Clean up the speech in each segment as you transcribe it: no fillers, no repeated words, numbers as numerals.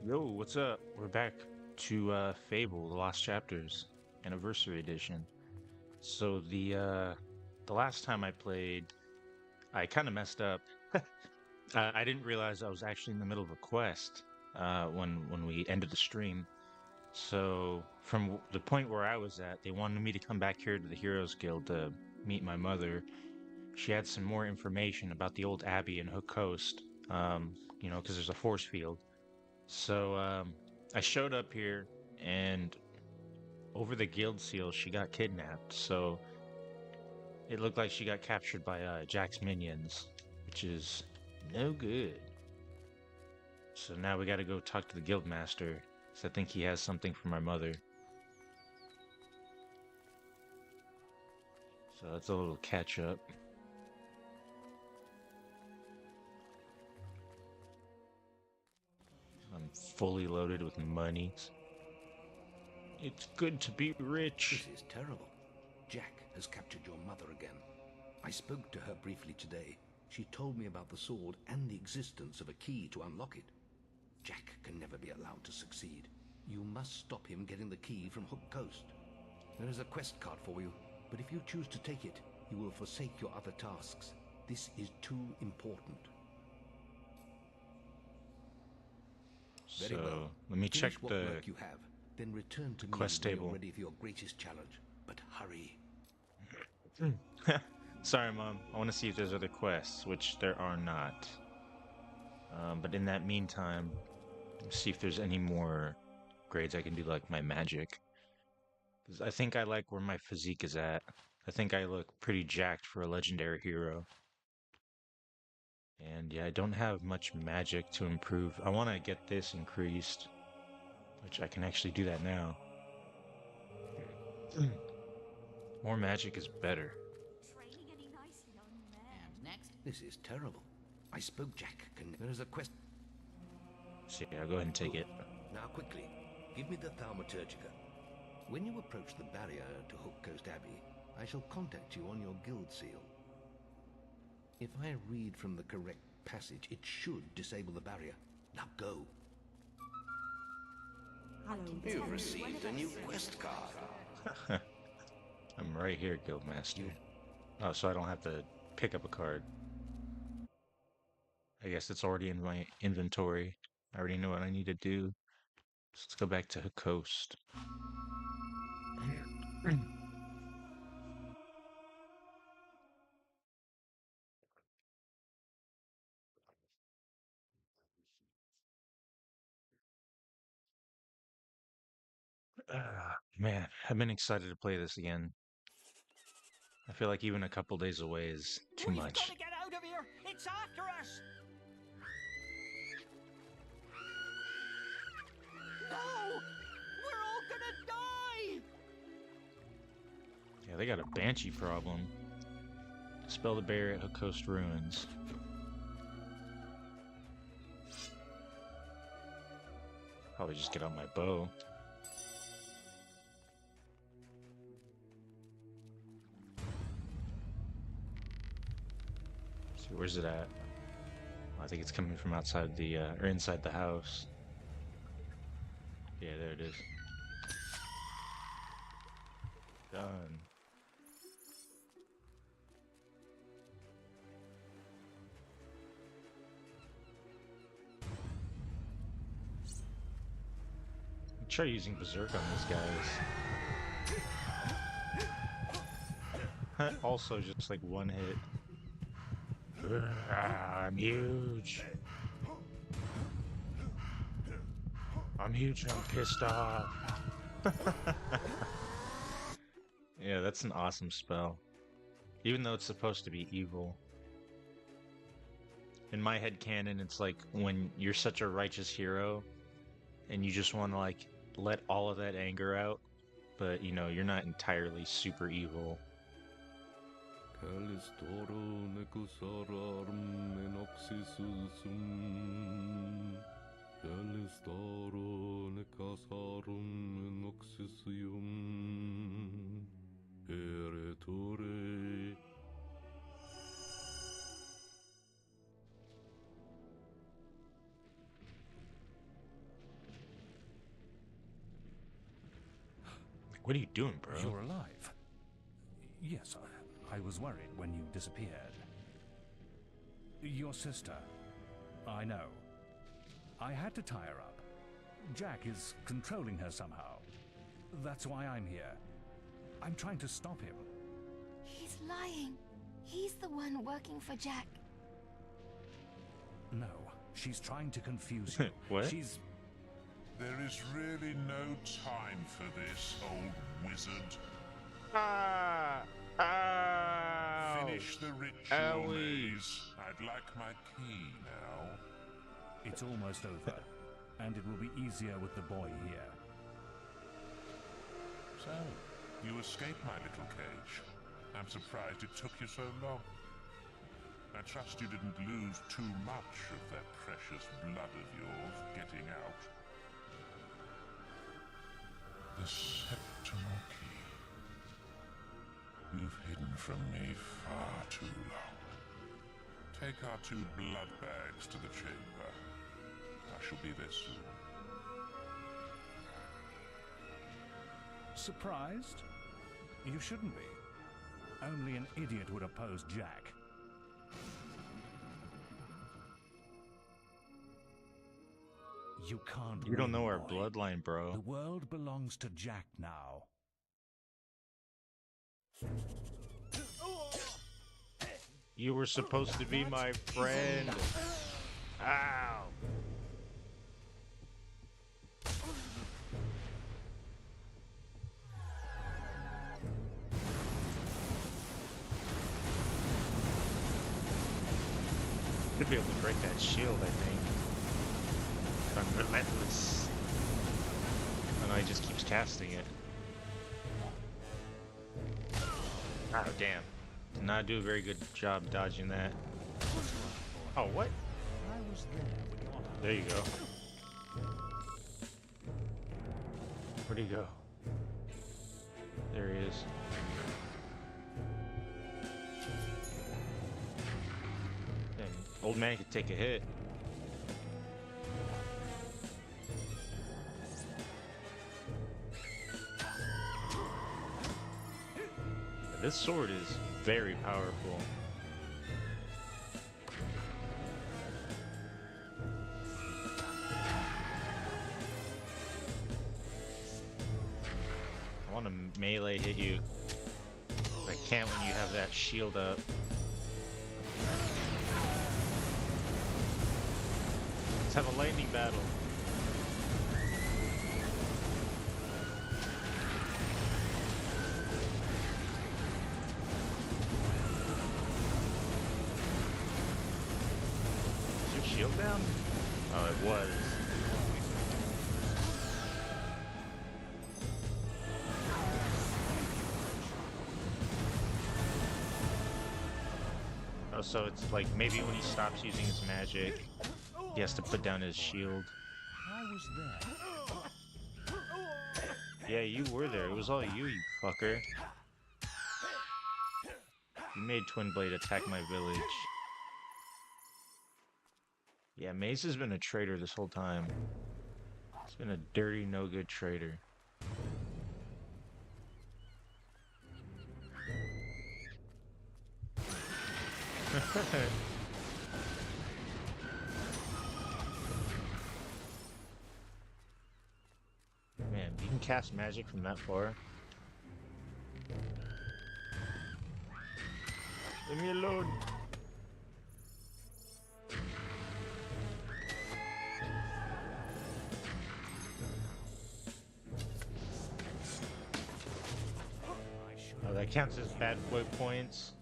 Yo, what's up? We're back to Fable: The Lost Chapters Anniversary Edition. So the last time I played, I kind of messed up. I didn't realize I was actually in the middle of a quest when we ended the stream. So from the point where I was at, they wanted me to come back here to the Heroes Guild to meet my mother. She had some more information about the old abbey in Hook Coast. Because there's a force field. So I showed up here, and over the guild seal, she got kidnapped. So it looked like she got captured by Jack's minions, which is no good. So now we got to go talk to the guild master, because I think he has something for my mother. So that's a little catch up. I'm fully loaded with money. It's good to be rich. This is terrible. Jack has captured your mother again. I spoke to her briefly today. She told me about the sword and the existence of a key to unlock it. Jack can never be allowed to succeed. You must stop him getting the key from Hook Coast. There is a quest card for you, but if you choose to take it, you will forsake your other tasks. This is too important. Very So well. let me check Finish what the work you have, then return to me quest when table. you're ready for your greatest challenge. But hurry. Sorry, Mom. I want to see if there's other quests, which there are not. But in that meantime, see if there's any more grades I can do, like my magic. 'Cause I think I like where my physique is at. I think I look pretty jacked for a legendary hero. And yeah, I don't have much magic to improve. I want to get this increased, which I can actually do that now. More magic is better. Training any nice young men. And next, This is terrible. I spoke Jack. There is a quest. So yeah, I'll go ahead and take it. Now quickly, give me the Thaumaturgica. When you approach the barrier to Hook Coast Abbey, I shall contact you on your guild seal. If I read from the correct passage, it should disable the barrier. Now go. You've received a new quest card. I'm right here, Guildmaster. Oh, so I don't have to pick up a card. I guess it's already in my inventory. I already know what I need to do. So let's go back to Hook Coast. Man, I've been excited to play this again. I feel like even a couple days away is too We've much. got to get out of here! It's after us! No! We're all gonna die! Yeah, they got a banshee problem. Spell the barrier at Hook Coast Ruins. Probably just get out my bow. See, where's it at? I think it's coming from outside the, or inside the house. Yeah, there it is. Done. Try using Berserk on these guys. Also, just like one hit. I'm huge. I'm huge and I'm pissed off. Yeah, that's an awesome spell. Even though it's supposed to be evil. In my head canon, it's like when you're such a righteous hero and you just want to like let all of that anger out, but you know, you're not entirely super evil. What are you doing, bro? You're alive. Yes, I was worried when you disappeared. Your sister. I know. I had to tie her up. Jack is controlling her somehow. That's why I'm here. I'm trying to stop him. He's lying. He's the one working for Jack. No, she's trying to confuse you. What? She's... There is really no time for this, old wizard. Ah! Ow! Finish the ritual, Owie. Maze. I'd like my key now. It's almost over, and it will be easier with the boy here. So, you escaped my little cage. I'm surprised it took you so long. I trust you didn't lose too much of that precious blood of yours getting out. The septimal key. You've hidden from me far too long. Take our 2 blood bags to the chamber. I shall be there soon. Surprised? You shouldn't be. Only an idiot would oppose Jack. You can't You don't win, know our boy. bloodline, bro. The world belongs to Jack now. You were supposed to be my friend. Ow! Should be able to break that shield, I think. I'm relentless. Oh no, he just keeps casting it. Oh damn. Did not do a very good job dodging that. Oh, what? I was there. There you go. Where'd he go? There he is. Dang, old man could take a hit. This sword is very powerful. I want to melee hit you. I can't when you have that shield up. Let's have a lightning battle. Shield down? Oh, it was. Oh, so it's like maybe when he stops using his magic, he has to put down his shield. I was there. Yeah, you were there. It was all you fucker. You made Twin Blade attack my village. Yeah, Maze has been a traitor this whole time. He's been a dirty, no good traitor. Man, you can cast magic from that far. Leave me alone. Oh, that counts as bad boy points.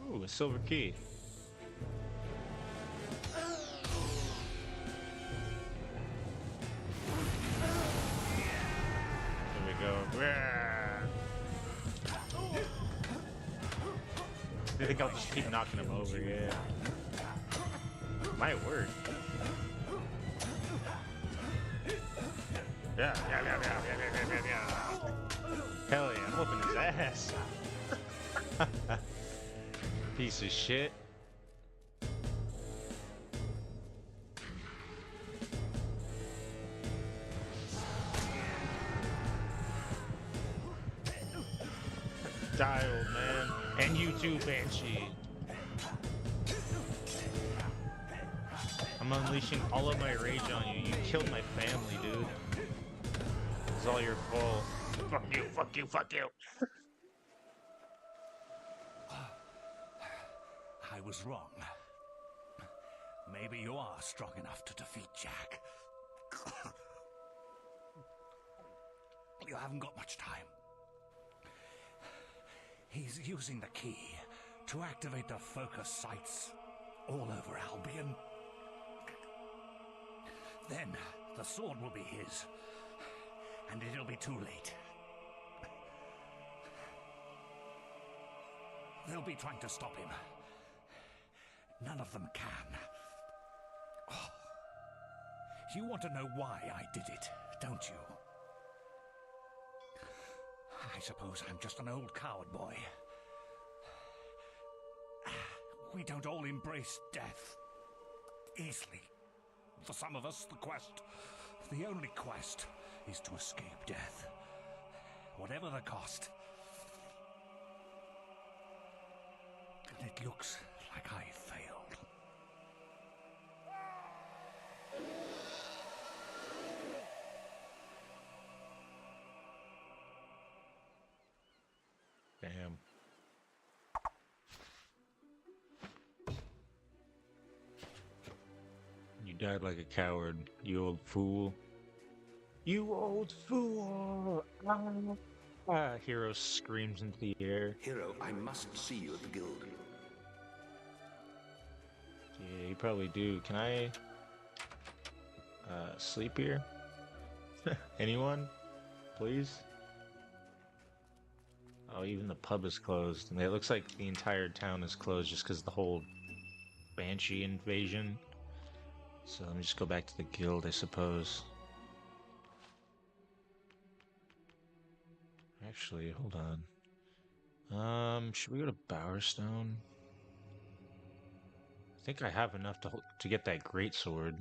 Ooh, a silver key. There we go. I think I'll just keep knocking him over, yeah. Might work. Yeah. Hell yeah, I'm whooping his ass. Piece of shit. style, man. And you too, Banshee. I'm unleashing all of my rage on you. You killed my family, dude. It's all your fault. Fuck you, fuck you, fuck you. I was wrong. Maybe you are strong enough to defeat Jack. You haven't got much time. He's using the key to activate the focus sites all over Albion. Then the sword will be his, and it'll be too late. They'll be trying to stop him. None of them can. Oh. You want to know why I did it, don't you? I suppose I'm just an old coward boy. We don't all embrace death easily. For some of us, the only quest, is to escape death. Whatever the cost. And it looks like I failed. Damn. You died like a coward, you old fool. You old fool! Hero screams into the air. Hero, I must see you at the guild. Yeah, you probably do. Can I sleep here? Anyone? Please? Oh, even the pub is closed. And it looks like the entire town is closed just because of the whole Banshee invasion. So let me just go back to the guild, I suppose. Actually, hold on. Should we go to Bowerstone? I think I have enough to get that greatsword.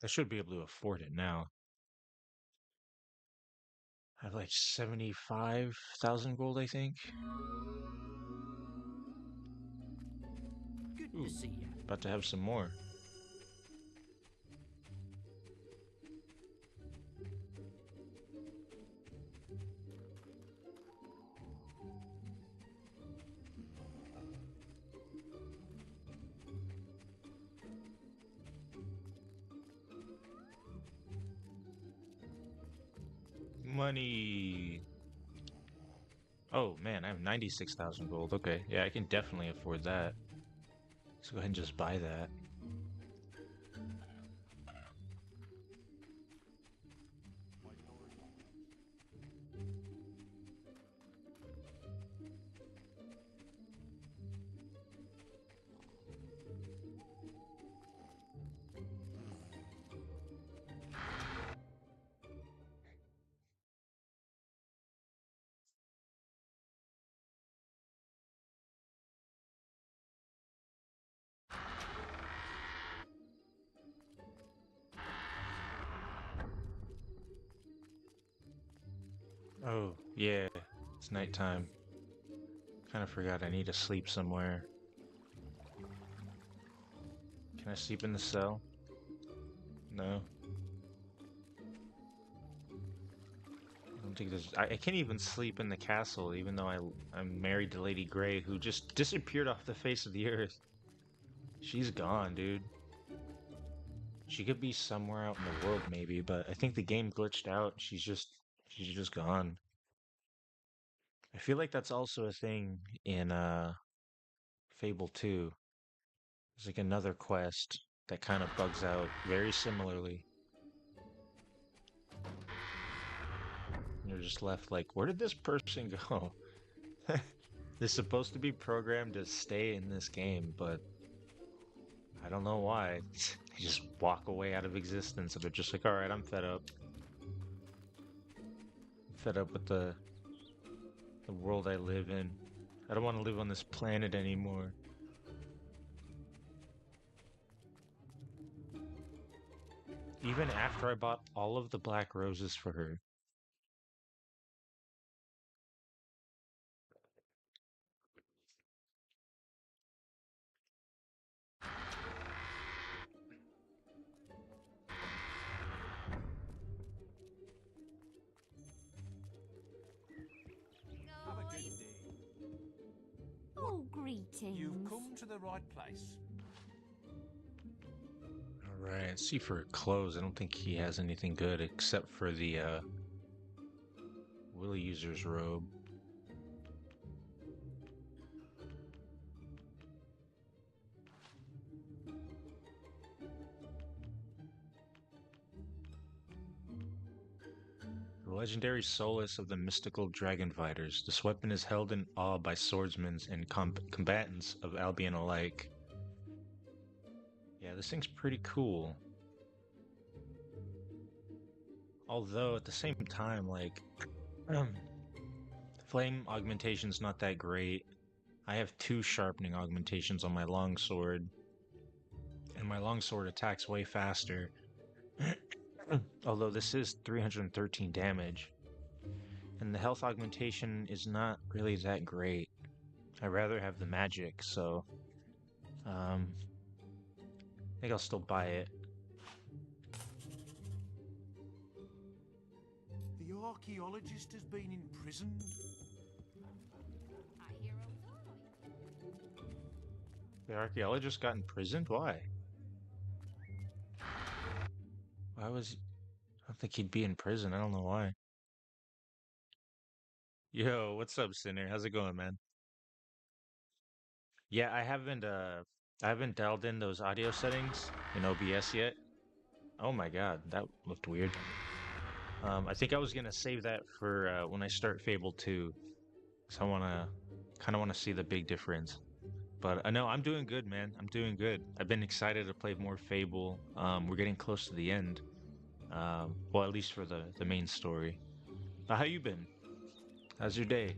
I should be able to afford it now. I have like 75,000 gold, I think. Good Ooh, to see you. about to have some more. Money. Oh man, I have 96,000 gold. Okay, yeah, I can definitely afford that. Let's go ahead and just buy that. Oh, yeah, it's nighttime. Kind of forgot I need to sleep somewhere. Can I sleep in the cell? No. I don't think there's... I can't even sleep in the castle, even though I'm married to Lady Grey, who just disappeared off the face of the earth. She's gone, dude. She could be somewhere out in the world, maybe, but I think the game glitched out. She's just gone. I feel like that's also a thing in Fable 2. There's like another quest that kind of bugs out very similarly. You're just left like, where did this person go? They're supposed to be programmed to stay in this game, but I don't know why. They just walk away out of existence and they're just like, alright, I'm fed up. I'm fed up with the world I live in. I don't want to live on this planet anymore. Even after I bought all of the black roses for her. Have a good day. Oh, greetings. You've come to the right place. Alright, see for clothes, I don't think he has anything good except for the Willy user's robe. The legendary solace of the mystical dragon fighters. This weapon is held in awe by swordsmen and combatants of Albion alike. Yeah, this thing's pretty cool. Although at the same time, like, flame augmentation's not that great. I have 2 sharpening augmentations on my longsword, and my longsword attacks way faster. Although this is 313 damage, and the health augmentation is not really that great. I'd rather have the magic, so I think I'll still buy it. The archaeologist has been imprisoned. The archaeologist got imprisoned? Why? Why was... I don't think he'd be in prison. I don't know why. Yo, what's up, Sinner? How's it going, man? Yeah, I haven't dialed in those audio settings in OBS yet. Oh my god, that looked weird. I think I was gonna save that for when I start Fable 2. So I kinda wanna see the big difference. But I know I'm doing good, man. I'm doing good. I've been excited to play more Fable. We're getting close to the end. Well, at least for the main story. How you been? How's your day?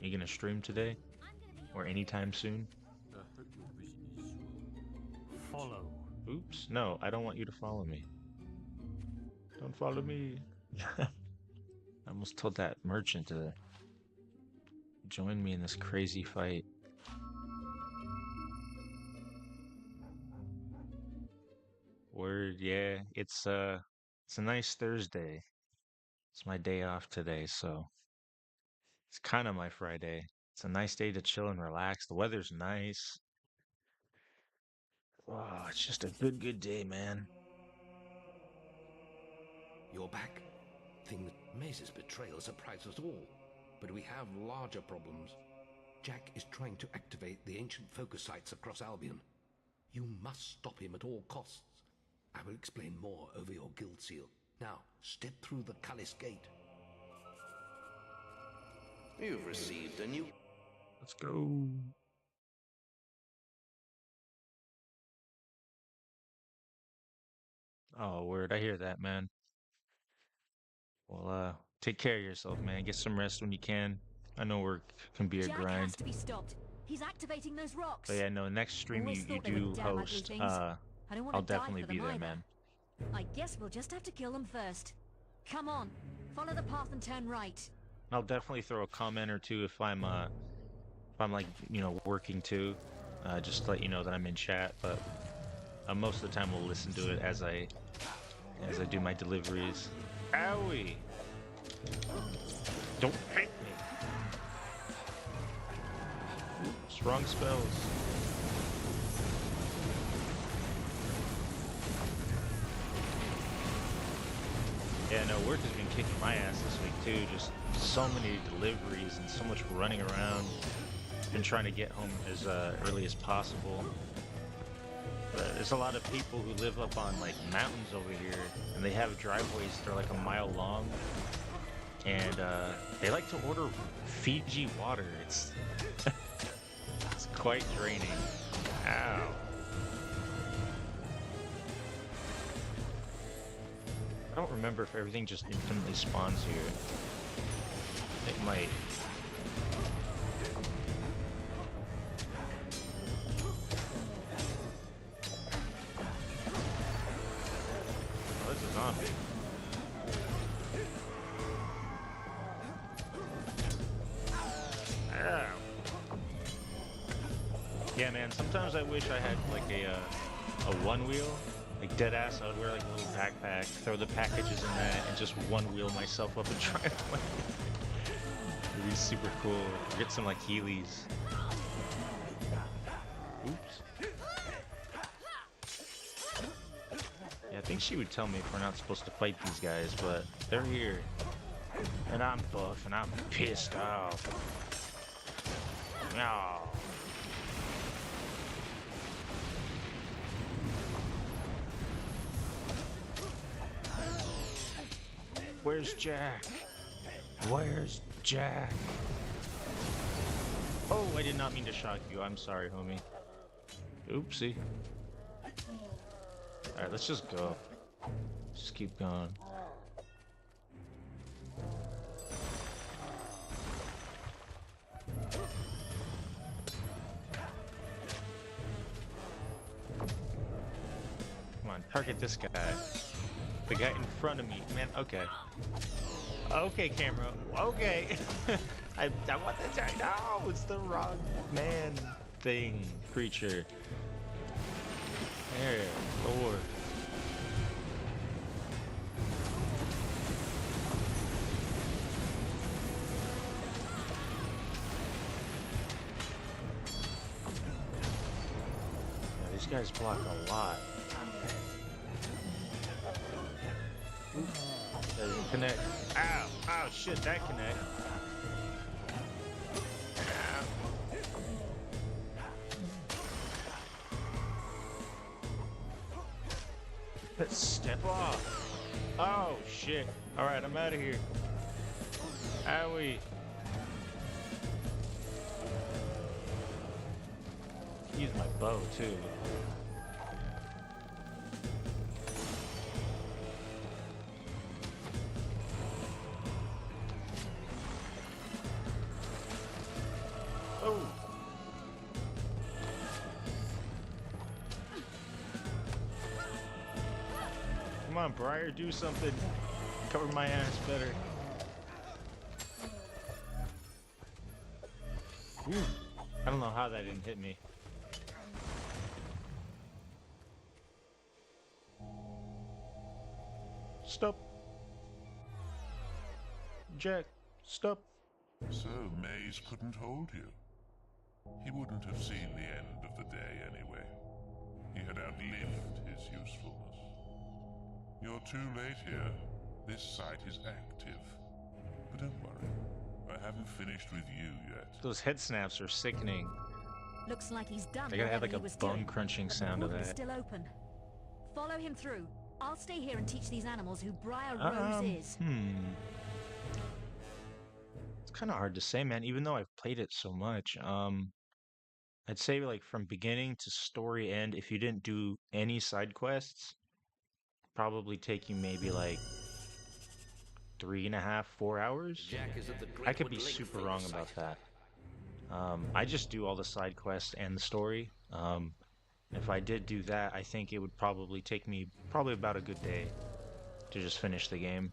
You gonna stream today? Or anytime soon? Follow. Oops, no, I don't want you to follow me. Don't follow me. I almost told that merchant to join me in this crazy fight. Word, yeah, it's a nice Thursday. It's my day off today, so it's kind of my Friday. It's a nice day to chill and relax. The weather's nice. Oh, it's just a good day, man. You're back? Thing that Maze's betrayal surprised us all. But we have larger problems. Jack is trying to activate the ancient focus sites across Albion. You must stop him at all costs. I will explain more over your guild seal. Now, step through the Cullis gate. You've received a new... Let's go. Oh, word, I hear that, man. Well, take care of yourself, man. Get some rest when you can. I know work can be a Jack grind. has to be stopped. He's activating those rocks. But yeah, no, next stream Always you thought they were do damn ugly host, things. I don't want I'll to die definitely for be them there, either. man. I guess we'll just have to kill them first. Come on, follow the path and turn right. I'll definitely throw a comment or two if I'm like, you know, working too. Just to let you know that I'm in chat, but most of the time we'll listen to it as I do my deliveries. Owie! Don't hit me! Oops, wrong spells. Yeah, no, work has been kicking my ass this week too. Just so many deliveries and so much running around. Been trying to get home as early as possible. But there's a lot of people who live up on like mountains over here, and they have driveways that are like a mile long. And they like to order Fiji water. It's it's quite draining. Ow. I don't remember if everything just infinitely spawns here. It might. zombie. Ow. Yeah, man, sometimes I wish I had like a one wheel. Like dead ass, I would wear like a little backpack, throw the packages in that, and just one wheel myself up and drive away. It'd be super cool. Get some like Heelys. Oops. Yeah, I think she would tell me if we're not supposed to fight these guys, but they're here. And I'm buff, and I'm pissed off. No. Where's Jack? Where's Jack? Oh, I did not mean to shock you. I'm sorry, homie. Oopsie. Alright, let's just go. Just keep going. Come on, target this guy. The guy in front of me. Man, okay. Okay, camera. Okay. I want that guy. No, it's the wrong man thing. Creature. There. Thor. Yeah, these guys block a lot. Doesn't connect. Ow! Ow! Shit! That connect. Let's step off. Oh shit! All right, I'm out of here. Owie. Use my bow too. Come on, Briar, do something. Cover my ass better. Ooh. I don't know how that didn't hit me. Stop. Jack, stop. So Maze couldn't hold you. He wouldn't have seen the end of the day anyway. He had outlived his usefulness. You're too late here. This site is active. But don't worry, I haven't finished with you yet. Those head snaps are sickening. Looks like he's done. They gotta have like a whatever he was bone doing, crunching but the sound of portal's that. still open. Follow him through. I'll stay here and teach these animals who Briar Rose is. It's kind of hard to say, man. Even though I've played it so much, I'd say like from beginning to story end, if you didn't do any side quests, probably take you maybe like 3.5, 4 hours. Jack is at the I could be Greatwood Lake super Fable wrong site. about that. I just do all the side quests and the story. If I did do that, I think it would probably take me about a good day to just finish the game.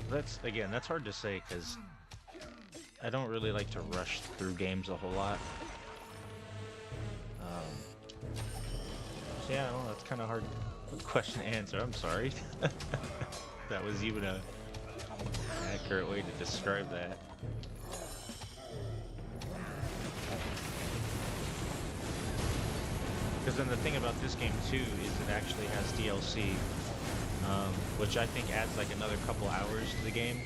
That's hard to say because I don't really like to rush through games a whole lot. So yeah, well, that's kind of hard question to answer. I'm sorry. That was even an accurate way to describe that. Because then the thing about this game too is it actually has DLC, which I think adds like another couple hours to the game.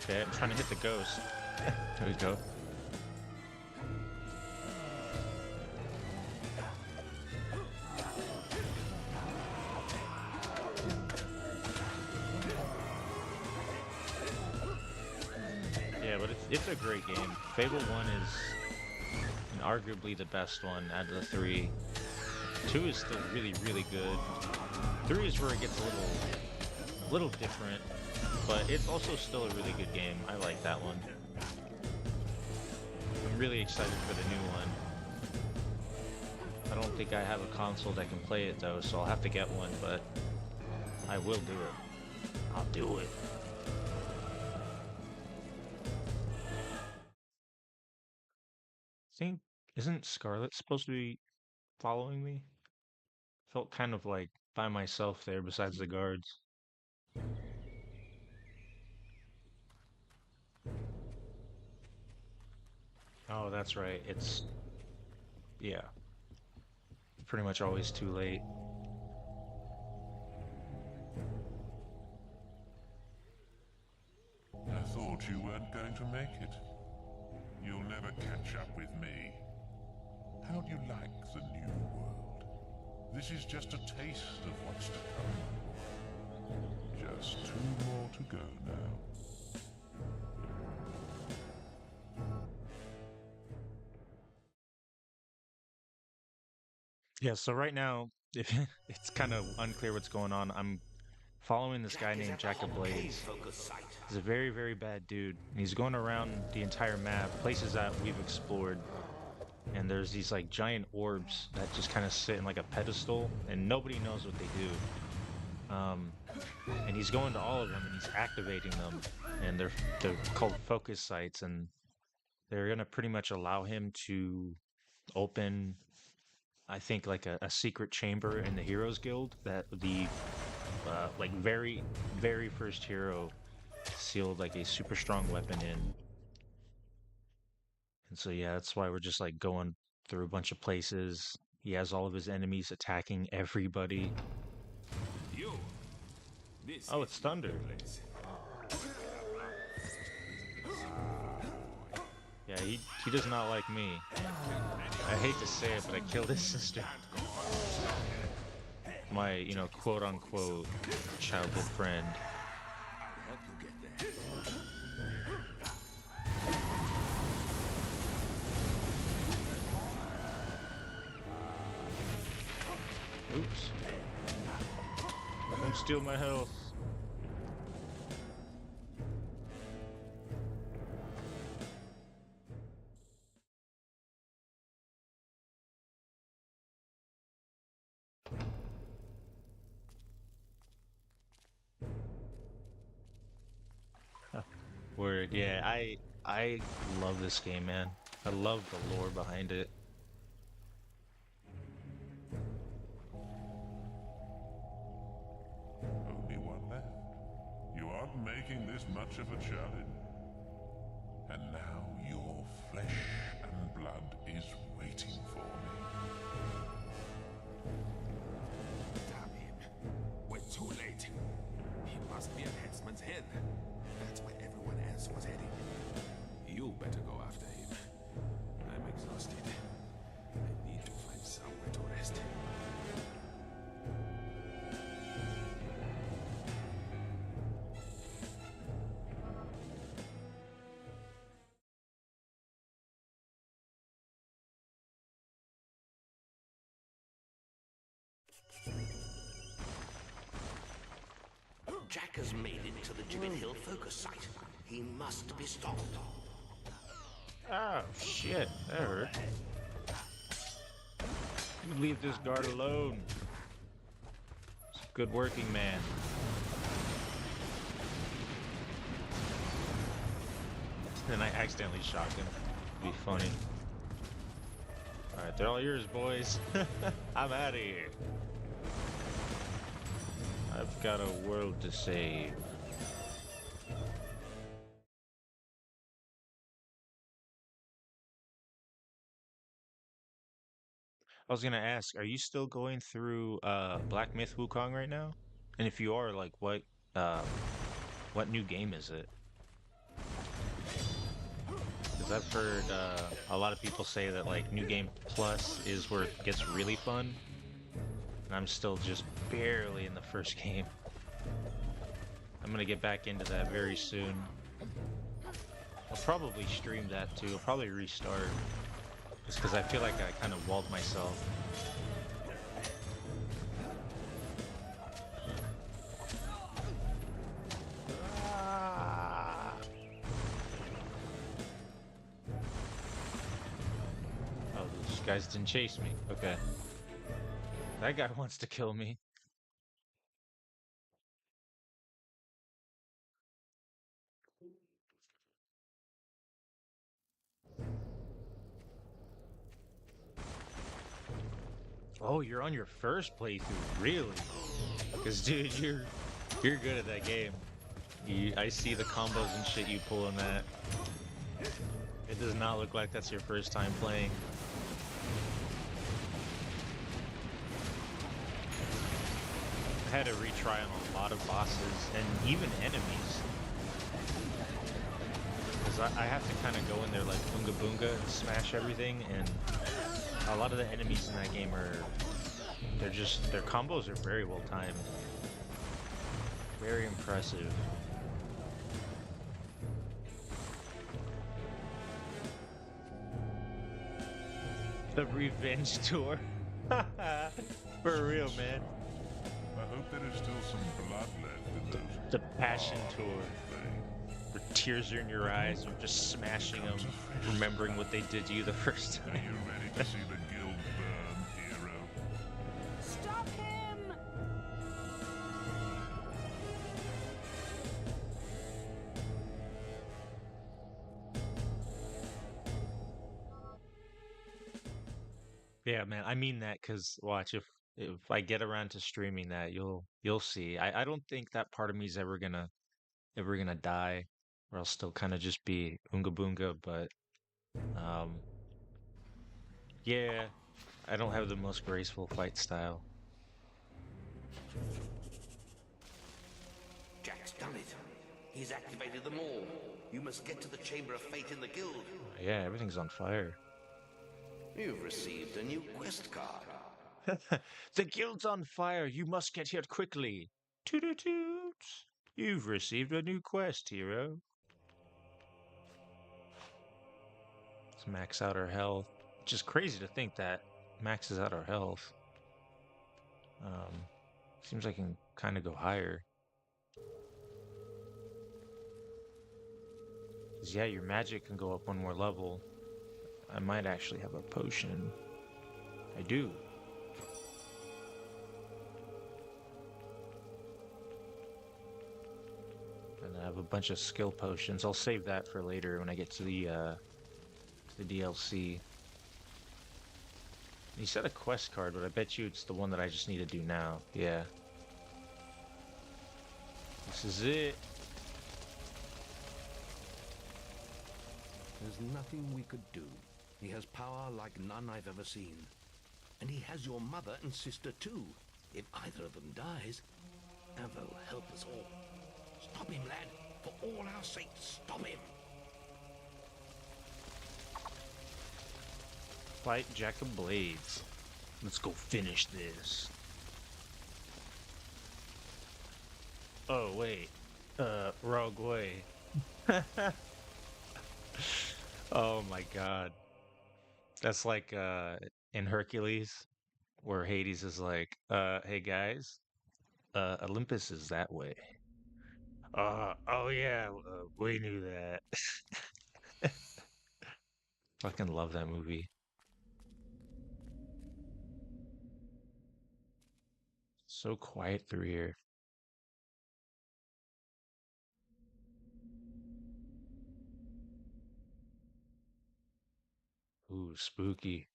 Okay, I'm trying to hit the ghost. There we go. Yeah, but it's a great game. Fable 1 is arguably the best one out of the 3. 2 is still really, really good. 3 is where it gets a little different, but it's also still a really good game. I like that one. I'm really excited for the new one. I don't think I have a console that can play it though, so I'll have to get one, but I will do it. I'll do it. Think, isn't Scarlet supposed to be following me? Felt kind of like by myself there besides the guards. Oh, that's right. It's, yeah, pretty much always too late. I thought you weren't going to make it. You'll never catch up with me. How do you like the new world? This is just a taste of what's to come. Just 2 more to go now. Yeah, so right now, if it's kind of unclear what's going on, I'm following this guy named Jack of Blades. He's a very, very bad dude. And he's going around the entire map, places that we've explored. And there's these like giant orbs that just kind of sit in like a pedestal, and nobody knows what they do. And he's going to all of them, and he's activating them, and they're called focus sites, and they're gonna pretty much allow him to open, I think, like a secret chamber in the Heroes Guild that the like very, very first hero sealed like a super strong weapon in. And so yeah, that's why we're just like going through a bunch of places. He has all of his enemies attacking everybody. Oh, it's Thunder. Yeah, he does not like me. I hate to say it, but I killed his sister. My, you know, quote unquote childhood friend. Oops. Don't steal my health. Word, yeah, I love this game, man. I love the lore behind it. Only one left. You aren't making this much of a challenge. And now your flesh and blood is waiting for me. Damn him. We're too late. He must be at Headsman's Hill. That's where everyone else was heading. You better go after him. I'm exhausted. I need to find somewhere to rest. Jack has made it to the Gibbet Hill focus site. He must be stopped. Oh, shit, that hurt. You leave this guard alone. He's a good working man. And I accidentally shot him. It'd be funny. Alright, they're all yours, boys. I'm out of here. I've got a world to save. I was gonna ask, are you still going through Black Myth Wukong right now? And if you are, like, what new game is it? Because I've heard a lot of people say that like New Game Plus is where it gets really fun. And I'm still just barely in the first game. I'm gonna get back into that very soon. I'll probably stream that too. I'll probably restart. Just because I feel like I kind of walled myself. guys didn't chase me. Okay. That guy wants to kill me. Oh, you're on your first playthrough, really? Because, dude, you're good at that game. I see the combos and shit you pull in that. It does not look like that's your first time playing. I had to retry on a lot of bosses and even enemies. Because I have to kind of go in there like Boonga Boonga and smash everything, and a lot of the enemies in that game their combos are very well timed. Very impressive. The revenge tour. For real, man. I hope there is still some blood left in those. The passion tour. Where tears are in your eyes, you're just smashing them, remembering what they did to you the first time. Are you ready to see the guild burn, hero? Stop him! Yeah, man, I mean that because watch if I get around to streaming that, you'll see. I don't think that part of me is ever gonna die, or I'll still kind of just be Oonga Boonga, but um yeah, I don't have the most graceful fight style. Jack's done it. He's activated them all. You must get to the Chamber of Fate in the guild. Yeah, everything's on fire. You've received a new quest card. The guild's on fire. You must get here quickly. Toot-toot. You've received a new quest, hero. Let's max out our health. Which is crazy to think that maxes out our health. Seems I can kind of go higher. 'Cause yeah, your magic can go up one more level. I might actually have a potion. I do. And I have a bunch of skill potions. I'll save that for later when I get to the DLC. You said a quest card, but I bet you it's the one that I just need to do now. Yeah. This is it. There's nothing we could do. He has power like none I've ever seen. And he has your mother and sister too. If either of them dies, Avo will help us all. Stop him, lad. For all our sakes, stop him. Fight Jack of Blades. Let's go finish this. Oh, wait. Rogue way. Oh my god. That's like in Hercules, where Hades is like, hey guys, Olympus is that way. Oh yeah, we knew that. Fucking love that movie. So quiet through here. Ooh, spooky.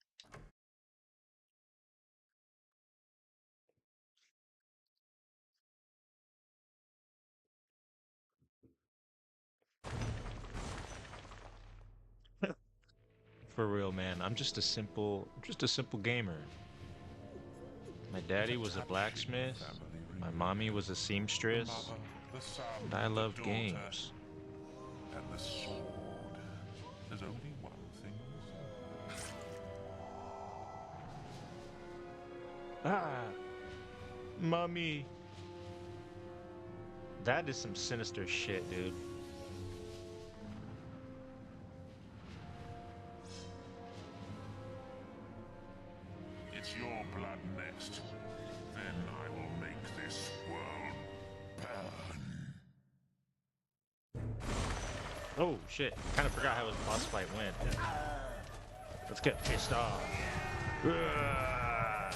For real, man. I'm just a simple gamer. My daddy was a blacksmith. My mommy was a seamstress. The son, And I the love daughter, games. and the sword. There's only one thing missing. Ah, mommy. That is some sinister shit, dude. It's your blood next. Then I will make this world burn. Oh shit! Kind of forgot how his boss fight went. Let's get pissed off. Ugh.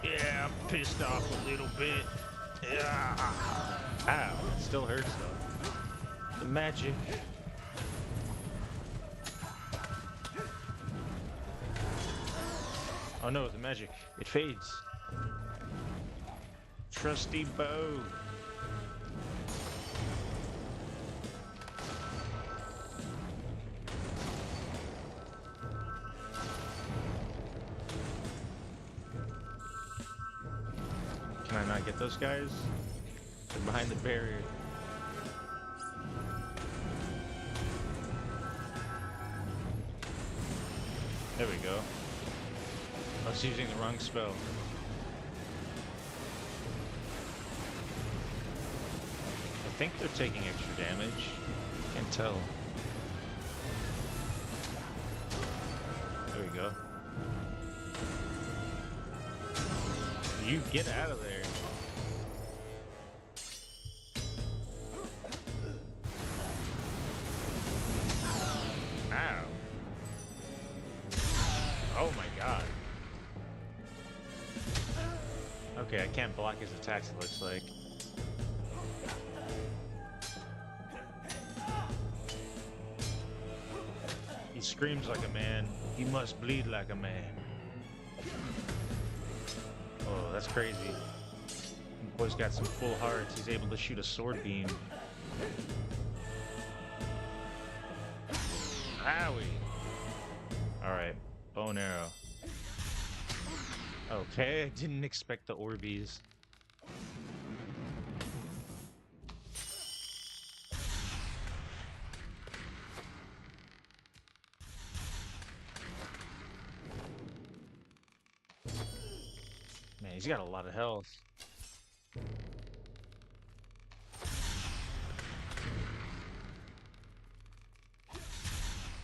Yeah, I'm pissed off a little bit. Yeah. Ow, it still hurts though. The magic. Oh no, the magic. It fades. Trusty bow. Can I not get those guys? They're behind the barrier. There we go. I was using the wrong spell. I think they're taking extra damage. Can't tell. There we go. You get out of there. Ow. Oh my god. Okay, I can't block his attacks, it looks like. He screams like a man. He must bleed like a man. Oh, that's crazy. The boy's got some full hearts. He's able to shoot a sword beam. Owie! Alright, bow and arrow. Okay, I didn't expect the Orbeez. Man, he's got a lot of health.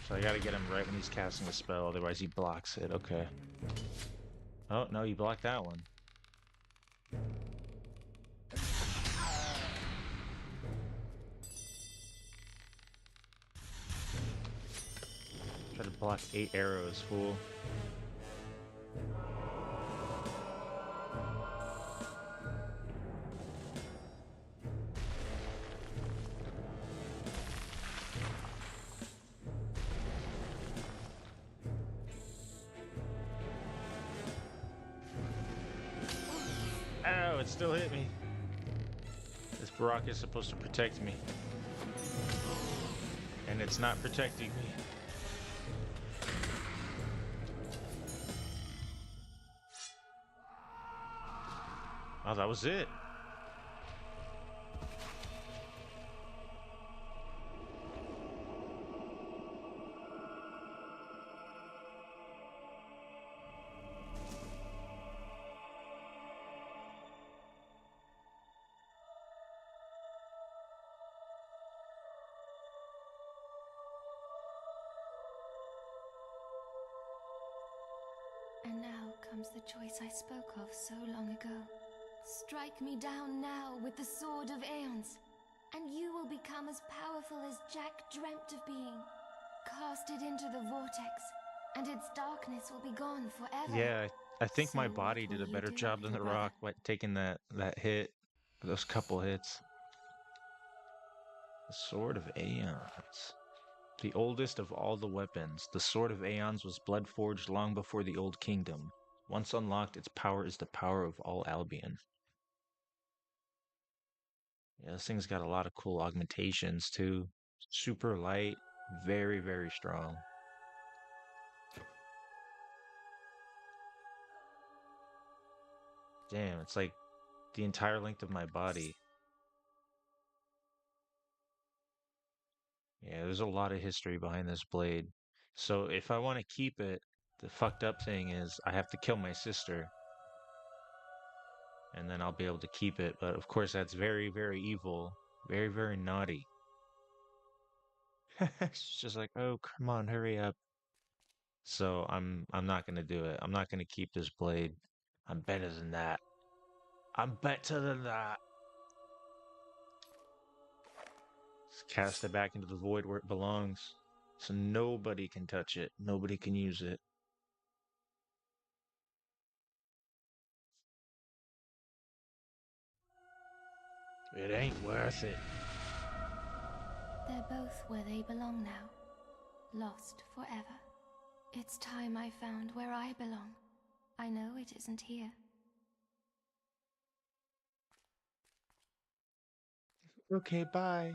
So I gotta get him right when he's casting a spell, otherwise he blocks it. Okay. Oh, no, he blocked that one. Try to block 8 arrows, fool. Ow, it still hit me. This Baraka is supposed to protect me. And it's not protecting me. Oh, that was it. And now comes the choice I spoke of so long ago. Strike me down now with the sword of Aeons, and you will become as powerful as Jack dreamt of being. Cast it into the vortex, and its darkness will be gone forever. Yeah, I think my So body what did will a you better do, job than the brother? rock by taking that hit. Those couple hits. The Sword of Aeons. The oldest of all the weapons, the Sword of Aeons was blood forged long before the Old Kingdom. Once unlocked, its power is the power of all Albion. Yeah, this thing's got a lot of cool augmentations too. Super light, very, very strong. Damn, it's like the entire length of my body. Yeah, there's a lot of history behind this blade. So if I want to keep it, the fucked up thing is I have to kill my sister. And then I'll be able to keep it. But of course, that's very, very evil. Very, very naughty. She's just like, oh, come on, hurry up. So I'm not gonna do it. I'm not gonna keep this blade. I'm better than that. I'm better than that. Just cast it back into the void where it belongs. So nobody can touch it. Nobody can use it. It ain't worth it. They're both where they belong now. Lost forever. It's time I found where I belong. I know it isn't here. Okay, bye.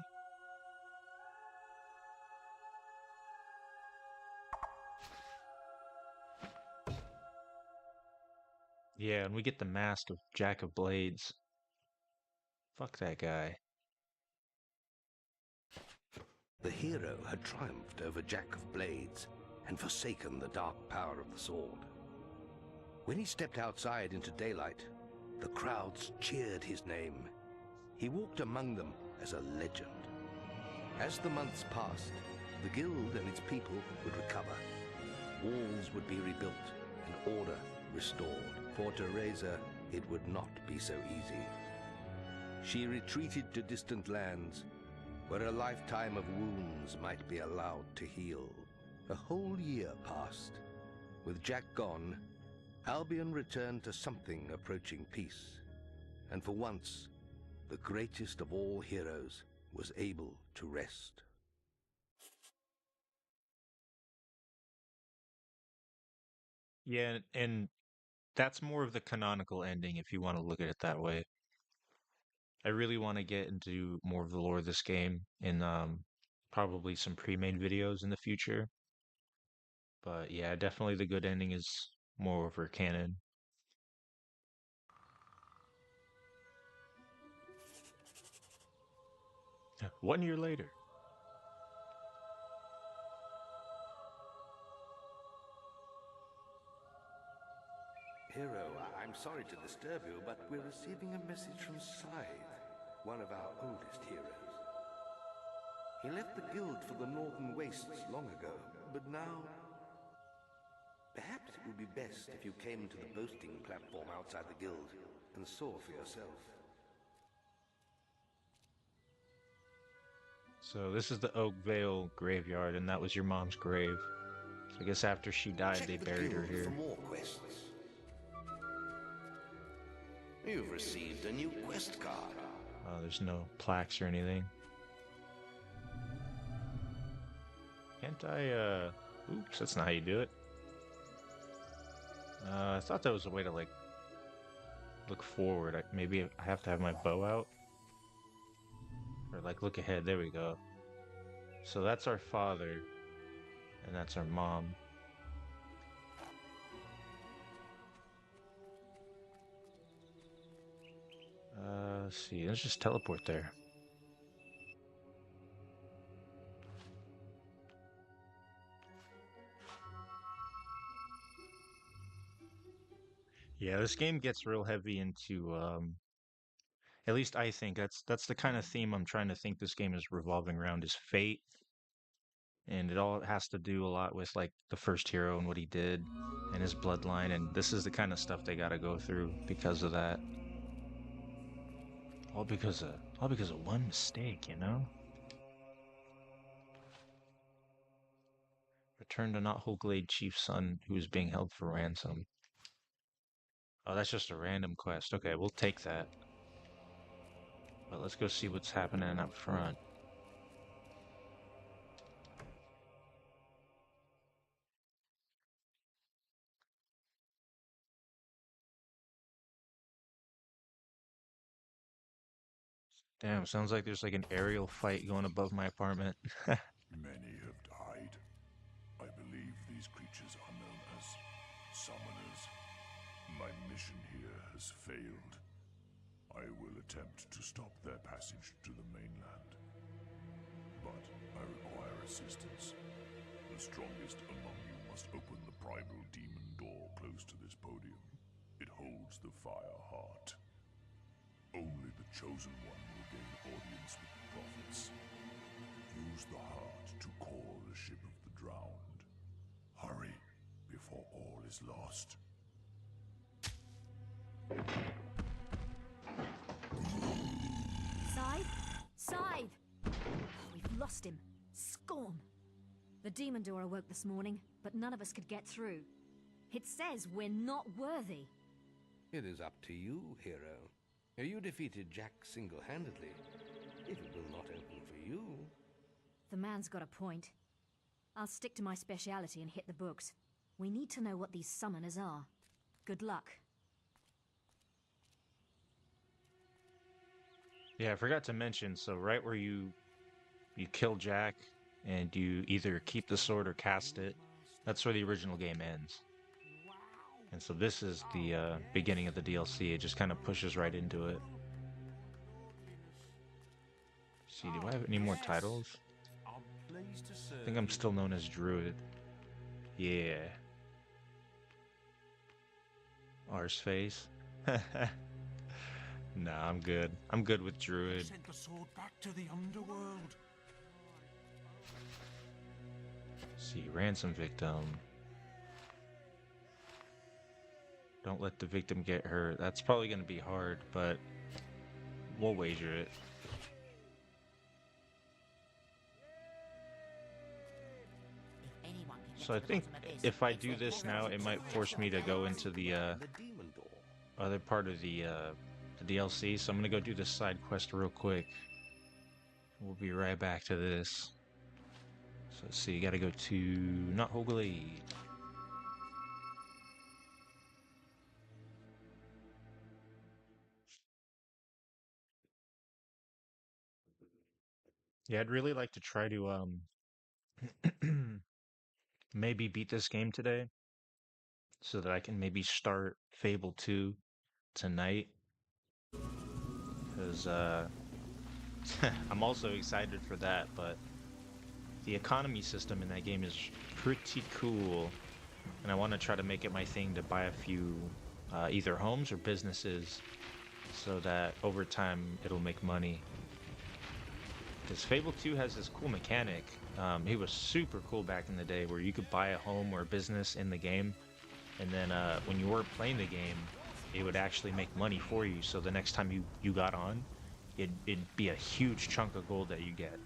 Yeah, and we get the mask of Jack of Blades. Fuck that guy. The hero had triumphed over Jack of Blades and forsaken the dark power of the sword. When he stepped outside into daylight, the crowds cheered his name. He walked among them as a legend. As the months passed, the guild and its people would recover. Walls would be rebuilt and order restored. For Teresa, it would not be so easy. She retreated to distant lands, where a lifetime of wounds might be allowed to heal. A whole year passed. With Jack gone, Albion returned to something approaching peace. And for once, the greatest of all heroes was able to rest. Yeah, and that's more of the canonical ending if you want to look at it that way. I really want to get into more of the lore of this game in probably some pre-made videos in the future. But yeah, definitely the good ending is more over canon. One year later. Hero, I'm sorry to disturb you, but we're receiving a message from Scythe, one of our oldest heroes. He left the guild for the Northern Wastes long ago, but now... Perhaps it would be best if you came to the boasting platform outside the guild and saw for yourself. So this is the Oak Vale graveyard, and that was your mom's grave. So I guess after she died, Check they the buried her guild here. for more quests. You've received a new quest card. Oh, there's no plaques or anything. Can't I, oops, that's not how you do it. I thought that was a way to, like, look forward. Maybe I have to have my bow out? Or, like, look ahead. There we go. So that's our father. And that's our mom. Let's see. Let's just teleport there. Yeah, this game gets real heavy into, at least I think that's the kind of theme I'm trying to think this game is revolving around is fate. And it all has to do a lot with like the first hero and what he did and his bloodline, and this is the kind of stuff they gotta go through because of that. All because of one mistake, you know? Return to Knothole Glade Chief's son who is being held for ransom. Oh, that's just a random quest. Okay, we'll take that. But let's go see what's happening up front. Damn, sounds like there's like an aerial fight going above my apartment. Many have died. I believe these creatures are known as summoners. My mission here has failed. I will attempt to stop their passage to the mainland. But I require assistance. The strongest among you must open the primal demon door close to this podium. It holds the fire heart. Only the chosen one will gain audience with the prophets. Use the heart to call the ship of the drowned. Hurry, before all is lost. Scythe? Scythe! Oh, we've lost him. Scorn. The demon door awoke this morning, but none of us could get through. It says we're not worthy. It is up to you, hero. You defeated Jack single-handedly. If it will not open for you... The man's got a point. I'll stick to my speciality and hit the books. We need to know what these summoners are. Good luck. Yeah, I forgot to mention, so right where you kill Jack and you either keep the sword or cast it, that's where the original game ends. And so this is the beginning of the DLC. It just kind of pushes right into it. See, do I have any more titles? I think I'm still known as Druid. Yeah. Arseface. Nah, I'm good. I'm good with Druid. Sent the sword back to the underworld. See, ransom victim. Don't let the victim get hurt. That's probably going to be hard, but we'll wager it. So I think if I do this now, it might force me to go into the other part of the DLC. So I'm gonna go do this side quest real quick. We'll be right back to this. So let's see, you gotta go to not Hoglade. Yeah, I'd really like to try to maybe beat this game today so that I can maybe start Fable 2 tonight. Because I'm also excited for that, but the economy system in that game is pretty cool. And I want to try to make it my thing to buy a few either homes or businesses so that over time it'll make money. Because Fable 2 has this cool mechanic. It was super cool back in the day where you could buy a home or a business in the game, and then when you weren't playing the game, it would actually make money for you. So the next time you got on, it'd be a huge chunk of gold that you get.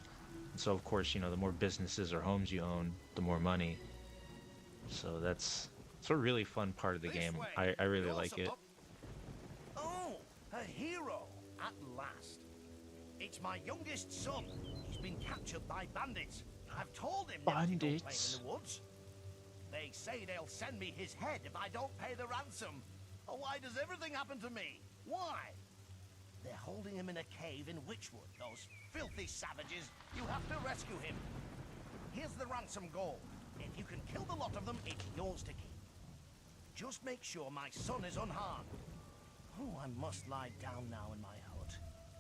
And so of course, you know, the more businesses or homes you own, the more money. So it's a really fun part of the game. I really like it. Oh, a hero at last. It's my youngest son. He's been captured by bandits. I've told him never to go playing in the woods. They say they'll send me his head if I don't pay the ransom. Oh, why does everything happen to me? Why? They're holding him in a cave in Witchwood. Those filthy savages. You have to rescue him. Here's the ransom gold. If you can kill the lot of them, it's yours to keep. Just make sure my son is unharmed. Oh, I must lie down now in my hut.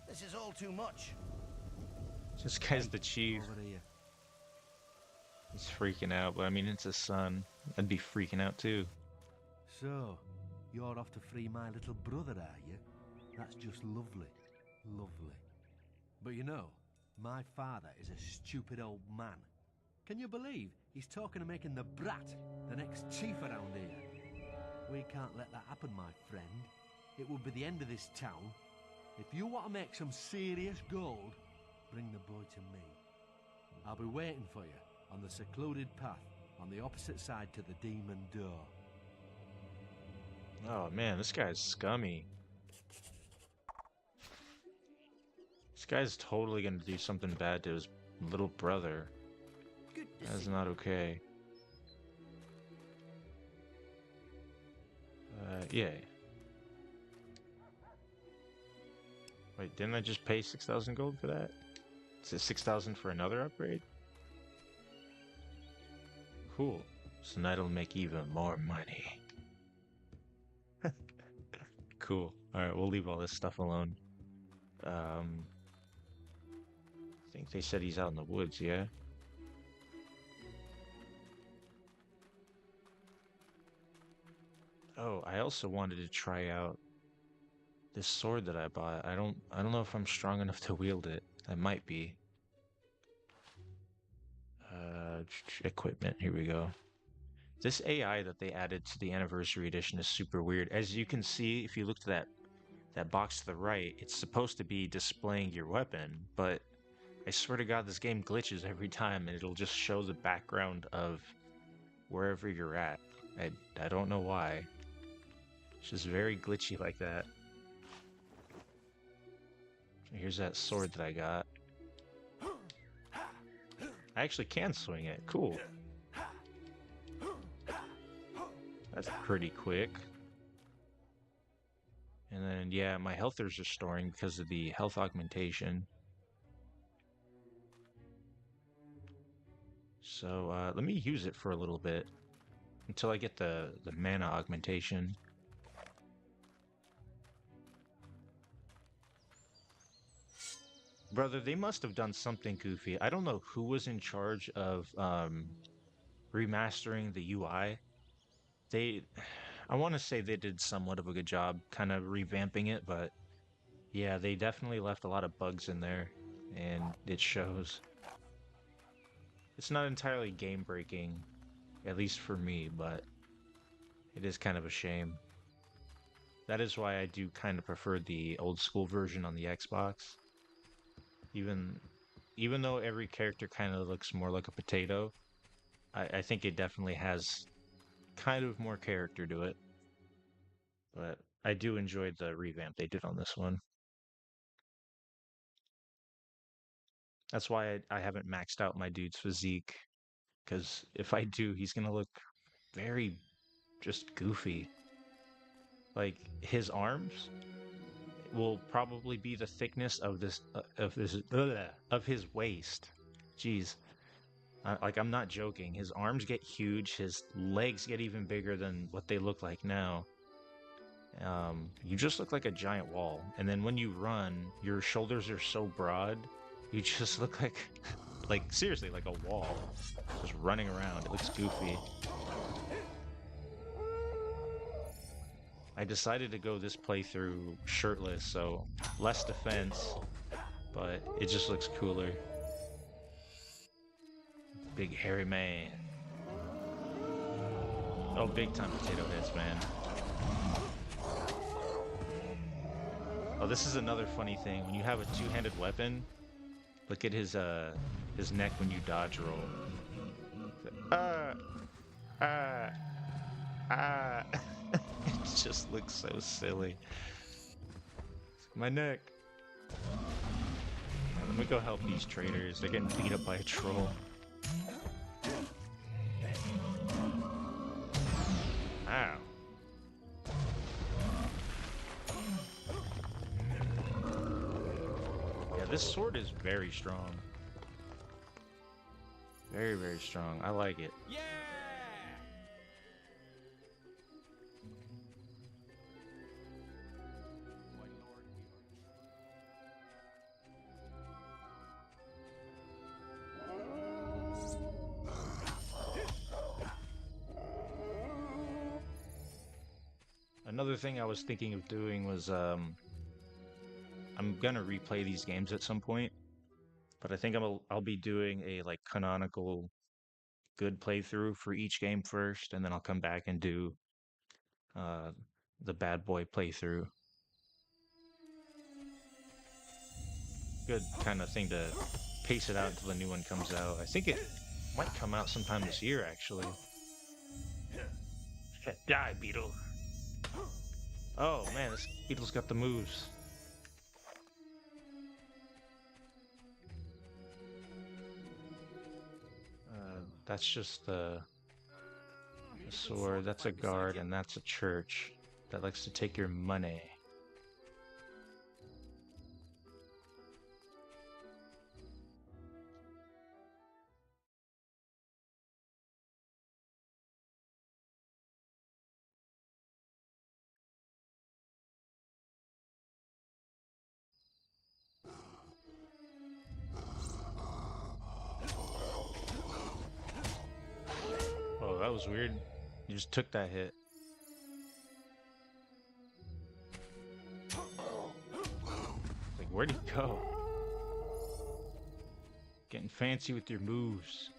This is all too much. This guy's the chief. He's freaking out, but I mean, it's his son. I'd be freaking out too. So, you're off to free my little brother, are you? That's just lovely. Lovely. But you know, my father is a stupid old man. Can you believe he's talking of making the brat the next chief around here? We can't let that happen, my friend. It will be the end of this town. If you want to make some serious gold, bring the boy to me. I'll be waiting for you on the secluded path on the opposite side to the demon door. Oh man, this guy's scummy. This guy's totally gonna do something bad to his little brother. That's not okay. Yeah. Wait, didn't I just pay 6,000 gold for that? Is it 6,000 for another upgrade? Cool. So now it'll make even more money. Cool. Alright, we'll leave all this stuff alone. I think they said he's out in the woods, yeah? Oh, I also wanted to try out this sword that I bought. I don't know if I'm strong enough to wield it. I might be. Equipment, here we go. This AI that they added to the anniversary edition is super weird. As you can see, if you look to that box to the right, it's supposed to be displaying your weapon, but I swear to God, this game glitches every time, and it'll just show the background of wherever you're at. I don't know why. It's just very glitchy like that. Here's that sword that I got. I actually can swing it. Cool. That's pretty quick. And then, yeah, my health is restoring because of the health augmentation. So let me use it for a little bit until I get the mana augmentation. Brother, they must have done something goofy. I don't know who was in charge of remastering the UI. I want to say they did somewhat of a good job kind of revamping it, but yeah, they definitely left a lot of bugs in there, and it shows. It's not entirely game breaking, at least for me, but it is kind of a shame. That is why I do kind of prefer the old school version on the Xbox. Even though every character kind of looks more like a potato, I think it definitely has kind of more character to it. But I do enjoy the revamp they did on this one. That's why I haven't maxed out my dude's physique, because if I do, he's gonna look very just goofy. Like his arms will probably be the thickness of of his waist. Jeez, like I'm not joking. His arms get huge. His legs get even bigger than what they look like now. You just look like a giant wall. And then when you run, your shoulders are so broad, you just look like seriously, like a wall, just running around. It looks goofy. I decided to go this playthrough shirtless, so less defense, but it just looks cooler. Big hairy man. Oh, big time potato heads, man. Oh, this is another funny thing. When you have a two-handed weapon, look at his neck when you dodge roll. It just looks so silly. My neck. Let me go help these traders. They're getting beat up by a troll. Ow. Yeah, this sword is very strong. Very, very strong. I like it. Yeah! Another thing I was thinking of doing was I'm gonna replay these games at some point, but I think I'll be doing a like canonical good playthrough for each game first, and then I'll come back and do uh, the bad boy playthrough. Good kind of thing to pace it out until the new one comes out. I think it might come out sometime this year, actually. Die, beetle. Oh man, this beetle's got the moves. That's just the sword. That's a guard, and that's a church that likes to take your money. Oh, that was weird. You just took that hit. Like, where'd he go? Getting fancy with your moves.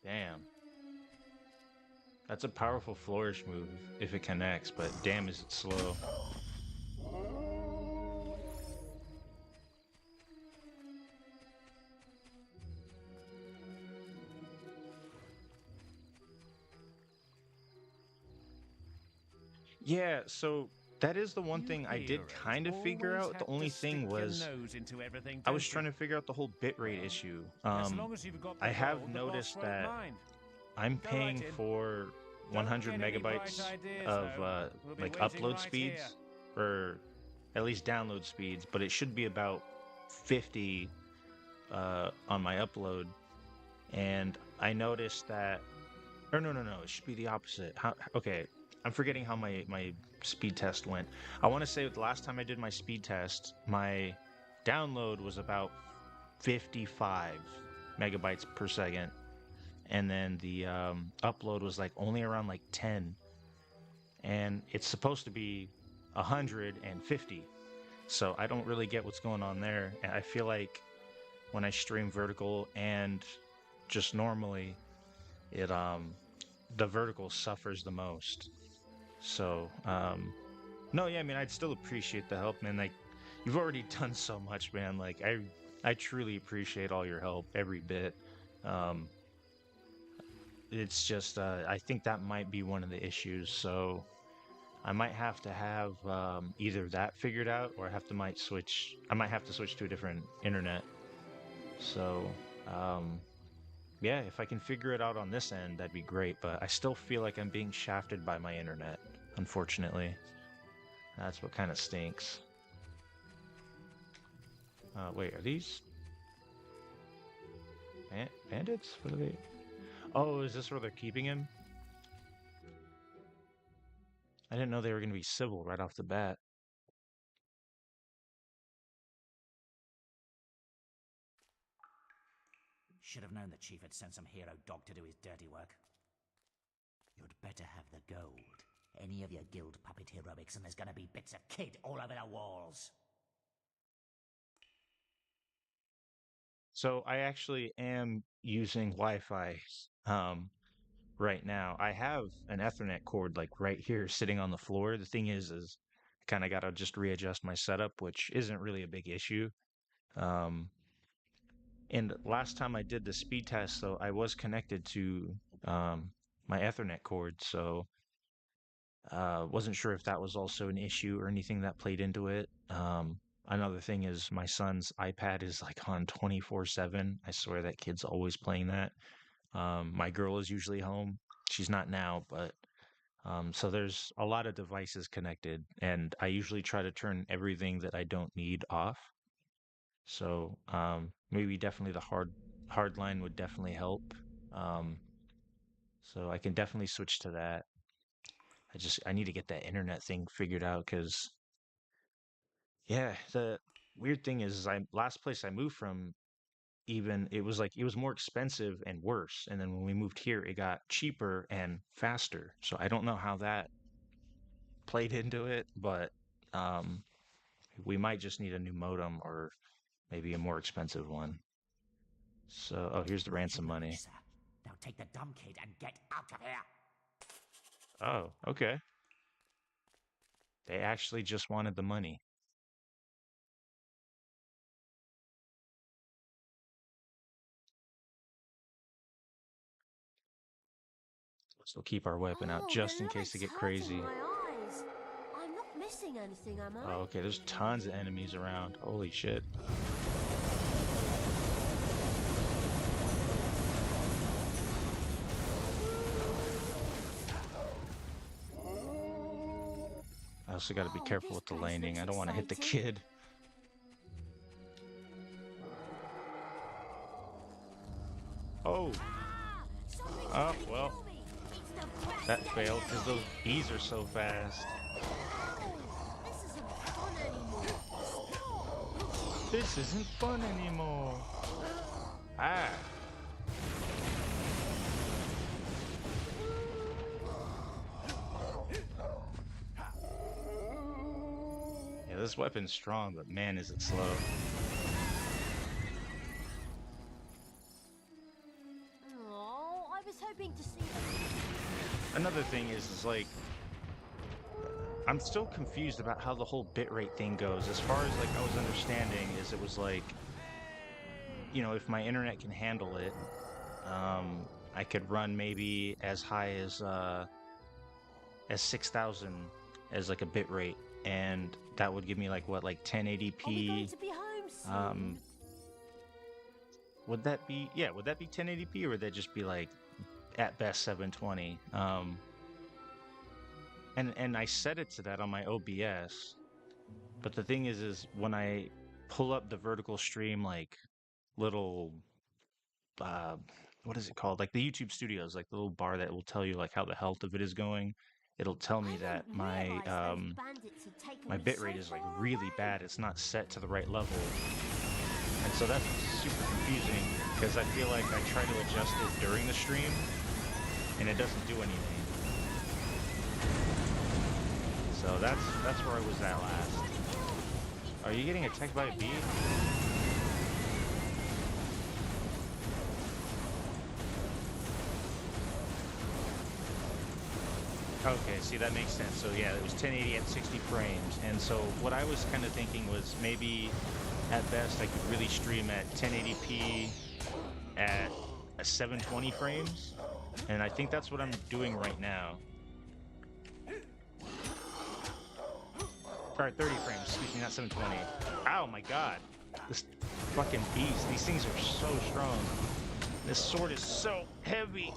Damn. That's a powerful flourish move if it connects, but damn is it slow. Yeah, so that is the one thing I did kind of figure out. The only thing was I was trying to figure out the whole bitrate issue. I have noticed that I'm paying for 100 megabytes of like upload speeds, or at least download speeds, but it should be about 50 on my upload. And I noticed that, or no, it should be the opposite. Okay, I'm forgetting how my speed test went. I want to say the last time I did my speed test, my download was about 55 megabytes per second, and then the upload was like only around like 10, and it's supposed to be 150. So I don't really get what's going on there. And I feel like when I stream vertical and just normally, it the vertical suffers the most. So no, yeah, I mean, I'd still appreciate the help, man. Like, you've already done so much, man. Like, I truly appreciate all your help, every bit. It's just I think that might be one of the issues. So I might have to have either that figured out, or I might have to switch to a different internet. So yeah, if I can figure it out on this end, that'd be great. But I still feel like I'm being shafted by my internet, unfortunately. That's what kind of stinks. Wait, are these bandits? What are they? Oh, is this where they're keeping him? I didn't know they were going to be civil right off the bat. Should have known the chief had sent some hero dog to do his dirty work. You'd better have the gold. Any of your guild puppet heroics and there's gonna be bits of kid all over the walls. So I actually am using Wi-Fi right now. I have an Ethernet cord like right here sitting on the floor. The thing is I kind of got to just readjust my setup, which isn't really a big issue. And last time I did the speed test, though, I was connected to my Ethernet cord, so wasn't sure if that was also an issue or anything that played into it. Another thing is my son's iPad is like on 24/7. I swear that kid's always playing that. My girl is usually home. She's not now, but so there's a lot of devices connected, and I usually try to turn everything that I don't need off. So maybe definitely the hard line would definitely help. So I can definitely switch to that. I need to get that internet thing figured out, because yeah, the weird thing is I last place I moved from, even it was more expensive and worse, and then when we moved here it got cheaper and faster. So I don't know how that played into it, but we might just need a new modem, or maybe a more expensive one. So, oh, here's the ransom money. Now take the dumb kid and get out of here. Oh, okay. They actually just wanted the money. So keep our weapon out just in case they get crazy. I'm not missing anything, am I? Oh, okay, there's tons of enemies around. Holy shit. I also got to be careful with the landing. I don't want to hit the kid. Oh. Oh, well. That failed because those bees are so fast. This isn't fun anymore. Ah. Yeah, this weapon's strong, but man, is it slow. Oh, I was hoping to see them. another thing is like I'm still confused about how the whole bitrate thing goes. As far as like I was understanding is it was like, you know, if my internet can handle it, I could run maybe as high as 6,000 as like a bitrate, and that would give me like what, like 1080p. Would that be, yeah, would that be 1080p, or would that just be like at best 720? And I set it to that on my OBS, but the thing is when I pull up the vertical stream like little what is it called, like the YouTube Studios, like the little bar that will tell you like how the health of it is going, it'll tell me that my my bitrate is like really bad. It's not set to the right level, and so that's super confusing because I feel like I try to adjust it during the stream and it doesn't do anything. So that's where I was at last. Are you getting attacked by a bee? Okay, see, that makes sense. So yeah, it was 1080 at 60 frames. And so what I was kind of thinking was maybe at best I could really stream at 1080p at 720 frames. And I think that's what I'm doing right now. Sorry, 30 frames, excuse me, not 720. Ow, my god. This fucking beast. These things are so strong. This sword is so heavy.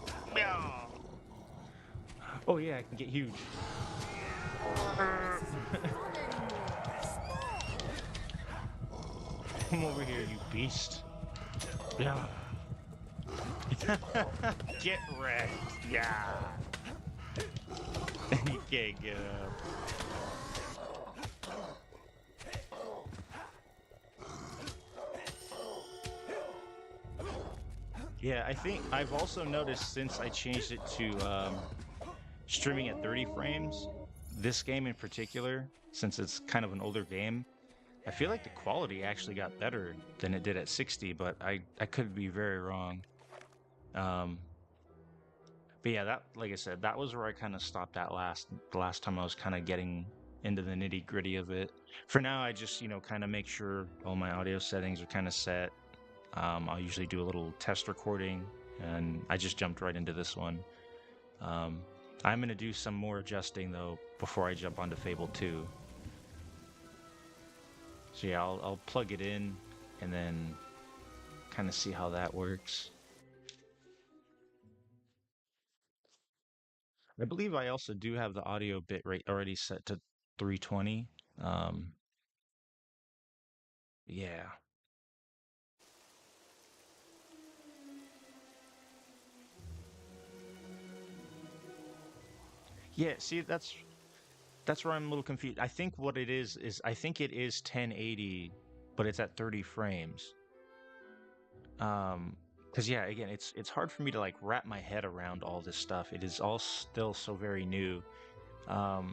Oh yeah, I can get huge. Come over here, you beast. Yeah. Get wrecked. Yeah. You can't get up. Yeah, I think I've also noticed since I changed it to streaming at 30 frames, this game in particular, since it's kind of an older game, I feel like the quality actually got better than it did at 60, but I could be very wrong. But yeah, that, like I said, that was where I kind of stopped at the last time I was kind of getting into the nitty gritty of it. For now, I just, you know, kind of make sure all my audio settings are kind of set. I'll usually do a little test recording, and I just jumped right into this one. I'm going to do some more adjusting, though, before I jump onto Fable 2. So yeah, I'll plug it in, and then kind of see how that works. I believe I also do have the audio bitrate already set to 320. Yeah. Yeah, see, that's where I'm a little confused. I think what it is I think it is 1080, but it's at 30 frames. Because yeah, again, it's hard for me to like wrap my head around all this stuff. It is all still so very new. I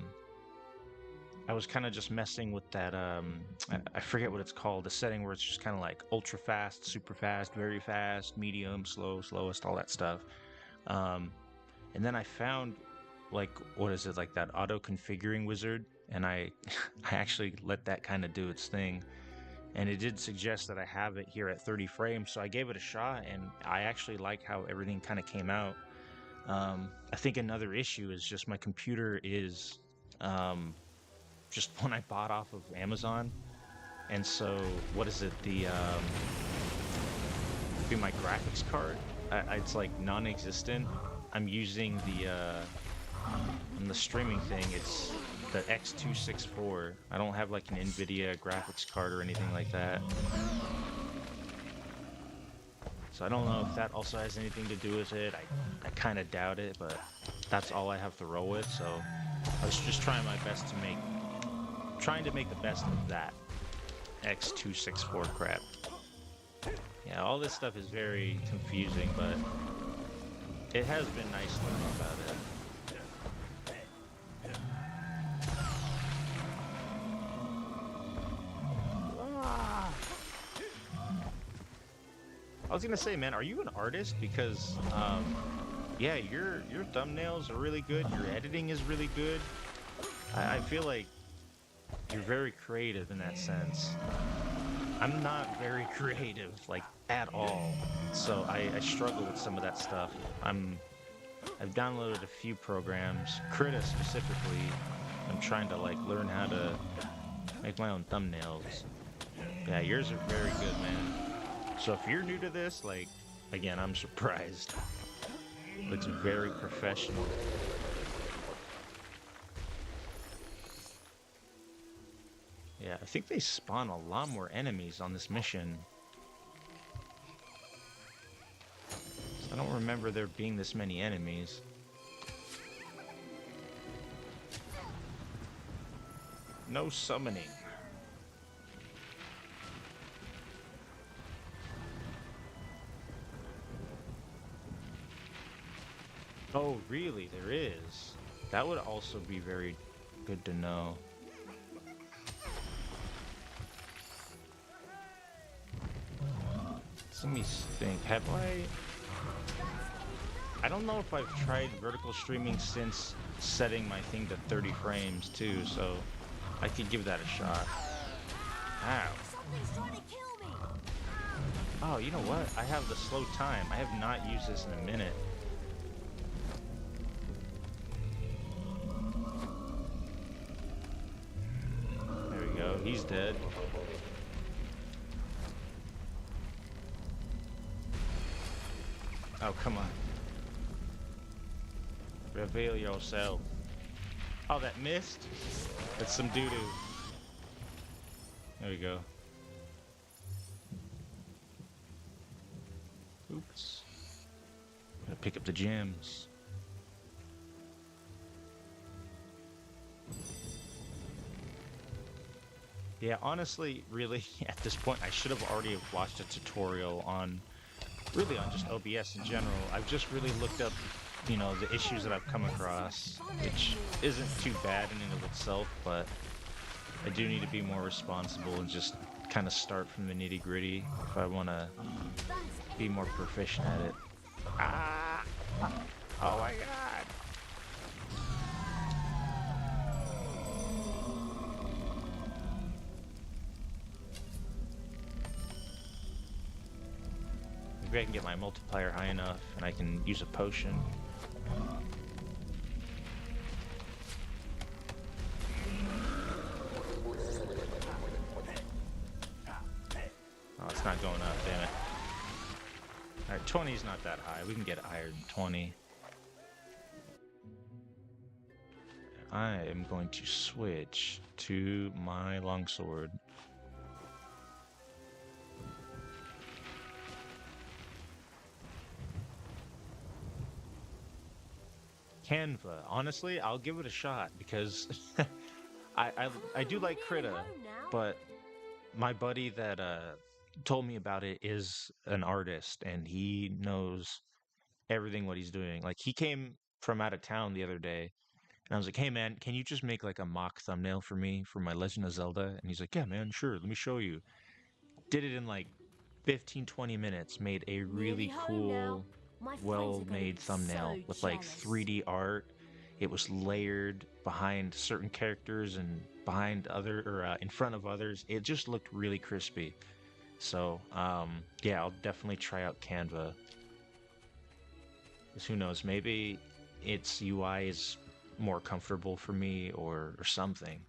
was kind of just messing with that, I forget what it's called, the setting where it's just kind of like ultra fast, super fast, very fast, medium, slow, slowest, all that stuff. And then I found, like, what is it, like that auto configuring wizard, and I I actually let that kind of do its thing, and it did suggest that I have it here at 30 frames, so I gave it a shot, and I actually like how everything kind of came out. I think another issue is just my computer is just one I bought off of Amazon, and so what is it, the my graphics card, it's like non-existent. I'm using on the streaming thing, it's the X264. I don't have like an NVIDIA graphics card or anything like that. So I don't know if that also has anything to do with it. I kind of doubt it, but that's all I have to roll with. So I was just trying my best to make the best of that X264 crap. Yeah, all this stuff is very confusing, but it has been nice learning about it. I was gonna say, man, are you an artist? Because yeah, your thumbnails are really good. Your editing is really good. I feel like you're very creative in that sense. I'm not very creative, like at all. So I struggle with some of that stuff. I've downloaded a few programs, Krita specifically. I'm trying to like learn how to make my own thumbnails. Yeah, yours are very good, man. So if you're new to this, like, again, I'm surprised. Looks very professional. Yeah, I think they spawn a lot more enemies on this mission. I don't remember there being this many enemies. No summoning. Oh, really? There is. That would also be very good to know. Let me think. Have I don't know if I've tried vertical streaming since setting my thing to 30 frames too, so I could give that a shot. Ow. Something's trying to kill me. Oh, you know what? I have the slow time. I have not used this in a minute. There we go. He's dead. Oh, come on. Reveal yourself. Oh, that missed? That's some doo-doo. There we go. Oops. Gotta pick up the gems. Yeah, honestly, really, at this point, I should have already watched a tutorial on, really on just OBS in general. I've just really looked up, you know, the issues that I've come across, which isn't too bad in and of itself, but I do need to be more responsible and just kind of start from the nitty-gritty if I want to be more proficient at it. Ah! Oh my god! Maybe I can get my multiplier high enough and I can use a potion. Oh, it's not going up, damn it. Alright, 20 is not that high. We can get it higher than 20. I am going to switch to my longsword. Canva. Honestly, I'll give it a shot because I do like Krita, but my buddy that told me about it is an artist and he knows everything what he's doing. Like he came from out of town the other day and I was like, "Hey man, can you just make like a mock thumbnail for me for my Legend of Zelda?" And he's like, "Yeah, man, sure. Let me show you." Did it in like 15, 20 minutes, made a really cool, well-made thumbnail with like 3D art. It was layered behind certain characters and behind other or in front of others. It just looked really crispy. So, yeah, I'll definitely try out Canva. Because who knows, maybe its UI is more comfortable for me or something.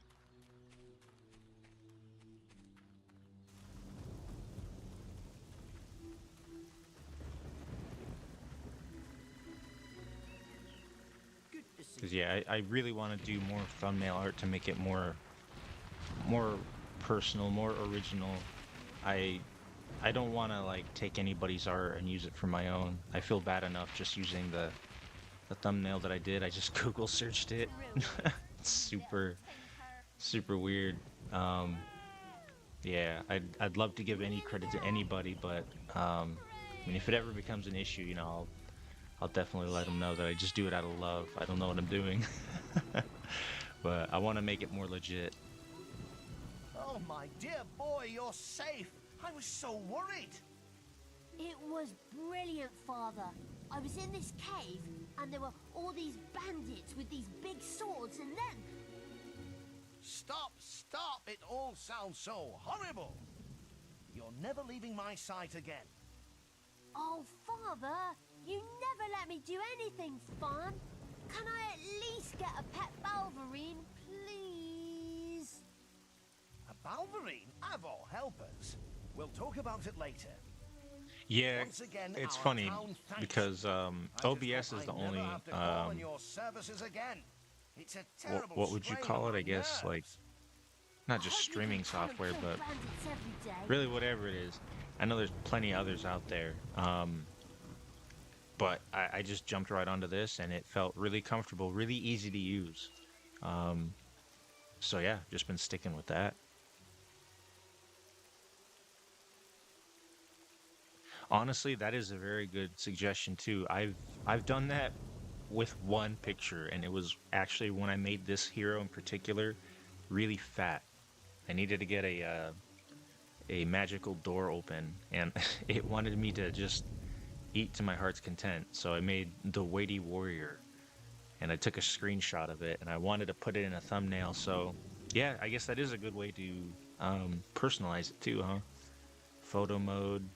Because yeah, I really want to do more thumbnail art to make it more personal, more original. I don't want to like take anybody's art and use it for my own. I feel bad enough just using the thumbnail that I did. I just Google searched it. It's super weird. Yeah, I'd love to give any credit to anybody, but I mean, if it ever becomes an issue, you know, I'll definitely let them know that I just do it out of love. I don't know what I'm doing. But I want to make it more legit. Oh, my dear boy, you're safe. I was so worried. It was brilliant, Father. I was in this cave, and there were all these bandits with these big swords, and then... Stop, stop! It all sounds so horrible! You're never leaving my sight again. Oh, Father, you never let me do anything fun. Can I at least get a pet Balverine, please? A Balverine? Avo, help us. We'll talk about it later. Yeah, Once again, it's our funny town thanks because you. I just OBS hope is the I never only have to call on your services again. It's a terrible what would you strain call on it? I my guess like nerves. not I just hope you streaming can try and software, kill but bandits every day. really whatever it is. I know there's plenty others out there, but I just jumped right onto this and it felt really comfortable, really easy to use. So yeah, just been sticking with that. Honestly, that is a very good suggestion too. I've done that with one picture, and it was actually when I made this hero in particular really fat. I needed to get a magical door open, and it wanted me to just eat to my heart's content. So I made the weighty warrior, and I took a screenshot of it, and I wanted to put it in a thumbnail. So yeah, I guess that is a good way to personalize it too, huh? Photo mode.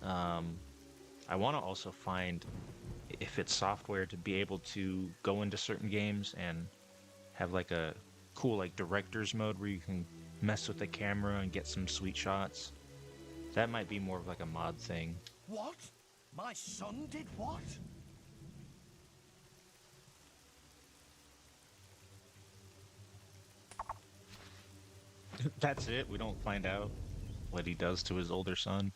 I want to also find if it's software to be able to go into certain games and have like a cool like director's mode where you can mess with the camera and get some sweet shots. That might be more of like a mod thing. What? My son did what? That's it. We don't find out what he does to his older son.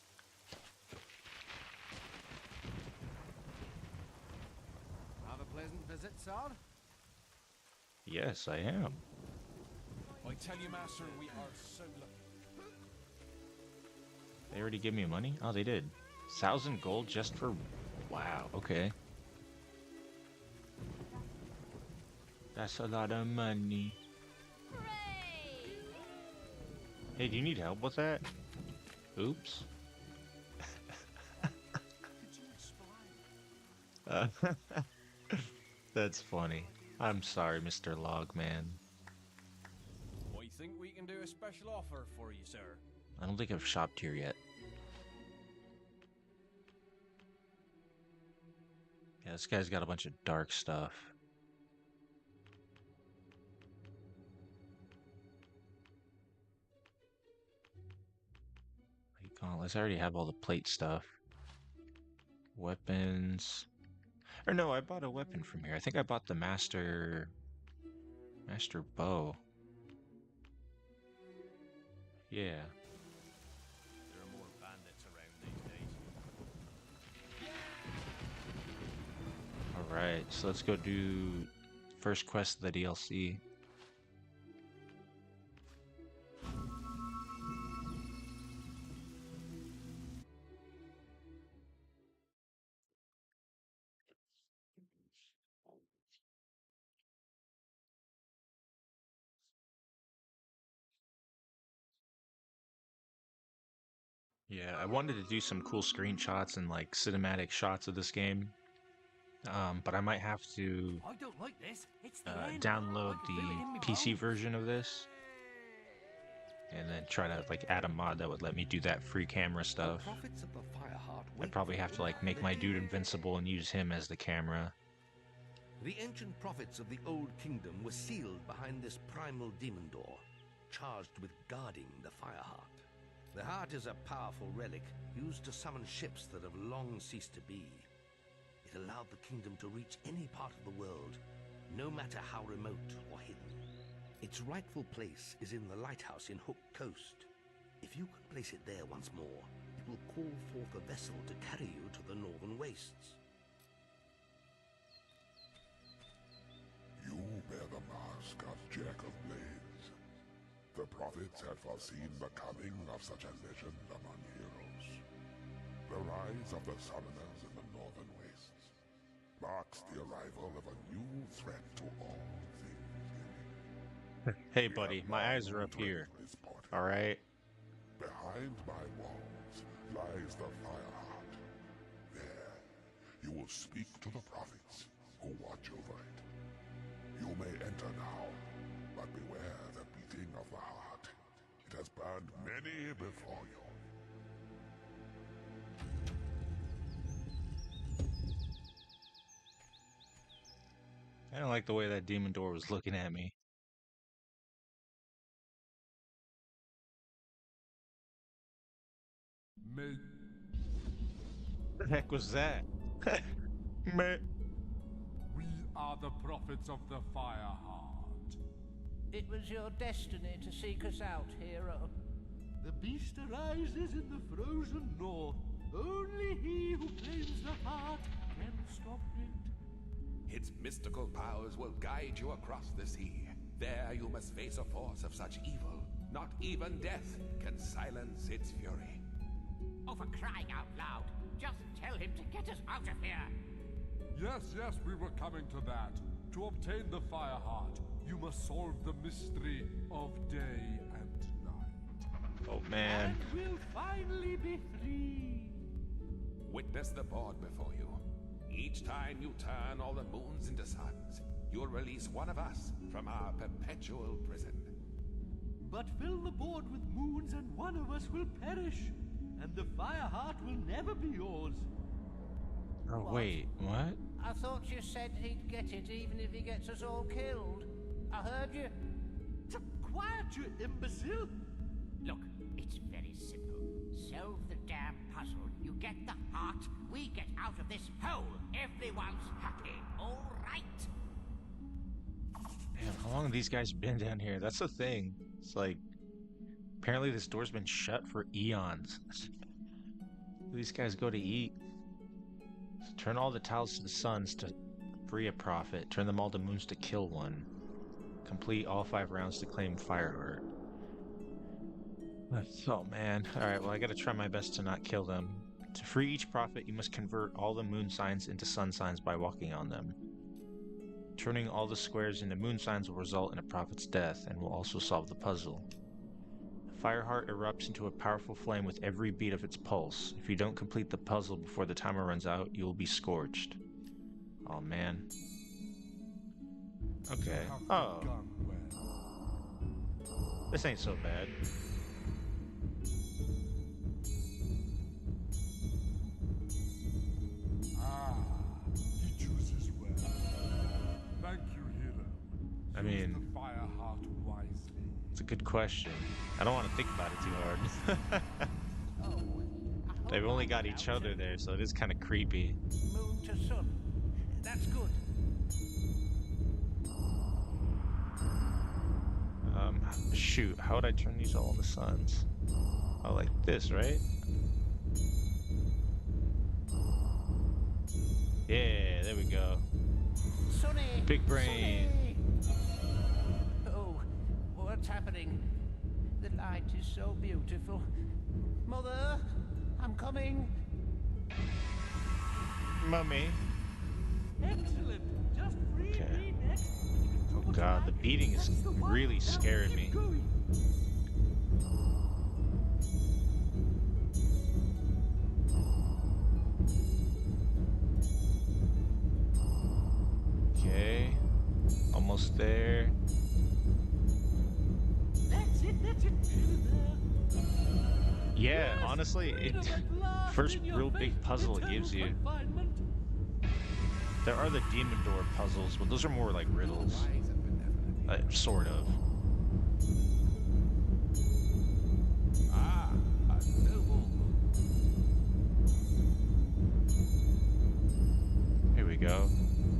Have a pleasant visit, sir? Yes, I am. I tell you, Master, we are so lucky. They already give me money? Oh, they did. 1,000 gold just for... Wow, okay. That's a lot of money. Hey, do you need help with that? Oops. That's funny. I'm sorry, Mr. Logman. I think we can do a special offer for you, sir. I don't think I've shopped here yet. Yeah, this guy's got a bunch of dark stuff. Gauntlets. I already have all the plate stuff. Weapons. Or no, I bought a weapon from here. I think I bought the master bow. Yeah. There are more bandits around these days. Alright, so let's go do first quest of the DLC. Yeah, I wanted to do some cool screenshots and like cinematic shots of this game. But I might have to I don't like this. It's the end. download I can feel it in the me PC bones. version of this and then try to like add a mod that would let me do that free camera stuff. Prophets of the Fireheart I'd wait probably for have to you like in make the my dude deep. invincible and use him as the camera. The ancient prophets of the Old Kingdom were sealed behind this primal demon door, charged with guarding the Fireheart. The heart is a powerful relic used to summon ships that have long ceased to be. It allowed the kingdom to reach any part of the world, no matter how remote or hidden. Its rightful place is in the lighthouse in Hook Coast. If you can place it there once more, it will call forth a vessel to carry you to the northern wastes. You bear the mask of Jack of Blades. The prophets had foreseen the coming of such a legend among heroes. The rise of the summoners in the northern wastes marks the arrival of a new threat to all things living. Hey buddy, my eyes are up here. Alright? Behind my walls lies the Fireheart, will speak to the prophets who watch over it. You may enter now, but beware the beating of the heart. It has burned many before you. I don't like the way that demon door was looking at me. May What the heck was that? Meh. we are the prophets of the Fireheart. It was your destiny to seek us out, hero. The beast arises in the frozen north. Only he who claims the heart can stop it. Its mystical powers will guide you across the sea. There you must face a force of such evil. Not even death can silence its fury. Oh, for crying out loud! Just tell him to get us out of here! Yes, we were coming to that. To obtain the Fireheart, you must solve the mystery of day and night. Oh man. And we'll finally be free. Witness the board before you. Each time you turn all the moons into suns, you'll release one of us from our perpetual prison. But fill the board with moons and one of us will perish. And the Fireheart will never be yours. Oh wait, what? I thought you said he'd get it even if he gets us all killed. I heard you. To quiet you, imbecile. Look, it's very simple. Solve the damn puzzle, you get the heart, we get out of this hole. Everyone's happy, all right? Man, how long have these guys been down here? That's the thing. It's like, apparently this door's been shut for eons. These guys go to eat. So turn all the tiles to the suns to free a prophet. Turn them all to moons to kill one. Complete all 5 rounds to claim Fireheart. Oh man. Alright, well I gotta try my best to not kill them. To free each prophet, you must convert all the moon signs into sun signs by walking on them. Turning all the squares into moon signs will result in a prophet's death and will also solve the puzzle. Fireheart erupts into a powerful flame with every beat of its pulse. If you don't complete the puzzle before the timer runs out, you will be scorched. Oh man. Okay. Oh. This ain't so bad. He chooses well. Thank you, hero. I mean, Use the Fireheart wisely. it's a good question. I don't want to think about it too hard. They've only got each other there, so it is kind of creepy. Moon to sun. That's good. Shoot, how would I turn these all into suns? Oh, like this, right? Yeah, there we go. Sonny! Big brain. Sonny! Oh, what's happening? The light is so beautiful. Mother, I'm coming. Mummy. Excellent. Just free me next. Oh god, the beating is really scaring me. Okay. Almost there. That's it. Yeah, honestly, first real big puzzle it gives you. There are the demon door puzzles, but those are more like riddles. Sort of. A noble. Here we go.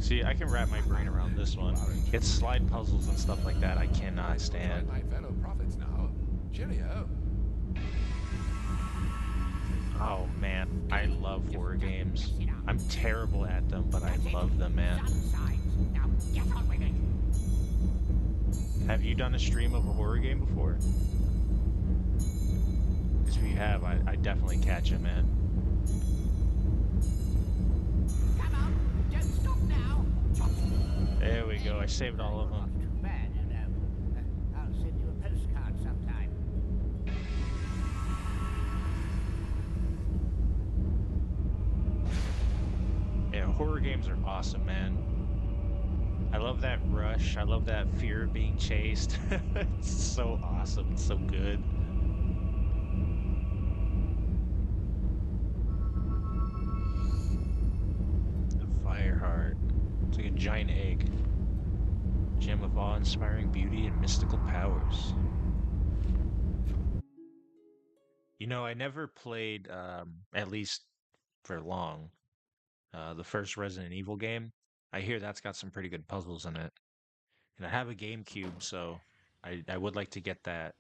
See, I can wrap my brain around this one. It's slide puzzles and stuff like that I cannot stand. My fellow prophets now. Cheerio. Oh man, I love horror games. I'm terrible at them, but I love them, man. Now get on with it! Have you done a stream of a horror game before? Because if you have, I definitely catch it, man. Come on, don't stop now! There we go, I saved all of them. Too bad, you know. I'll send you a postcard sometime. Yeah, Horror games are awesome, man. I love that rush. I love that fear of being chased. It's so awesome. It's so good. The Fireheart. It's like a giant egg. Gem of awe-inspiring beauty and mystical powers. You know, I never played, at least for long, the first Resident Evil game. I hear that's got some pretty good puzzles in it. And I have a GameCube, so I would like to get that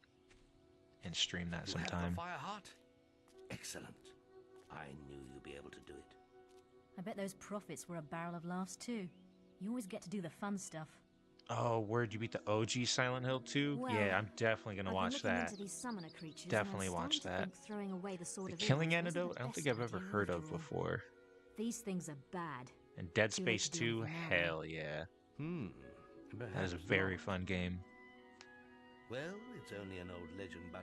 and stream that You have the sometime. Fireheart? Excellent. I knew you'd be able to do it. I bet those profits were a barrel of laughs too. You always get to do the fun stuff. Oh, word, you beat the OG Silent Hill 2? Well, yeah, I'm definitely gonna I've been watch looking that. into these summoner creatures, Definitely and I'm watch starting to that. think throwing away the sword The of Killing Eons wasn't Antidote? the I don't best think I've ever idea heard after of all. before. These things are bad. And Dead Too late Space to do 2? anything now, though. Hell yeah. That is a Perhaps very not. fun game. Well, it's only an old legend, but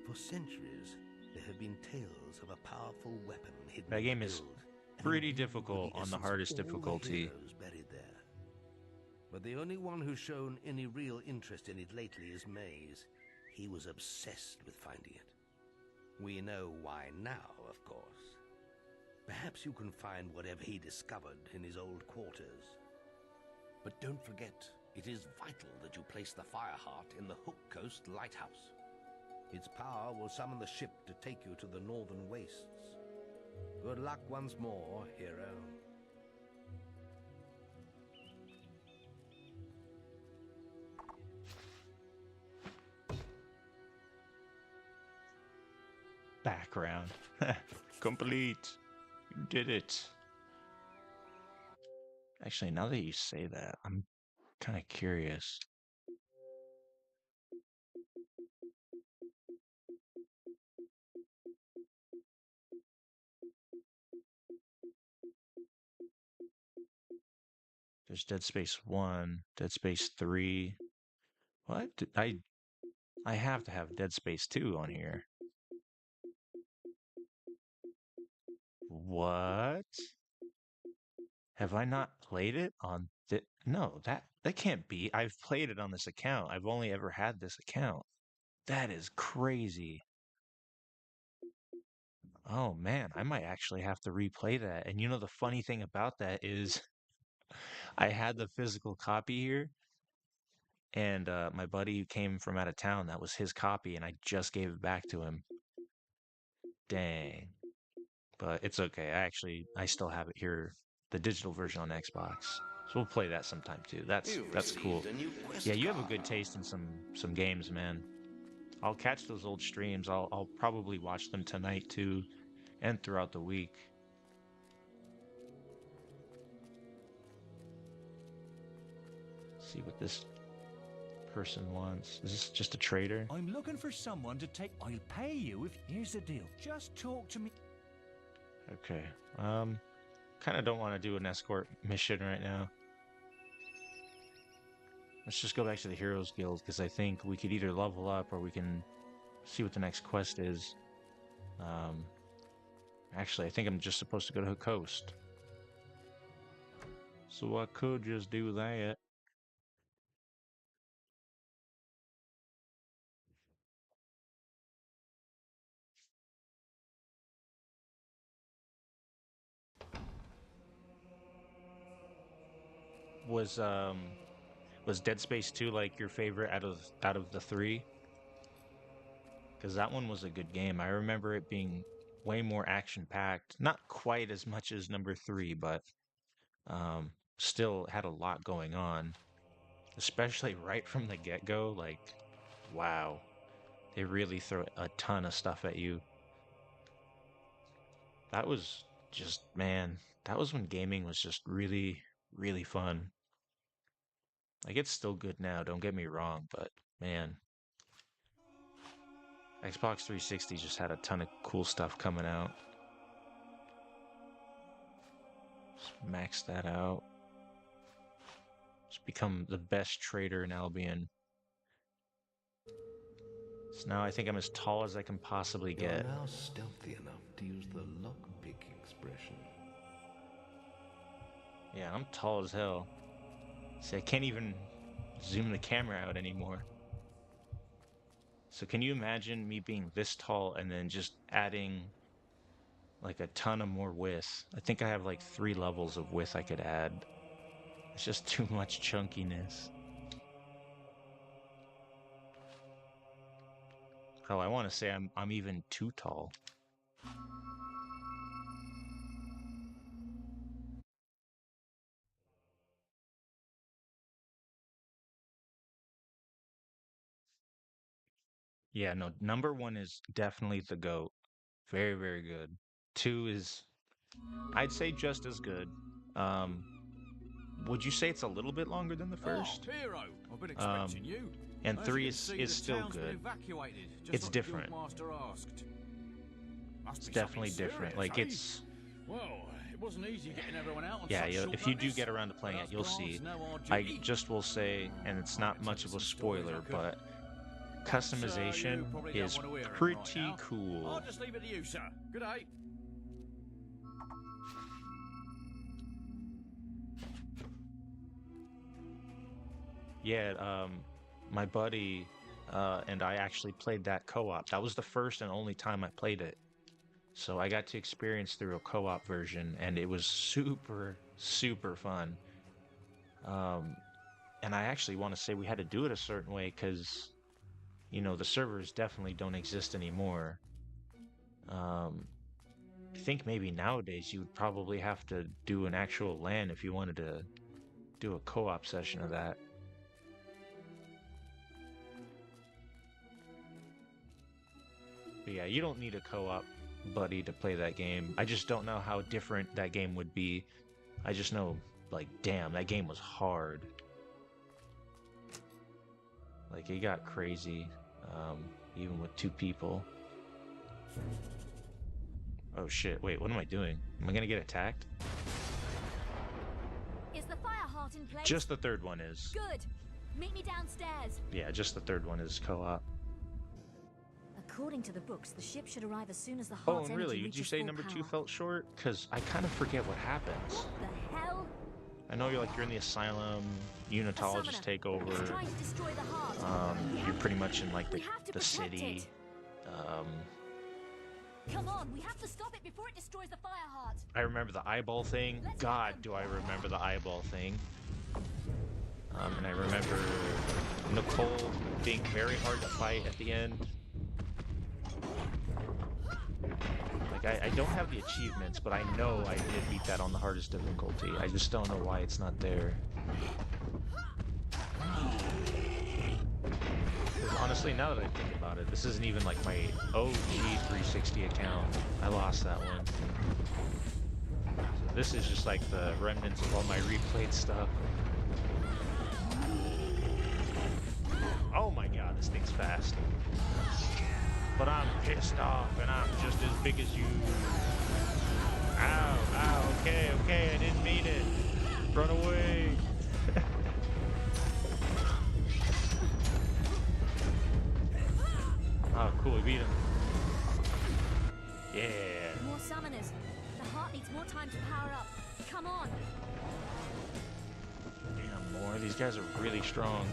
for centuries there have been tales of a powerful weapon hidden That in game the is guild, and pretty imbued with difficult on the essence of hardest all the difficulty. heroes buried there. But the only one who's shown any real interest in it lately is Maze. He was obsessed with finding it. We know why now, of course. Perhaps you can find whatever he discovered in his old quarters. But don't forget, it is vital that you place the Fireheart in the Hook Coast Lighthouse. Its power will summon the ship to take you to the northern wastes. Good luck once more, hero. Background. Complete. You did it. Actually, now that you say that, I'm kind of curious. There's Dead Space 1, Dead Space 3. What? I have to have Dead Space 2 on here. What? Have I not played it on No, that can't be. I've played it on this account. I've only ever had this account. That is crazy. Oh man, I might actually have to replay that. And you know the funny thing about that is I had the physical copy here, and my buddy who came from out of town, that was his copy, and I just gave it back to him. Dang. But it's okay. I still have it here, the digital version on Xbox. So we'll play that sometime too. That's cool. Yeah, you have a good taste in some games, man. I'll catch those old streams. I'll probably watch them tonight too, and throughout the week. See what this person wants. Is this just a trader? I'm looking for someone to take. I'll pay you if. Here's the deal. Just talk to me. Okay. Kind of don't want to do an escort mission right now. Let's just go back to the Heroes Guild, because I think we could either level up or we can see what the next quest is. Actually, I think I'm just supposed to go to Hook Coast. So I could just do that. Was Dead Space 2 like your favorite out of the three? Because that one was a good game. I remember it being way more action packed. Not quite as much as number 3, but still had a lot going on. Especially right from the get go. Like, wow, they really throw a ton of stuff at you. That was just, man, that was when gaming was just really, really fun. Like, it's still good now, don't get me wrong, but man, Xbox 360 just had a ton of cool stuff coming out. Just max that out. Just become the best trader in Albion. So now I think I'm as tall as I can possibly You're get. now stealthy enough to use the lockpick expression. Yeah, I'm tall as hell. See, I can't even zoom the camera out anymore. So can you imagine me being this tall and then just adding like a ton of more width? I think I have like 3 levels of width I could add. It's just too much chunkiness. Oh, I want to say I'm even too tall. Yeah, no, number 1 is definitely the GOAT. Very, very good. 2 is, I'd say, just as good. Um, would you say it's a little bit longer than the first? Hero, I've been expecting you. And As 3 you is can see, the still town's been good. evacuated, just It's like different. The Guildmaster asked. Must It's be definitely something different. serious, Like eh? it's Well, it wasn't easy getting everyone out on yeah, such short if you do notice, get around to playing but it, you'll us see. guards know our I duty. just will say, and it's I not can much tell of a some stories I spoiler, could. but You customization probably don't is want to hear 'em right pretty now. cool. I'll just leave it to you, sir. Good day. Yeah, my buddy and I actually played that co-op. That was the first and only time I played it. So I got to experience through a co-op version, and it was super, super fun. And I actually want to say we had to do it a certain way because, you know, the servers definitely don't exist anymore. I think maybe nowadays you would probably have to do an actual LAN if you wanted to do a co-op session of that. But yeah, you don't need a co-op buddy to play that game. I just don't know how different that game would be. I just know, like, damn, that game was hard. Like, it got crazy, even with 2 people. Oh shit, wait, what am I doing? Am I gonna get attacked? Is the fire heart in place? Just the 3rd one is. Good. Meet me downstairs. Yeah, just the 3rd one is co-op. According to the books, the ship should arrive as soon as the Oh, heart's and really, energy would you reaches say full number 2 power. felt short? Because I kind of forget what happens. What the hell? I know you're in the asylum, unitologists take over. It's trying to destroy the heart. You're pretty much in like We have to the protect city. it. Come on, we have to stop it before it destroys the fire heart. I remember the eyeball thing. Let's God, get do I remember the eyeball thing. And I remember Nicole being very hard to fight at the end. Like, I don't have the achievements, but I know I did beat that on the hardest difficulty. I just don't know why it's not there. 'Cause honestly, now that I think about it, this isn't even like my OG 360 account. I lost that one. So this is just like the remnants of all my replayed stuff. Oh my god, this thing's fast. But I'm pissed off, and I'm just as big as you. Ow, ow, okay, okay, I didn't mean it. Run away. Oh, cool, we beat him. Yeah. More summoners. The heart needs more time to power up. Come on. Damn, more. These guys are really strong.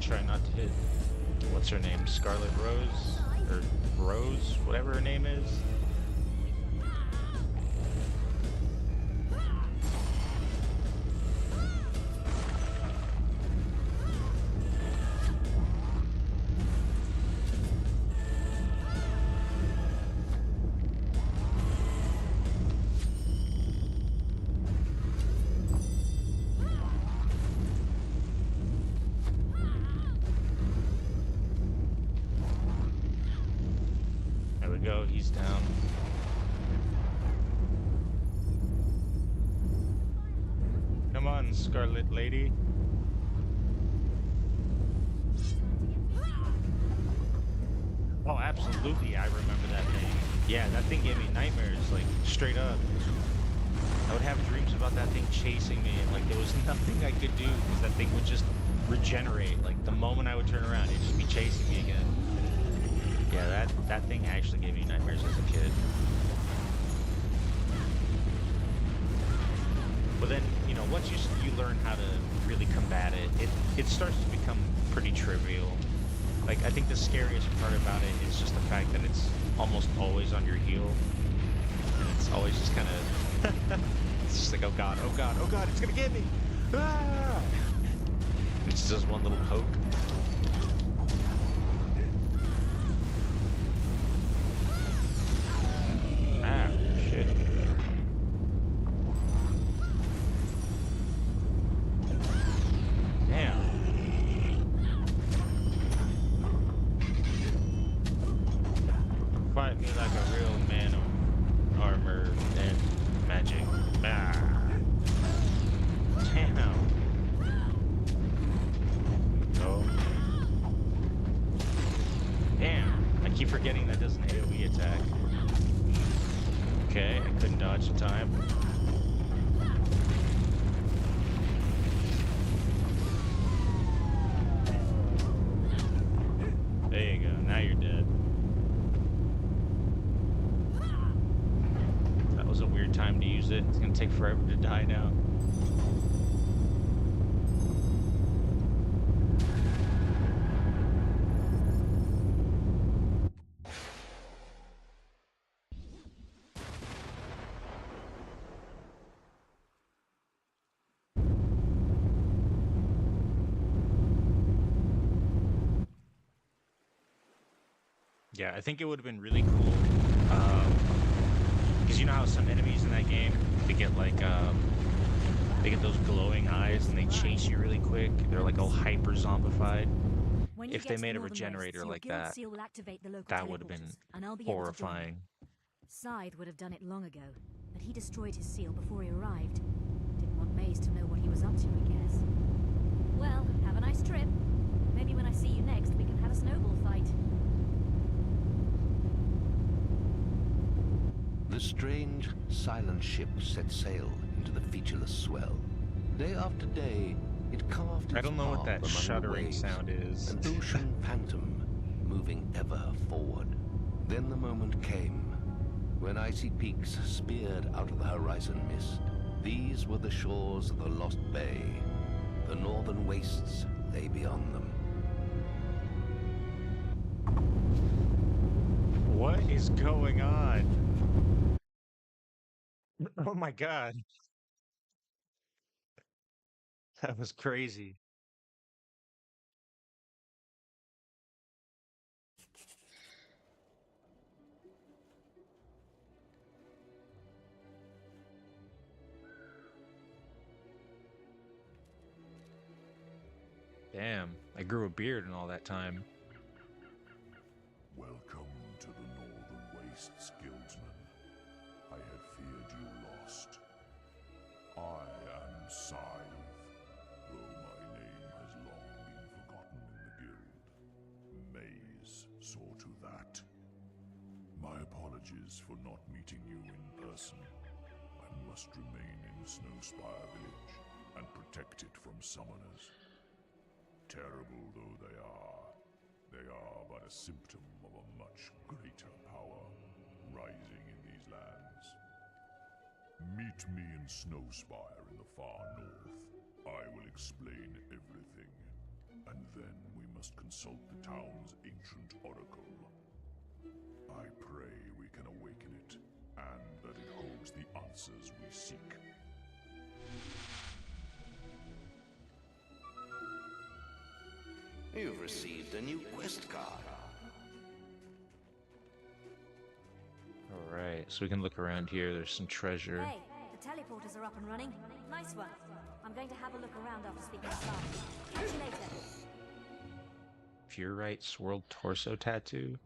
Try not to hit, what's her name, Scarlet Rose? Or Rose, whatever her name is. There we go, he's down. Come on, Scarlet Lady. Oh, absolutely, I remember that name. Yeah, that thing gave me nightmares, like, straight up. I would have dreams about that thing chasing me, and, like, there was nothing I could do, because that thing would just regenerate. Like, the moment I would turn around, it'd just be chasing me again. Yeah, that thing actually gave me nightmares as a kid. But then, you know, once you learn how to really combat it starts to become pretty trivial. Like, I think the scariest part about it is just the fact that it's almost always on your heel. And it's always just kind of... it's just like, oh god, oh god, oh god, it's gonna get me! Ah! It just does one little poke. Ah, shit. Damn. Fight me like a real man of armor and magic. Ah. Damn. Oh. Damn. I keep forgetting that does an AoE attack. Okay, I couldn't dodge the time. There you go, now you're dead. That was a weird time to use it. It's gonna take forever to die now. Yeah, I think it would have been really cool. Because you know how some enemies in that game, they get like, they get those glowing eyes and they chase you really quick. They're like all hyper zombified. If they made a regenerator like that, that would have been horrifying. Scythe would have done it long ago, but he destroyed his seal before he arrived. Didn't want Maze to know what he was up to, I guess. Well, have a nice trip. Maybe when I see you next, we can have a snowball fight. The strange, silent ship set sail into the featureless swell. Day after day, it carved its I don't know what path that among the shuddering waves, sound is. an ocean phantom moving ever forward. Then the moment came when icy peaks speared out of the horizon mist. These were the shores of the Lost Bay. The northern wastes lay beyond them. What is going on? Oh my god. That was crazy. Damn, I grew a beard in all that time. Welcome to the Northern Wastes, Guildsman. I had feared you lost. I am Scythe, though my name has long been forgotten in the guild. Maze saw to that. My apologies for not meeting you in person. I must remain in Snowspire Village and protect it from summoners. Terrible though they are but a symptom of a much greater power rising in these lands. Meet me in Snowspire in the far north. I will explain everything, and then we must consult the town's ancient oracle. I pray we can awaken it, and that it holds the answers we seek. You've received a new quest card. Alright, so we can look around here. There's some treasure. Hey, the teleporters are up and running. Nice one. I'm going to have a look around after speaking to Scythe. Catch you later. Purite swirled torso tattoo.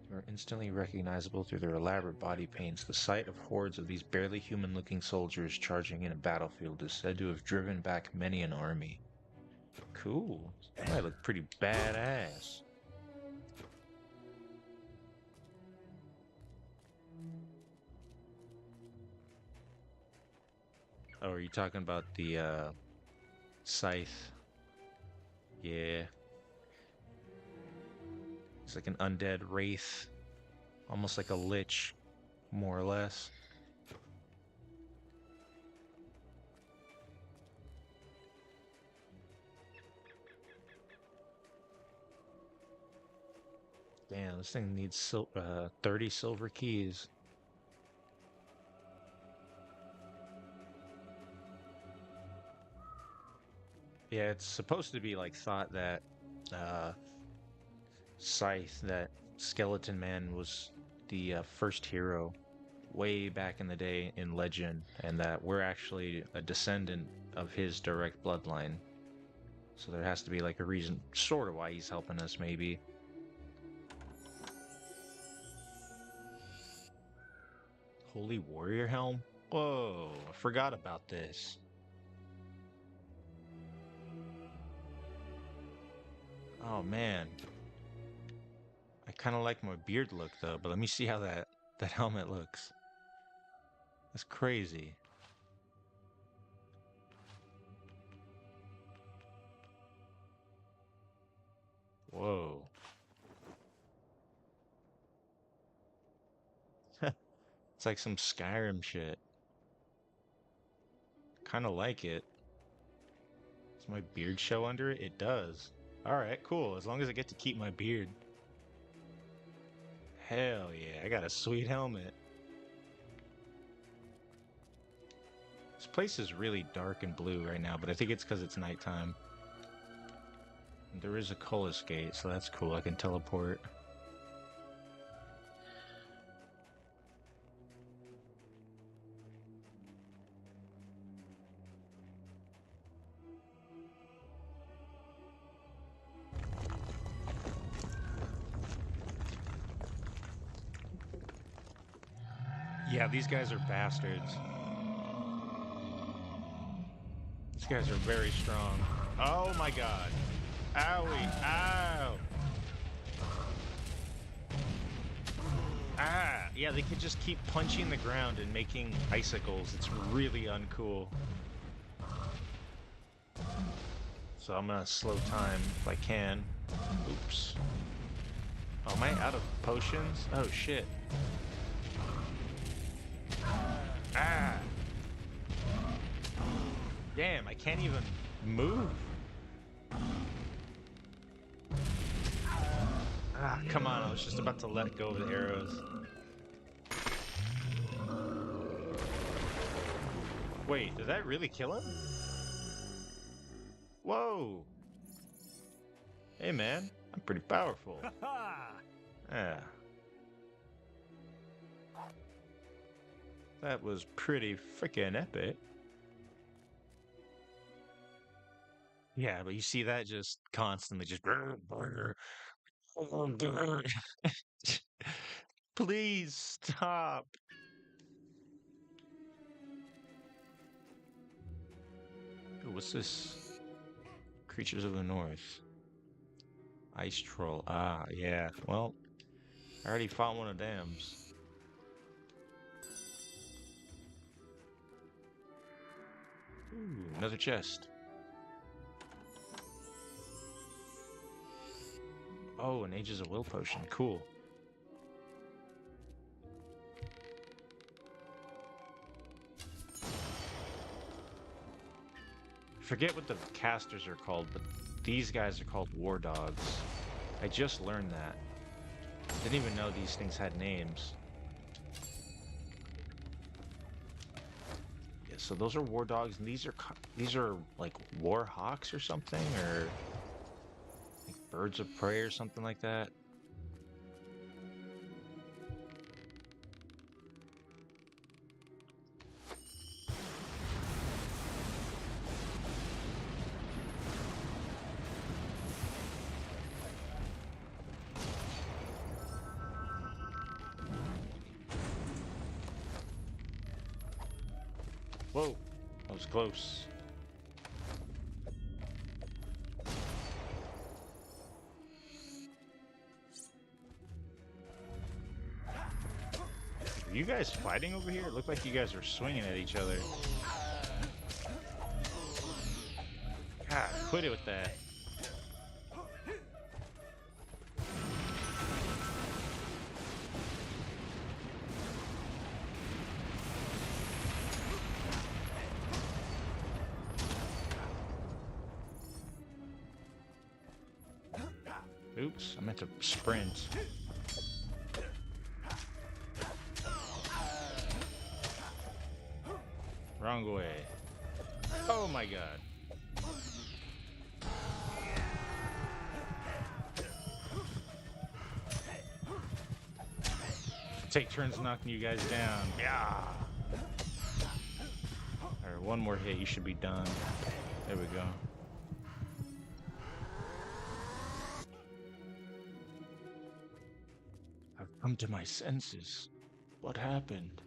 They are instantly recognizable through their elaborate body paints. The sight of hordes of these barely human-looking soldiers charging in a battlefield is said to have driven back many an army. Cool. That might look pretty badass. Oh, are you talking about the scythe? Yeah. It's like an undead wraith. Almost like a lich, more or less. Damn, this thing needs 30 silver keys. Yeah, it's supposed to be like thought that uh, Scythe, that skeleton man, was the first hero way back in the day in legend, and that we're actually a descendant of his direct bloodline. So there has to be like a reason, sort of, why he's helping us, maybe. Holy Warrior Helm? Whoa, I forgot about this. Oh man. I kind of like my beard look though, but let me see how that helmet looks. That's crazy. Whoa. It's like some Skyrim shit. Kind of like it. Does my beard show under it? It does. Alright, cool. As long as I get to keep my beard. Hell yeah, I got a sweet helmet. This place is really dark and blue right now, but I think it's because it's nighttime. There is a Cullis gate, so that's cool. I can teleport. Yeah, these guys are bastards. These guys are very strong. Oh my god. Owie. Ow. Ah. Yeah, they could just keep punching the ground and making icicles. It's really uncool. So I'm gonna slow time if I can. Oops. Oh, am I out of potions? Oh shit. Ah! Damn, I can't even move. Ah, come on, I was just about to let go of the arrows. Wait, did that really kill him? Whoa! Hey man, I'm pretty powerful. Yeah. That was pretty freaking epic. Yeah, but you see that just constantly just please stop. Ooh, what's this? Creatures of the North. Ice troll. Ah, yeah. Well, I already fought one of them. Ooh, another chest. Oh, an Ages of Will potion. Cool. Forget what the casters are called, but these guys are called war dogs. I just learned that. Didn't even know these things had names. Yeah, so those are war dogs, and these are like war hawks or something, or like birds of prey or something like that. Whoa, that was close. Are you guys fighting over here? It looked like you guys were swinging at each other. God, quit it with that. Oops, I meant to sprint. Wrong way. Oh my god. Take turns knocking you guys down. Yeah. Alright, one more hit, you should be done. There we go. I've come to my senses. What happened?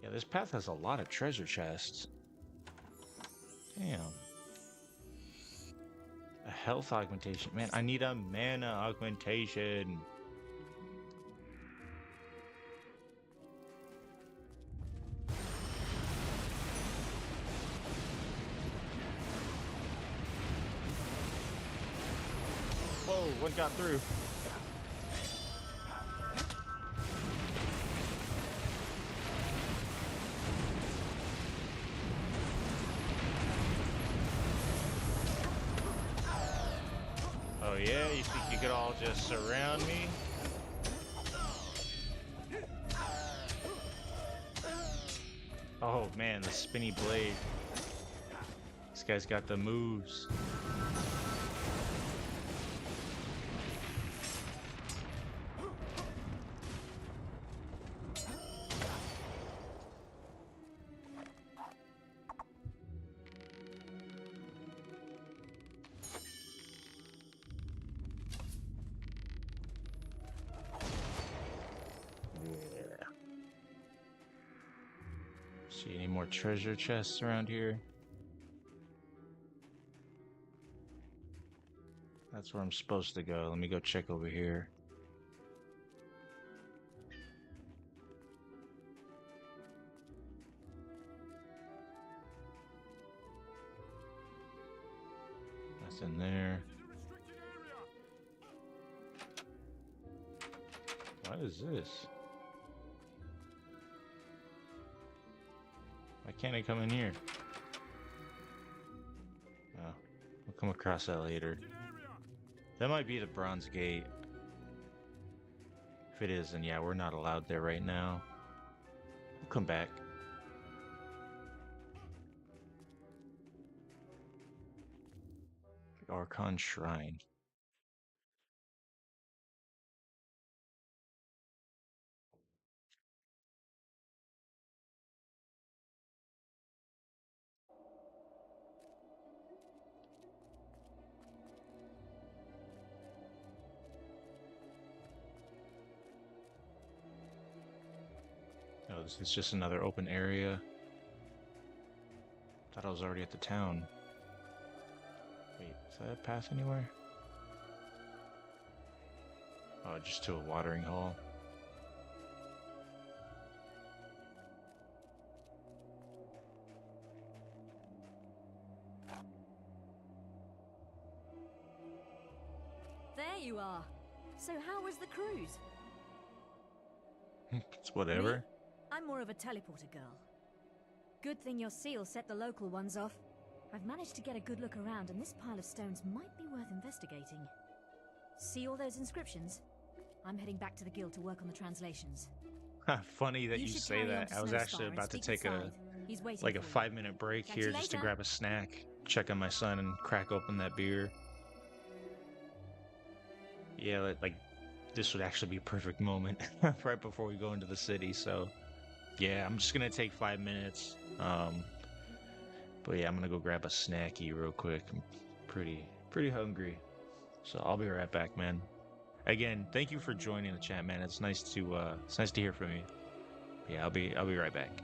Yeah, this path has a lot of treasure chests. Damn. A health augmentation. Man, I need a mana augmentation. Whoa, what got through? Oh yeah, you think you could all just surround me? Oh man, the spinny blade. This guy's got the moves. See any more treasure chests around here? That's where I'm supposed to go. Let me go check over here. Nothing there. What is this? Why can't I come in here? Oh, we'll come across that later. That might be the Bronze Gate. If it is, then yeah, we're not allowed there right now. We'll come back. The Archon Shrine. Oh, this is just another open area. Thought I was already at the town. Wait, is that a path anywhere? Oh, just to a watering hole. There you are. So how was the cruise? It's whatever. Me? I'm more of a teleporter girl. Good thing your seal set the local ones off. I've managed to get a good look around, and this pile of stones might be worth investigating. See all those inscriptions? I'm heading back to the guild to work on the translations. Funny that you should say carry on that. to I was Snowspire actually and about to speak take a with He's waiting like a for you. 5-minute break Catch here you just to later. grab a snack, check on my son, and crack open that beer. Yeah, like this would actually be a perfect moment right before we go into the city. So yeah, I'm just gonna take 5 minutes. But yeah, I'm gonna go grab a snacky real quick. I'm pretty hungry. So I'll be right back, man. Again, thank you for joining the chat, man. It's nice to hear from you. Yeah, I'll be right back.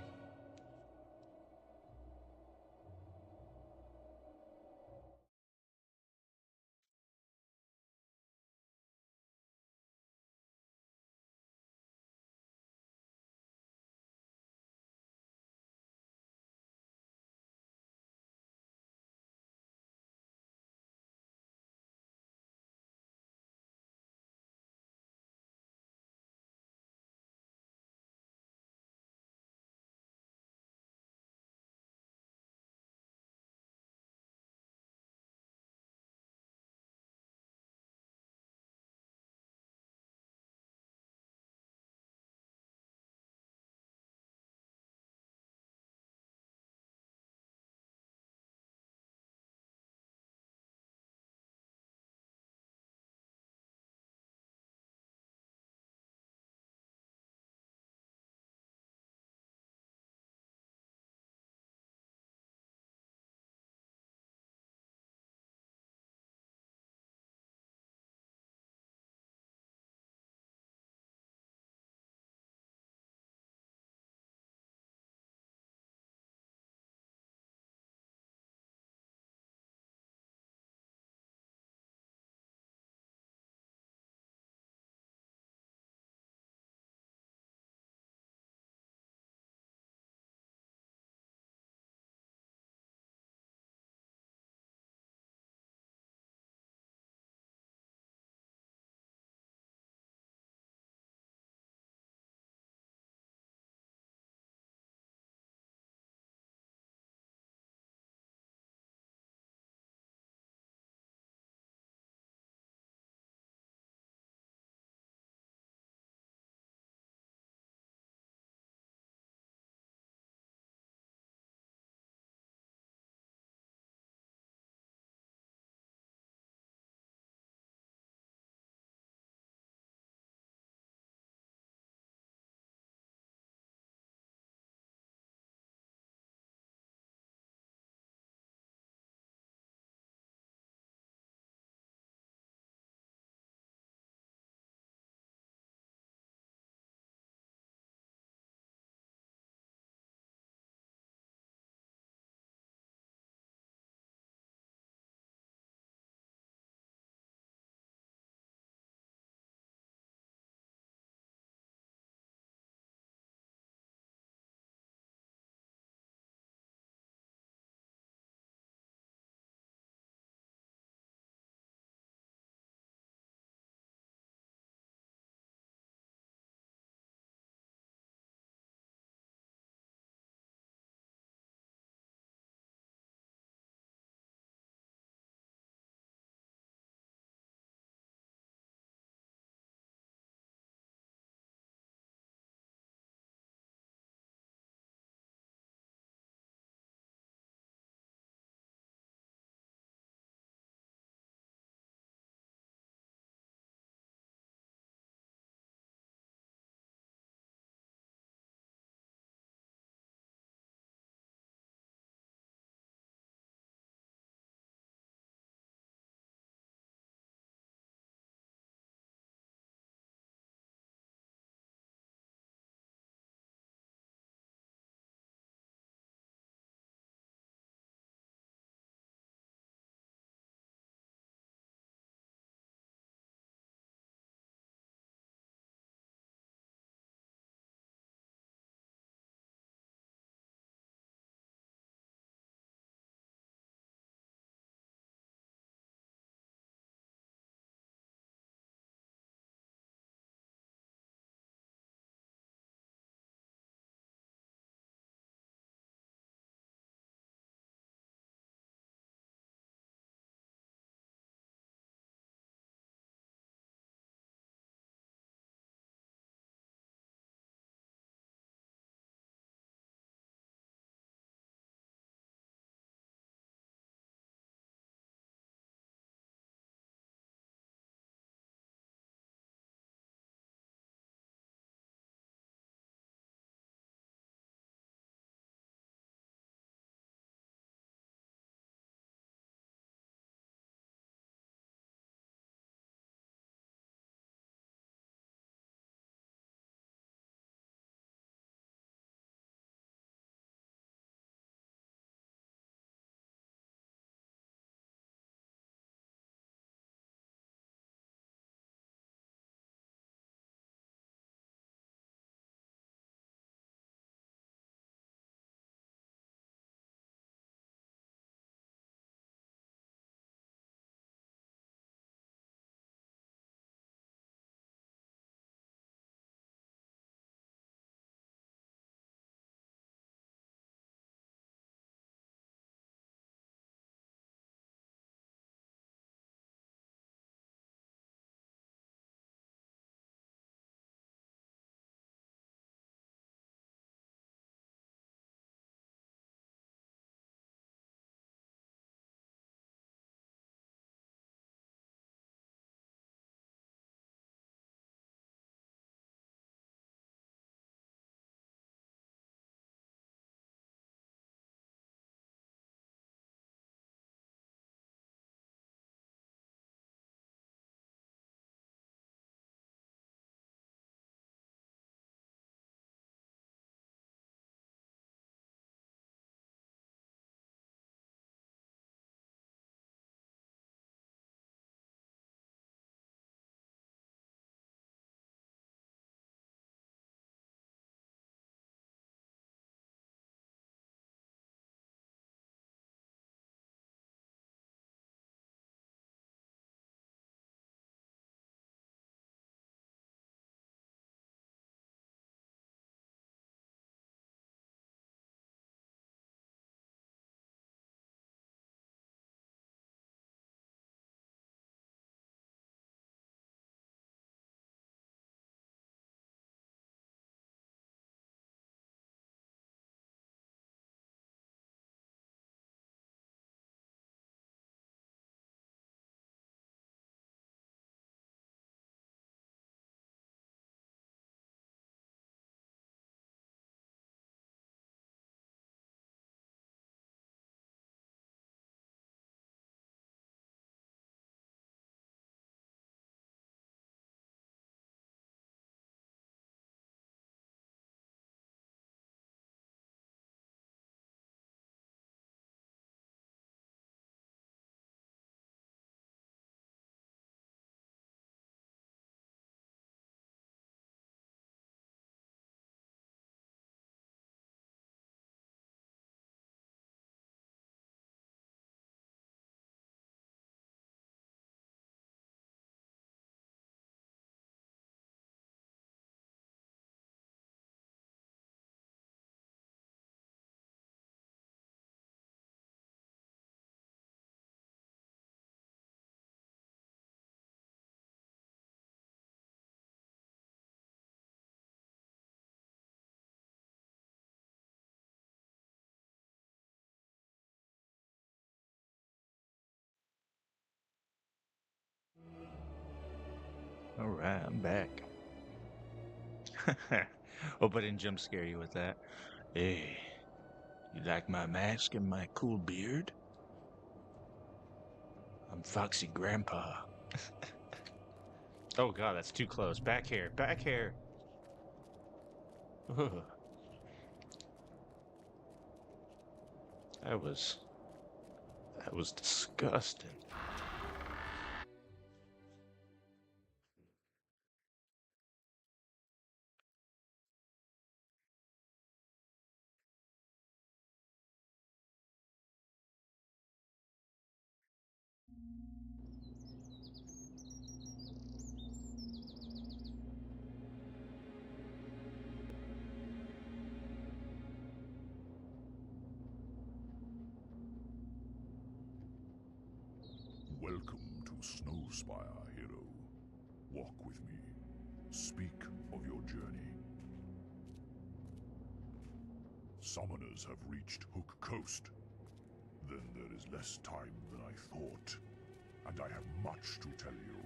Alright, I'm back. Hope I didn't jump scare you with that. Hey, you like my mask and my cool beard? I'm Foxy Grandpa. Oh god, that's too close. Back hair, back hair. Ugh. That was disgusting. Welcome to Snowspire, hero. Walk with me. Speak of your journey. Summoners have reached Hook Coast. Then there is less time than I thought, and I have much to tell you.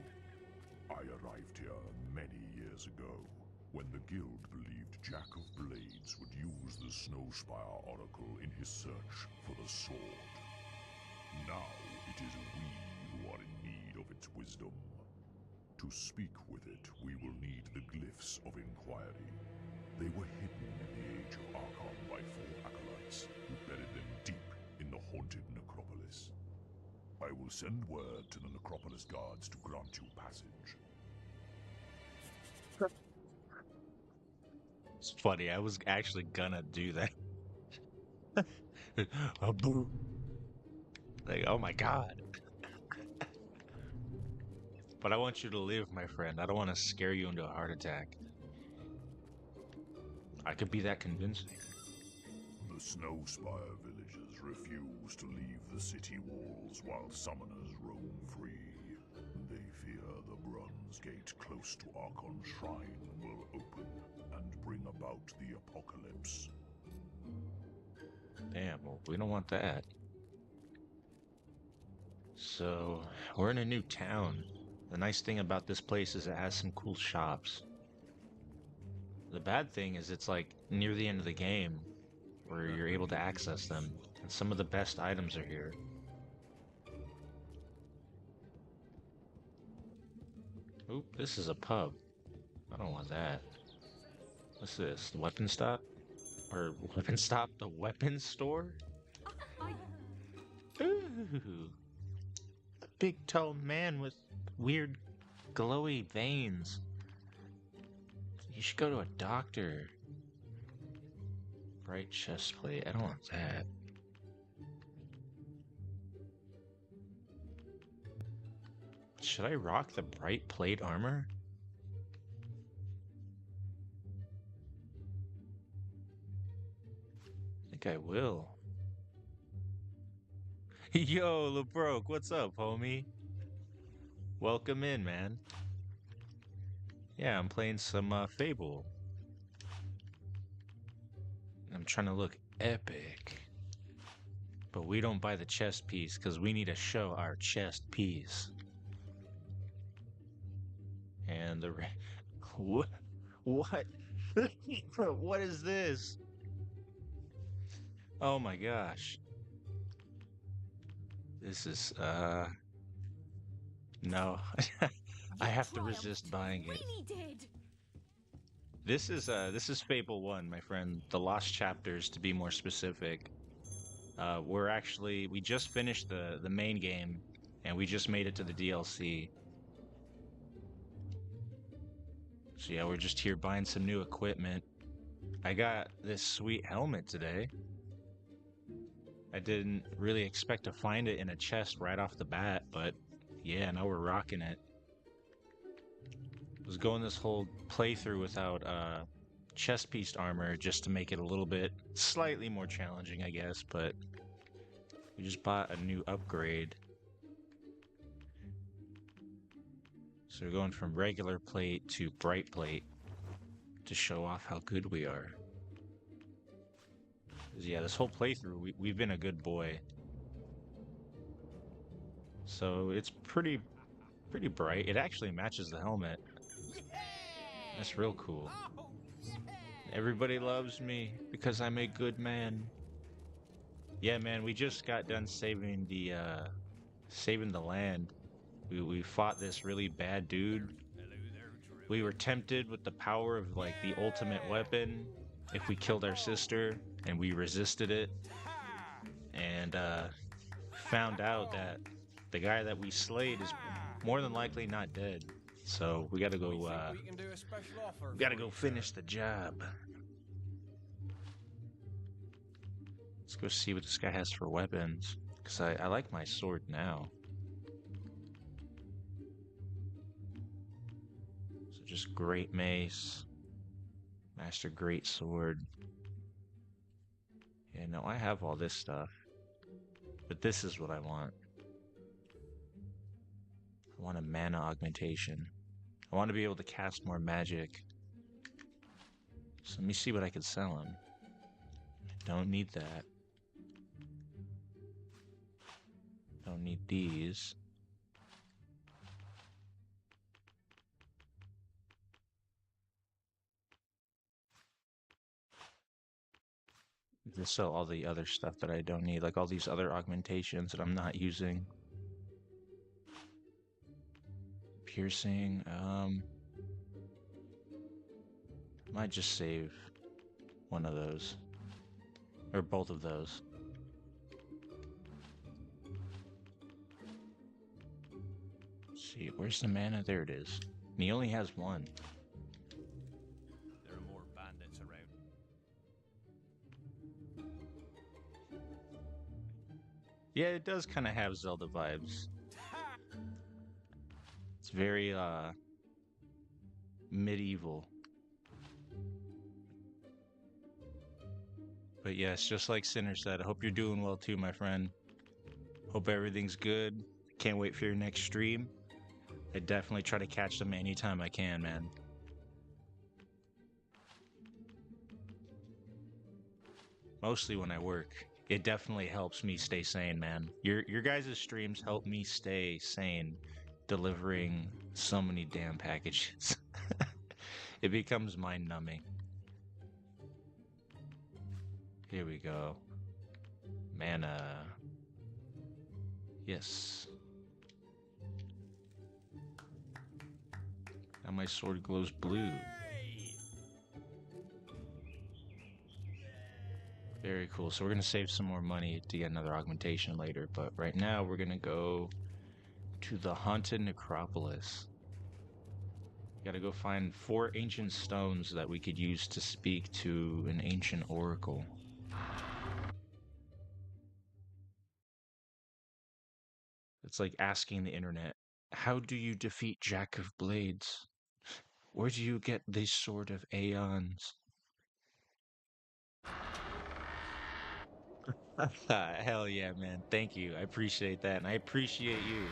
I arrived here many years ago, when the guild believed Jack of Blades would use the Snowspire Oracle in his search for the sword. Now it is we who are in need of its wisdom. To speak with it, we will need the glyphs of inquiry. They were hidden in the Age of Archon by 4 acolytes, who buried them deep in the haunted necropolis. I will send word to the necropolis guards to grant you passage. It's funny, I was actually gonna do that. Like, oh my god. But I want you to live, my friend. I don't want to scare you into a heart attack. I could be that convincing. The Snowspire villagers refuse to leave the city walls while summoners roam free. They fear the bronze gate close to Archon Shrine will open and bring about the apocalypse. Damn, well, we don't want that. So, we're in a new town. The nice thing about this place is it has some cool shops. The bad thing is it's like near the end of the game where you're able to access them, and some of the best items are here. Oop, this is a pub. I don't want that. What's this? The weapon stop? Or weapon stop? The weapons store? Ooh. A big tall man with weird glowy veins. You should go to a doctor. Bright chest plate. I don't want that. Should I rock the bright plate armor? I think I will. Yo, LeBroke, what's up, homie? Welcome in, man. Yeah, I'm playing some Fable. I'm trying to look epic. But we don't buy the chest piece because we need to show our chest piece. And the what? What? What is this? Oh my gosh. This is no. I have to resist buying it. This is Fable 1, my friend. The Lost Chapters, to be more specific. We just finished the main game, and we just made it to the DLC. So yeah, we're just here buying some new equipment. I got this sweet helmet today. I didn't really expect to find it in a chest right off the bat, but yeah, now we're rocking it. I was going this whole playthrough without chest piece armor just to make it a little bit slightly more challenging, I guess, but we just bought a new upgrade. So we're going from regular plate to bright plate to show off how good we are. 'Cause yeah, this whole playthrough, we've been a good boy. So it's pretty bright. It actually matches the helmet. That's real cool. Everybody loves me because I'm a good man. Yeah, man, we just got done saving the land. We fought this really bad dude. We were tempted with the power of like the ultimate weapon if we killed our sister, and we resisted it, and found out that the guy that we slayed is more than likely not dead. So we gotta go finish the job. Let's go see what this guy has for weapons, because I like my sword now. So just great mace, master great sword. Yeah, no, I have all this stuff, but this is what I want. I want a mana augmentation. I want to be able to cast more magic. So let me see what I can sell him. I don't need that. Don't need these. Just sell all the other stuff that I don't need, like all these other augmentations that I'm not using. Piercing, might just save one of those. Or both of those. Let's see, where's the mana? There it is. And he only has one. There are more bandits around. Yeah, it does kind of have Zelda vibes. It's very, medieval. But yes, just like Sinner said, I hope you're doing well too, my friend. Hope everything's good. Can't wait for your next stream. I definitely try to catch them anytime I can, man. Mostly when I work. It definitely helps me stay sane, man. Your guys' streams help me stay sane, delivering so many damn packages. It becomes mind-numbing. Here we go. Mana. Yes. Now my sword glows blue. Very cool. So we're going to save some more money to get another augmentation later. But right now we're going to go to the Haunted Necropolis. Gotta go find 4 ancient stones that we could use to speak to an ancient oracle. It's like asking the internet, how do you defeat Jack of Blades? Where do you get this sword of aeons? Hell yeah, man. Thank you. I appreciate that. And I appreciate you.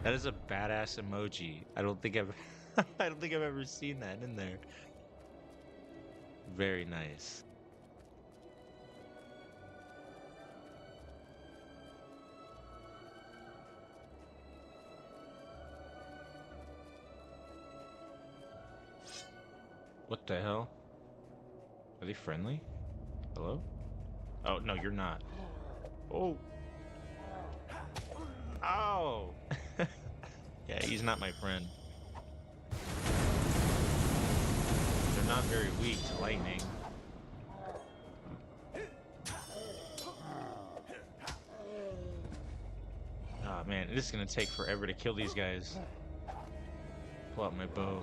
That is a badass emoji. I don't think I've ever seen that in there. Very nice. What the hell? Are they friendly? Hello? Oh, no, you're not. Oh. Oh! Yeah, he's not my friend. They're not very weak to lightning. Oh man, it is gonna take forever to kill these guys. Pull out my bow.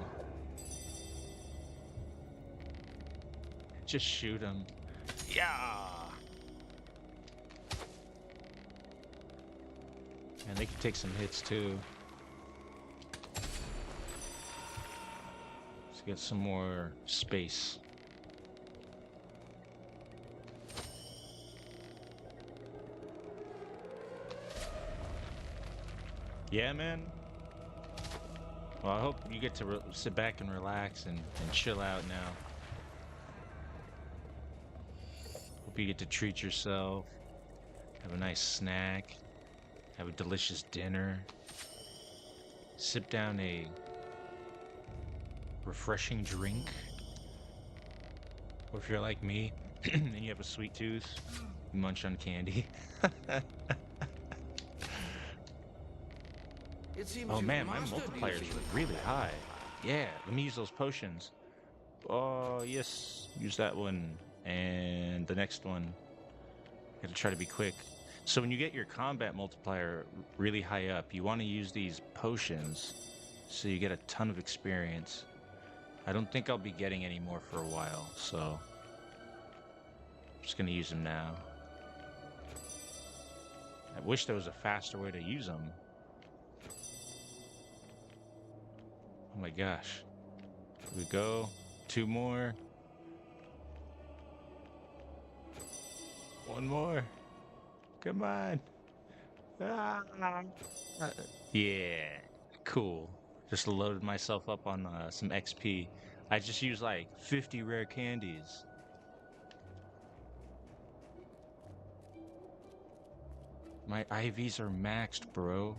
Just shoot them. Yeah! And they can take some hits too. Let's get some more space. Yeah, man. Well, I hope you get to sit back and relax and chill out now. Hope you get to treat yourself, have a nice snack, have a delicious dinner, sip down a refreshing drink. Or if you're like me and you have a sweet tooth, you munch on candy. Oh man, my multiplier is really high. Yeah, let me use those potions. Oh yes, use that one. And the next one. Gotta try to be quick. So when you get your combat multiplier really high up, you want to use these potions so you get a ton of experience. I don't think I'll be getting any more for a while, so I'm just gonna use them now. I wish there was a faster way to use them. Oh my gosh. Here we go. 2 more. 1 more. Come on. Ah. Yeah. Cool. Just loaded myself up on some XP. I just used like 50 rare candies. My IVs are maxed, bro.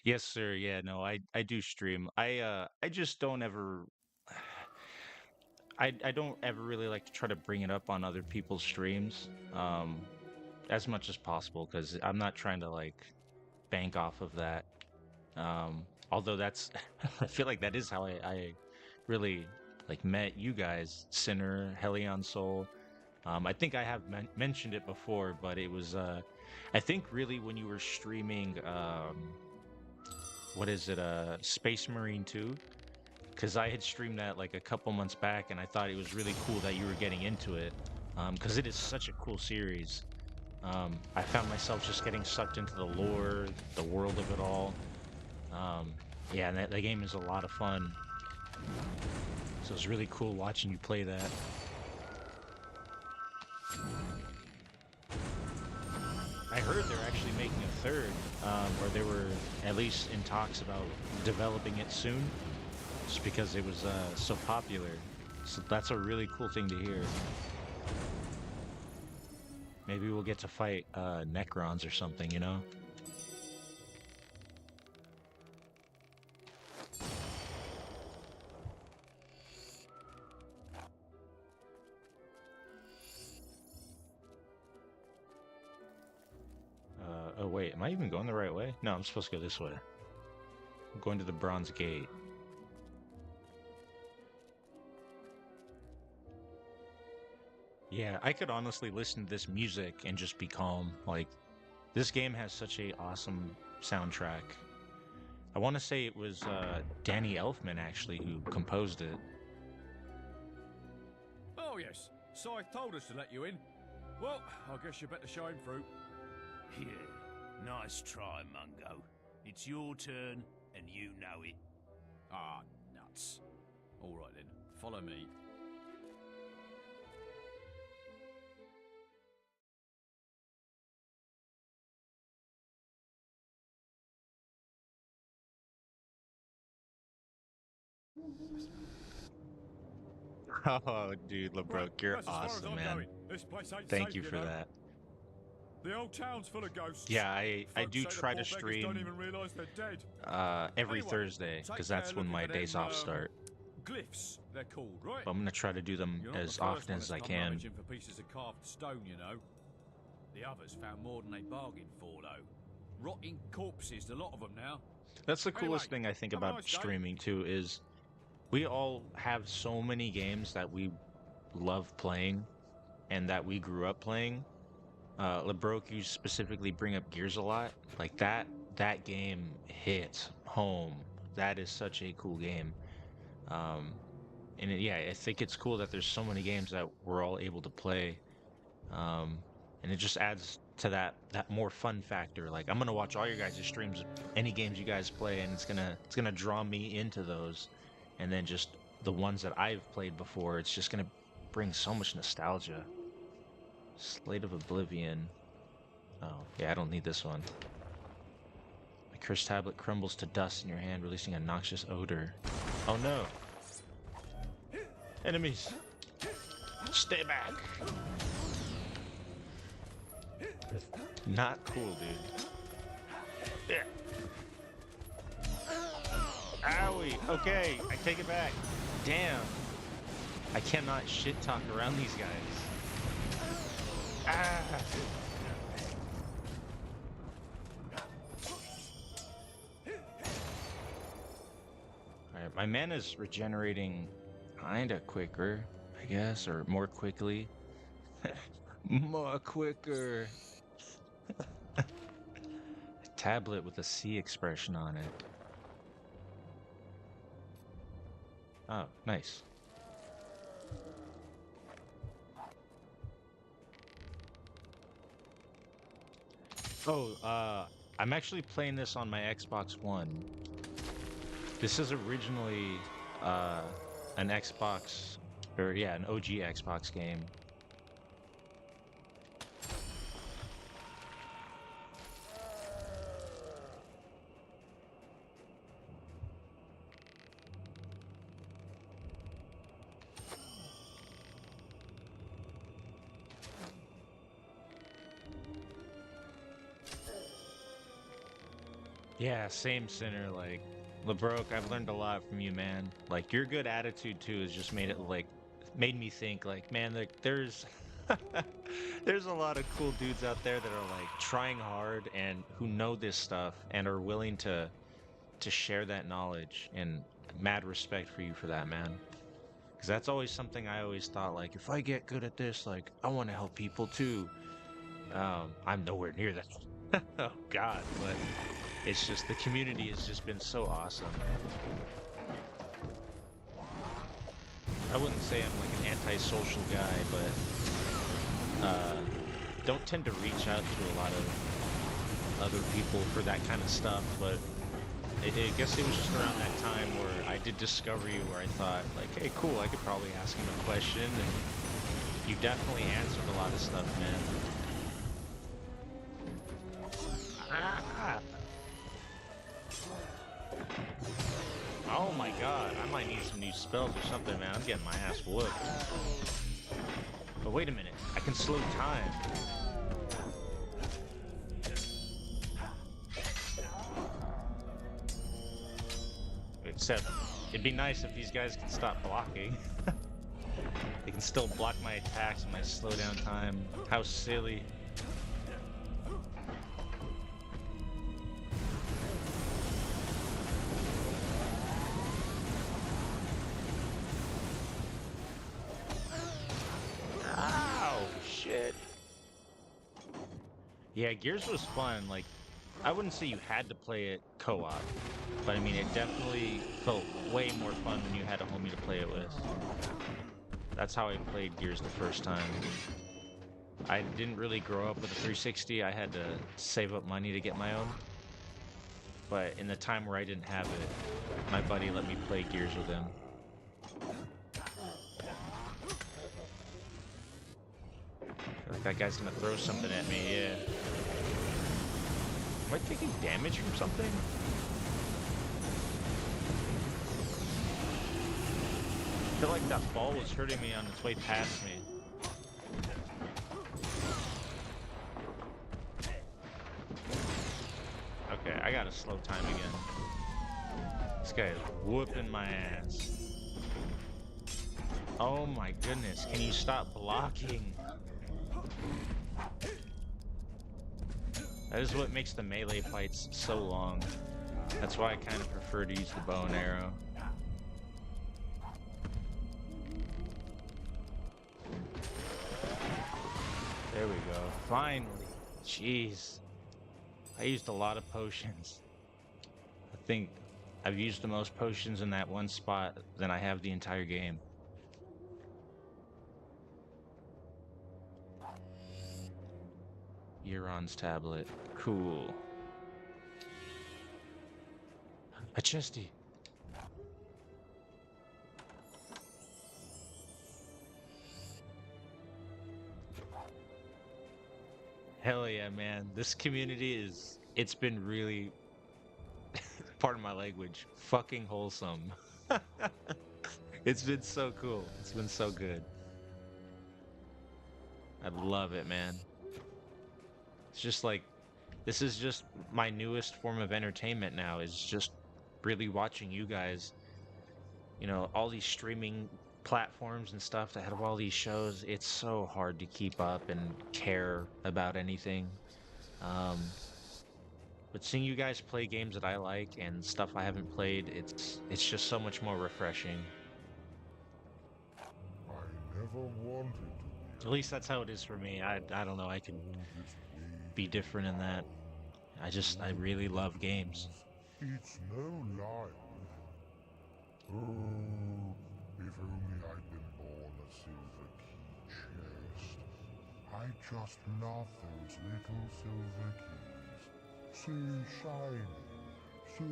Yes, sir. Yeah, no, I do stream. I just don't ever I don't ever really like to try to bring it up on other people's streams as much as possible because I'm not trying to like bank off of that. Although that's I feel like that is how I really like met you guys, Sinner, Helion Soul. I think I have mentioned it before, but it was I think really when you were streaming what is it, Space Marine 2? Because I had streamed that like a couple months back, and I thought it was really cool that you were getting into it, because it is such a cool series. I found myself just getting sucked into the lore, the world of it all. Yeah, and that game is a lot of fun. So it's really cool watching you play that. I heard they're actually making a third, or they were at least in talks about developing it soon, just because it was so popular. So that's a really cool thing to hear. Maybe we'll get to fight Necrons or something, you know? Oh wait, am I even going the right way? No, I'm supposed to go this way. I'm going to the Bronze Gate. Yeah, I could honestly listen to this music and just be calm. Like, this game has such a awesome soundtrack. I want to say it was Danny Elfman actually who composed it. Oh yes, Scythe told us to let you in. Well, I guess you better show him through. Yeah, nice try, Mungo. It's your turn, and you know it. Ah, nuts. All right then, follow me. Oh, dude, LeBroke, Right, you're that's as far as awesome, I'm man. going. This place ain't Thank safe, you for know. that. The old town's full of ghosts. Yeah, I Folks do say the try to poor beggars don't stream even realise they're dead. every Anyway, Thursday, take because that's care when looking my for days them, off start. Glyphs, they're called, right? But I'm gonna try to do them You're not as the first often one as that's I come can. rummaging for pieces of carved stone, you know. The others found more than they bargained for, though. Rotting corpses, a lot of them now. That's the coolest Anyway, thing I think have a about nice day. streaming too is we all have so many games that we love playing and that we grew up playing. LeBroke, you specifically bring up Gears a lot. Like that game hits home. That is such a cool game. Yeah, I think it's cool that there's so many games that we're all able to play. And it just adds to that more fun factor. Like I'm gonna watch all your guys' streams, any games you guys play, and it's gonna draw me into those. And then just the ones that I've played before, it's just gonna bring so much nostalgia. Slate of Oblivion. Oh, yeah, I don't need this one. The cursed tablet crumbles to dust in your hand, releasing a noxious odor. Oh no! Enemies! Stay back! Not cool, dude. Yeah. Owie. Okay, I take it back. Damn. I cannot shit talk around these guys. Ah. Alright, my mana's regenerating kinda quicker, I guess, or more quickly. More quicker. A tablet with a C expression on it. Oh, nice. Oh, I'm actually playing this on my Xbox One. This is originally an Xbox, or yeah, an OG Xbox game. Yeah, same Sinner. Like, LeBroke, I've learned a lot from you, man. Like, your good attitude too has just made it like, made me think like, man, there's there's a lot of cool dudes out there that are like trying hard and who know this stuff and are willing to share that knowledge. And mad respect for you for that, man. Because that's always something I always thought, like, if I get good at this, like, I want to help people too. I'm nowhere near that. Oh God, but it's just the community has just been so awesome. I wouldn't say I'm like an antisocial guy, but don't tend to reach out to a lot of other people for that kind of stuff. But I guess it was just around that time where I did discover you, where I thought, like, hey, cool, I could probably ask him a question, and you definitely answered a lot of stuff, man. Ah! Oh my God, I might need some new spells or something, man. I'm getting my ass whooped. But wait a minute, I can slow time. Except, it'd be nice if these guys could stop blocking. They can still block my attacks and my slowdown time. How silly. Ow, shit. Yeah, Gears was fun. Like, I wouldn't say you had to play it co-op, but I mean, it definitely felt way more fun when you had a homie to play it with. That's how I played Gears the first time. I didn't really grow up with a 360. I had to save up money to get my own. But in the time where I didn't have it, my buddy let me play Gears with him. I feel like that guy's gonna throw something at me, yeah. Am I taking damage from something? I feel like that ball was hurting me on its way past me. Okay, I gotta slow time again. This guy is whooping my ass. Oh my goodness, can you stop blocking? That is what makes the melee fights so long. That's why I kind of prefer to use the bow and arrow. There we go. Finally. Jeez. I used a lot of potions. I think I've used the most potions in that one spot than I have the entire game. Euron's tablet. Cool. A chesty. Hell yeah, man. This community is, it's been really, pardon my language, fucking wholesome. It's been so cool. It's been so good. I love it, man. just like, this is just my newest form of entertainment now, is just really watching you guys, you know, all these streaming platforms and stuff that have all these shows. It's so hard to keep up and care about anything. But seeing you guys play games that I like and stuff I haven't played, it's just so much more refreshing. I never wanted to. At least that's how it is for me. I don't know, I can be different in that. I really love games. It's no lie. Oh, if only I'd been born a silver key chest. I just love those little silver keys. So shiny, so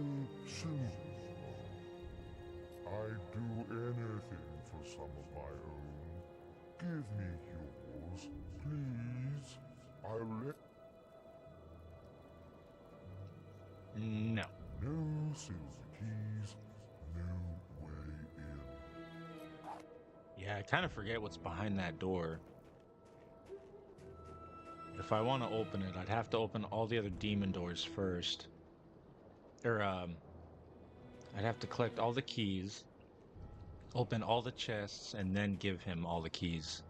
silver. I'd do anything for some of my own. Give me yours, please. I'll let... No. No silver keys, no way in. Yeah, I kind of forget what's behind that door. If I want to open it, I'd have to open all the other demon doors first. Or, I'd have to collect all the keys, open all the chests, and then give him all the keys.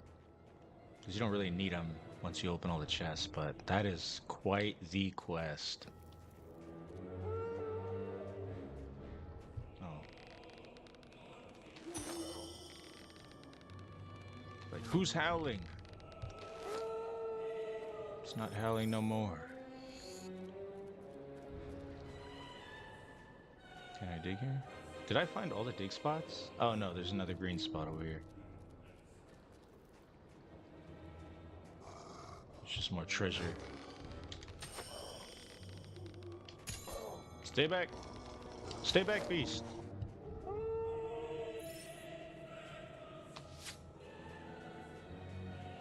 Because you don't really need them once you open all the chests, but that is quite the quest. Oh. Like, who's howling? It's not howling no more. Can I dig here? Did I find all the dig spots? Oh no, there's another green spot over here. It's just more treasure. Stay back! Stay back, beast!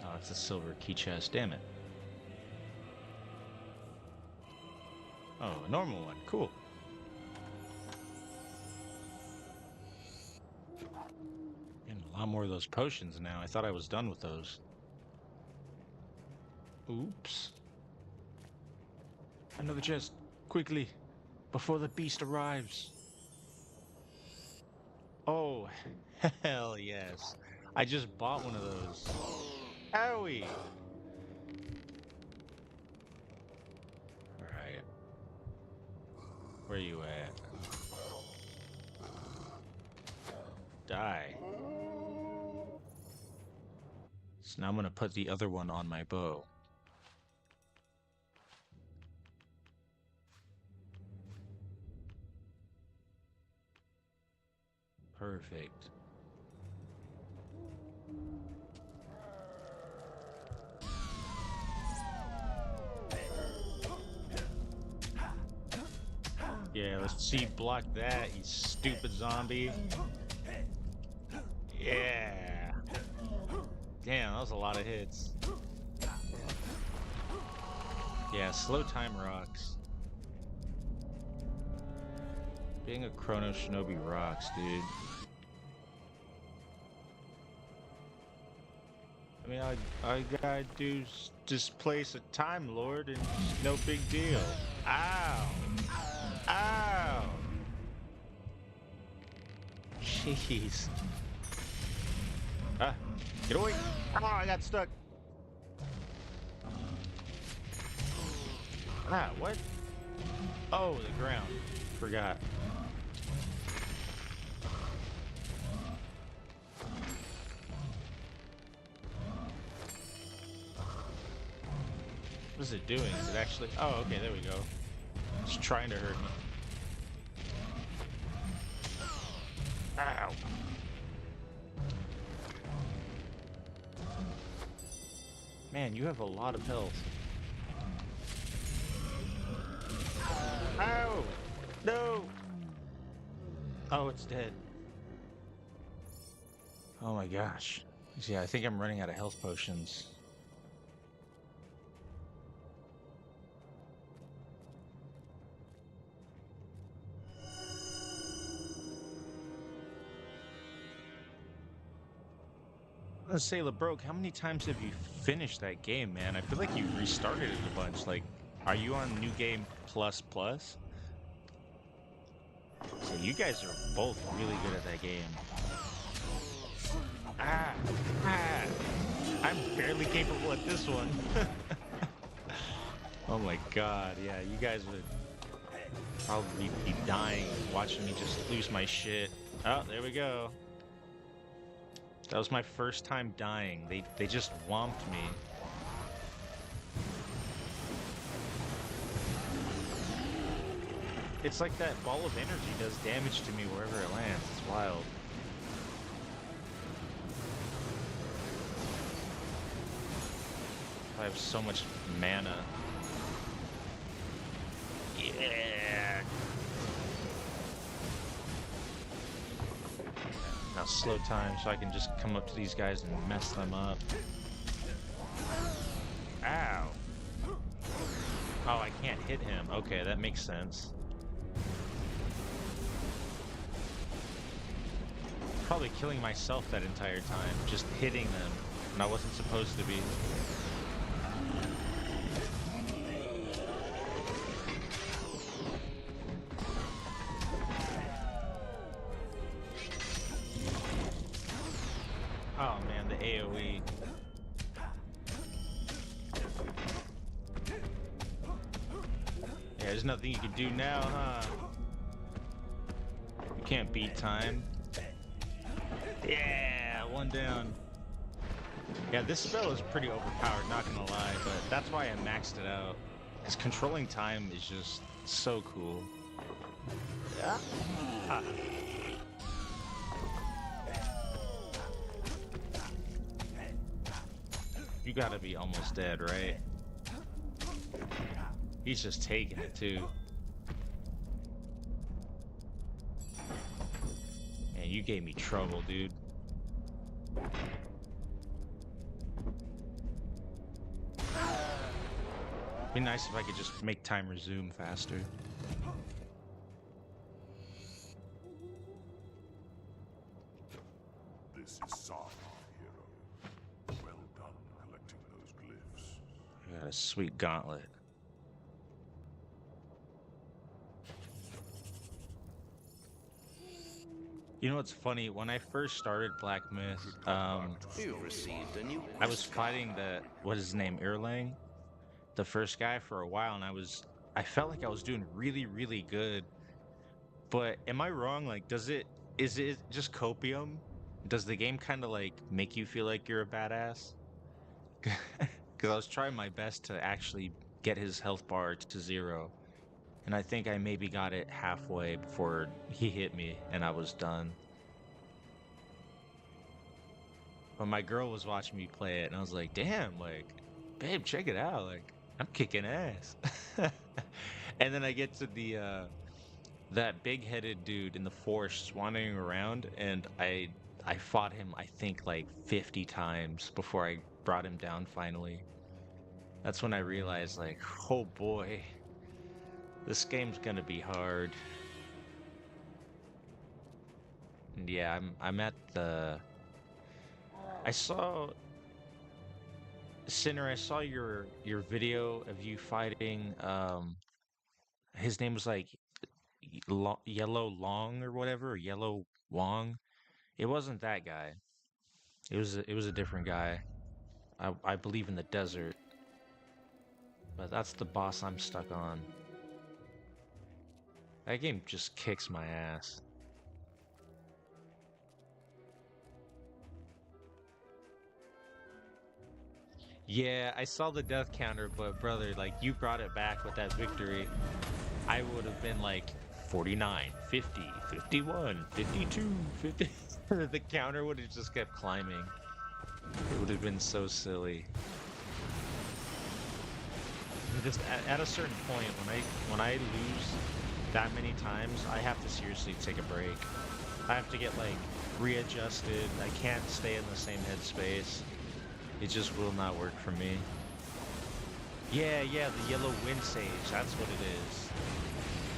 Oh, it's a silver key chest, damn it. Oh, a normal one, cool. Getting a lot more of those potions now. I thought I was done with those. Oops. Another chest, quickly, before the beast arrives. Oh, hell yes. I just bought one of those. Owie! Alright. Where you at? Die. So now I'm gonna put the other one on my bow. Perfect. Yeah, let's see, block that, you stupid zombie. Yeah. Damn, that was a lot of hits. Yeah, slow time rocks. Being a Chrono Shinobi rocks, dude. I mean, all you gotta do is just place a Time Lord and no big deal. Ow! Ow! Jeez. Ah, get away! Oh, I got stuck. Ah, what? Oh, the ground. Forgot. What is it doing? Is it actually... Oh, okay, there we go. It's trying to hurt me. Ow. Man, you have a lot of health. Ow! No! Oh, it's dead. Oh my gosh. Yeah, I think I'm running out of health potions. Let's say, LeBroke, how many times have you finished that game, man? I feel like you restarted it a bunch. Like, Are you on New Game Plus Plus? So you guys are both really good at that game. Ah! I'm barely capable at this one. Oh my god, yeah, you guys would probably be dying watching me just lose my shit. Oh, there we go. That was my first time dying. They just whomped me. It's like that ball of energy does damage to me wherever it lands. It's wild. I have so much mana. Yeah. Now slow time so I can just come up to these guys and mess them up. Ow. Oh, I can't hit him. Okay, that makes sense. Probably killing myself that entire time, just hitting them when I wasn't supposed to be. Oh man, the AoE. Yeah, there's nothing you can do now, huh? You can't beat time. Yeah, one down. Yeah, this spell is pretty overpowered, not gonna lie, but that's why I maxed it out. Because controlling time is just so cool. Yeah. Ah. You gotta be almost dead, right? He's just taking it too. Man, you gave me trouble, dude. Be nice if I could just make time resume faster. This is Sark, hero. Well done collecting those glyphs. I got a sweet gauntlet. You know what's funny? When I first started Black Myth, You received a new I was fighting what is his name, Erlang, the first guy for a while, and I felt like I was doing really, really good. But am I wrong? Like, is it just copium? Does the game kind of like make you feel like you're a badass? Because I was trying my best to actually get his health bar to 0. And I think I maybe got it halfway before he hit me and I was done. But my girl was watching me play it and I was like, damn, like, babe, check it out. Like, I'm kicking ass. And then I get to that big-headed dude in the forest wandering around, and I fought him, I think, like 50 times before I brought him down finally. That's when I realized, like, oh boy, this game's gonna be hard. And yeah, I'm at the... I saw... Sinner, I saw your video of you fighting, his name was like Yellow Long or whatever, or Yellow Wong. It wasn't that guy. It was a different guy. I believe in the desert. But that's the boss I'm stuck on. That game just kicks my ass. Yeah, I saw the death counter, but brother, like, you brought it back with that victory. I would have been like 49, 50, 51, 52, 50. The counter would have just kept climbing. It would have been so silly. Just at a certain point, when I lose that many times, I have to seriously take a break. I have to get like readjusted. I can't stay in the same headspace. It just will not work for me. Yeah, the yellow wind sage, that's what it is.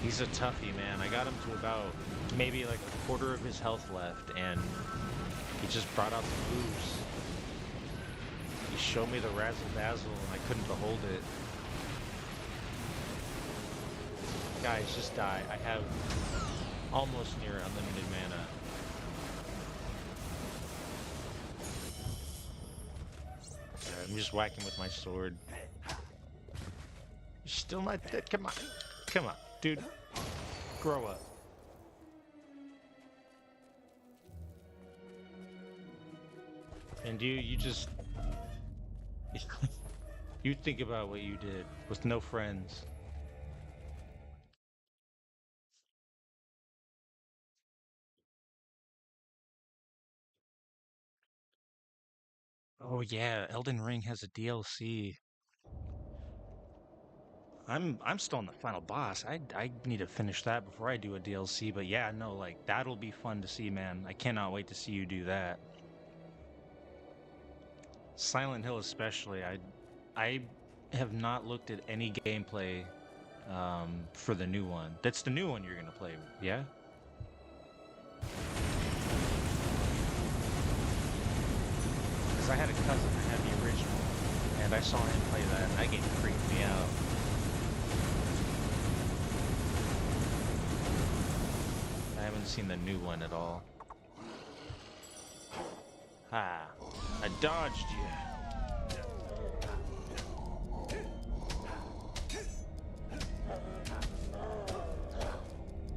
He's a toughie, man. I got him to about maybe like a quarter of his health left, and he just brought out the moves. He showed me the razzle dazzle, and I couldn't behold it. Guys, just die. I have almost near unlimited mana. I'm just whacking with my sword. You're still not dead. Come on. Come on, dude. Grow up. And you just... you think about what you did with no friends. Oh yeah, Elden Ring has a DLC. I'm still on the final boss. I need to finish that before I do a DLC, but yeah, no, like that'll be fun to see, man. I cannot wait to see you do that. Silent Hill especially. I have not looked at any gameplay for the new one. That's the new one you're gonna play, yeah? Because I had a cousin that had the original, and I saw him play that, and that game freaked me out. I haven't seen the new one at all. Ha! I dodged you!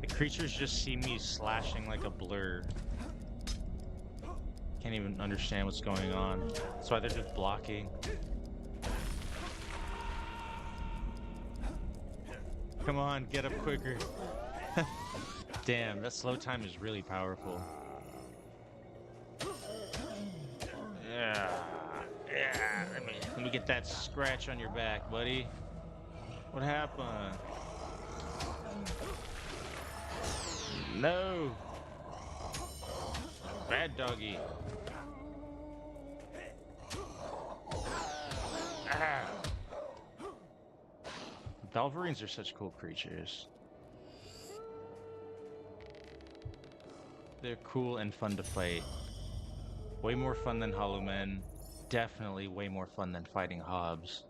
The creatures just see me slashing like a blur. Can't even understand what's going on. That's why they're just blocking. Come on, get up quicker. Damn, that slow time is really powerful. Yeah, yeah. Let me get that scratch on your back, buddy. What happened? No. Bad doggy. Ah. Valverines are such cool creatures. They're cool and fun to fight. Way more fun than Hollow Men. Definitely way more fun than fighting Hobbs.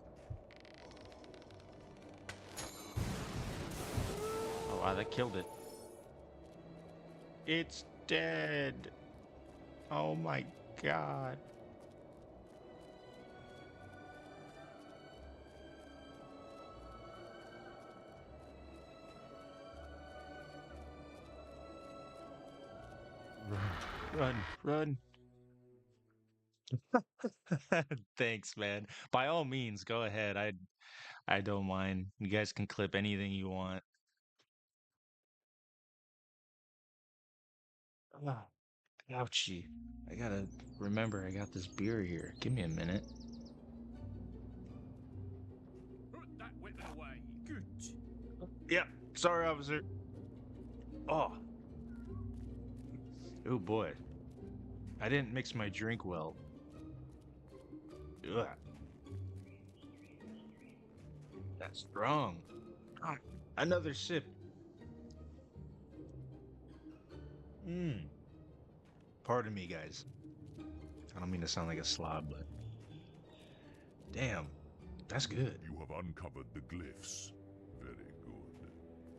Oh wow, that killed it. It's dead. Oh my god. Run, run. Thanks, man. By all means, go ahead. I don't mind. You guys can clip anything you want. Ah, ouchie. I gotta remember I got this beer here. Give me a minute. Put that weapon away. Good. Yep. Sorry, officer. Oh. Oh boy. I didn't mix my drink well. Ugh. That's strong. Ah, another sip. Mmm. Pardon me, guys. I don't mean to sound like a slob, but damn, that's good. You have uncovered the glyphs. Very good.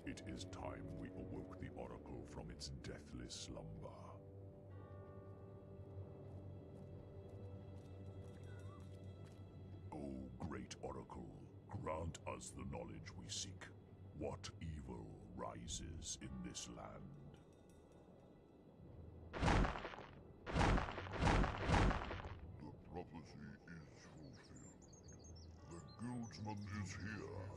It is time we awoke the Oracle from its deathless slumber. O great Oracle, grant us the knowledge we seek. What evil rises in this land? The prophecy is fulfilled. The guildsman is here.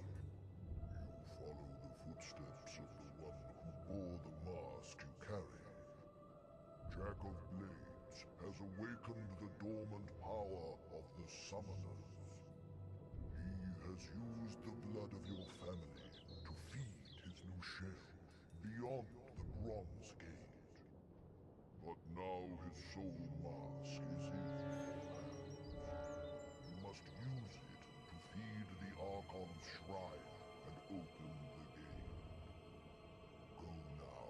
You follow the footsteps of the one who bore the mask you carry. Jack of Blades has awakened the dormant power of the Summoners. He has used the blood of your family to feed his new shell beyond the Bronze Gate. But now his soul mask is in your hands. You must use it to feed the Archon's shrine and open the gate. Go now,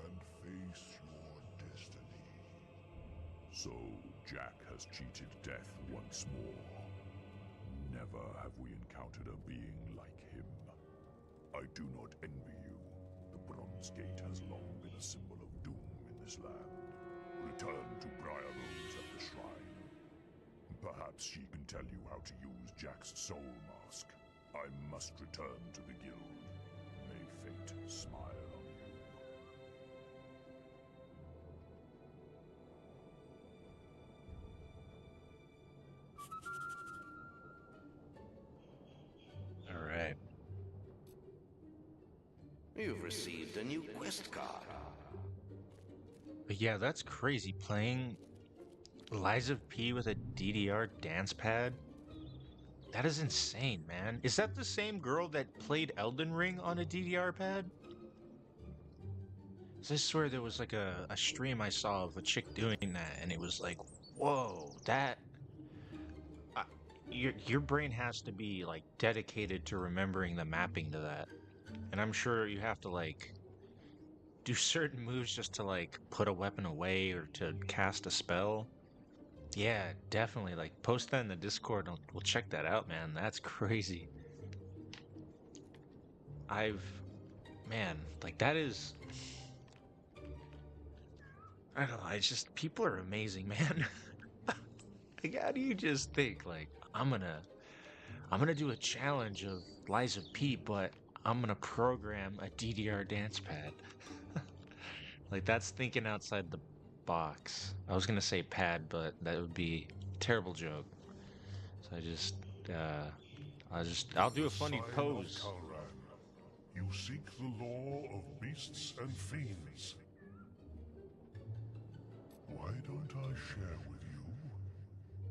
and face your destiny. So, Jack has cheated death once more. Never have we encountered a being like him. I do not envy you. The Bronze Gate has long been a symbol of doom in this land. Return to Briarrose at the shrine. Perhaps she can tell you how to use Jack's soul mask. I must return to the guild. May fate smile on you. All right. You've received a new quest card. But yeah, that's crazy. Playing Lies of P with a DDR dance pad? That is insane, man. Is that the same girl that played Elden Ring on a DDR pad? I swear there was like a stream I saw of a chick doing that, and it was like, whoa, that... your brain has to be like dedicated to remembering the mapping to that. And I'm sure you have to like do certain moves just to like put a weapon away or to cast a spell. Yeah, definitely. Like post that in the Discord. We'll check that out, man. That's crazy. Man, like that is. I don't know. It's just people are amazing, man. Like, how do you just think like I'm gonna do a challenge of Lies of P, but I'm gonna program a DDR dance pad. Like that's thinking outside the box. I was gonna say pad, but that would be a terrible joke. So I'll do a funny pose. You seek the law of beasts and fiends. Why don't I share with you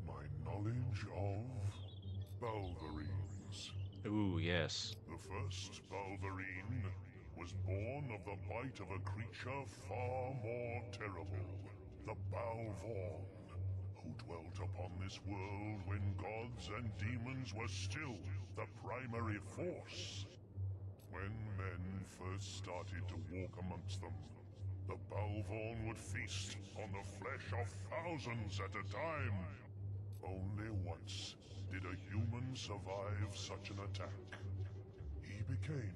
my knowledge of Balverines? Ooh, yes. The first Balverine was born of the bite of a creature far more terrible, the Balvorn, who dwelt upon this world when gods and demons were still the primary force. When men first started to walk amongst them, the Balvorn would feast on the flesh of thousands at a time. Only once did a human survive such an attack. He became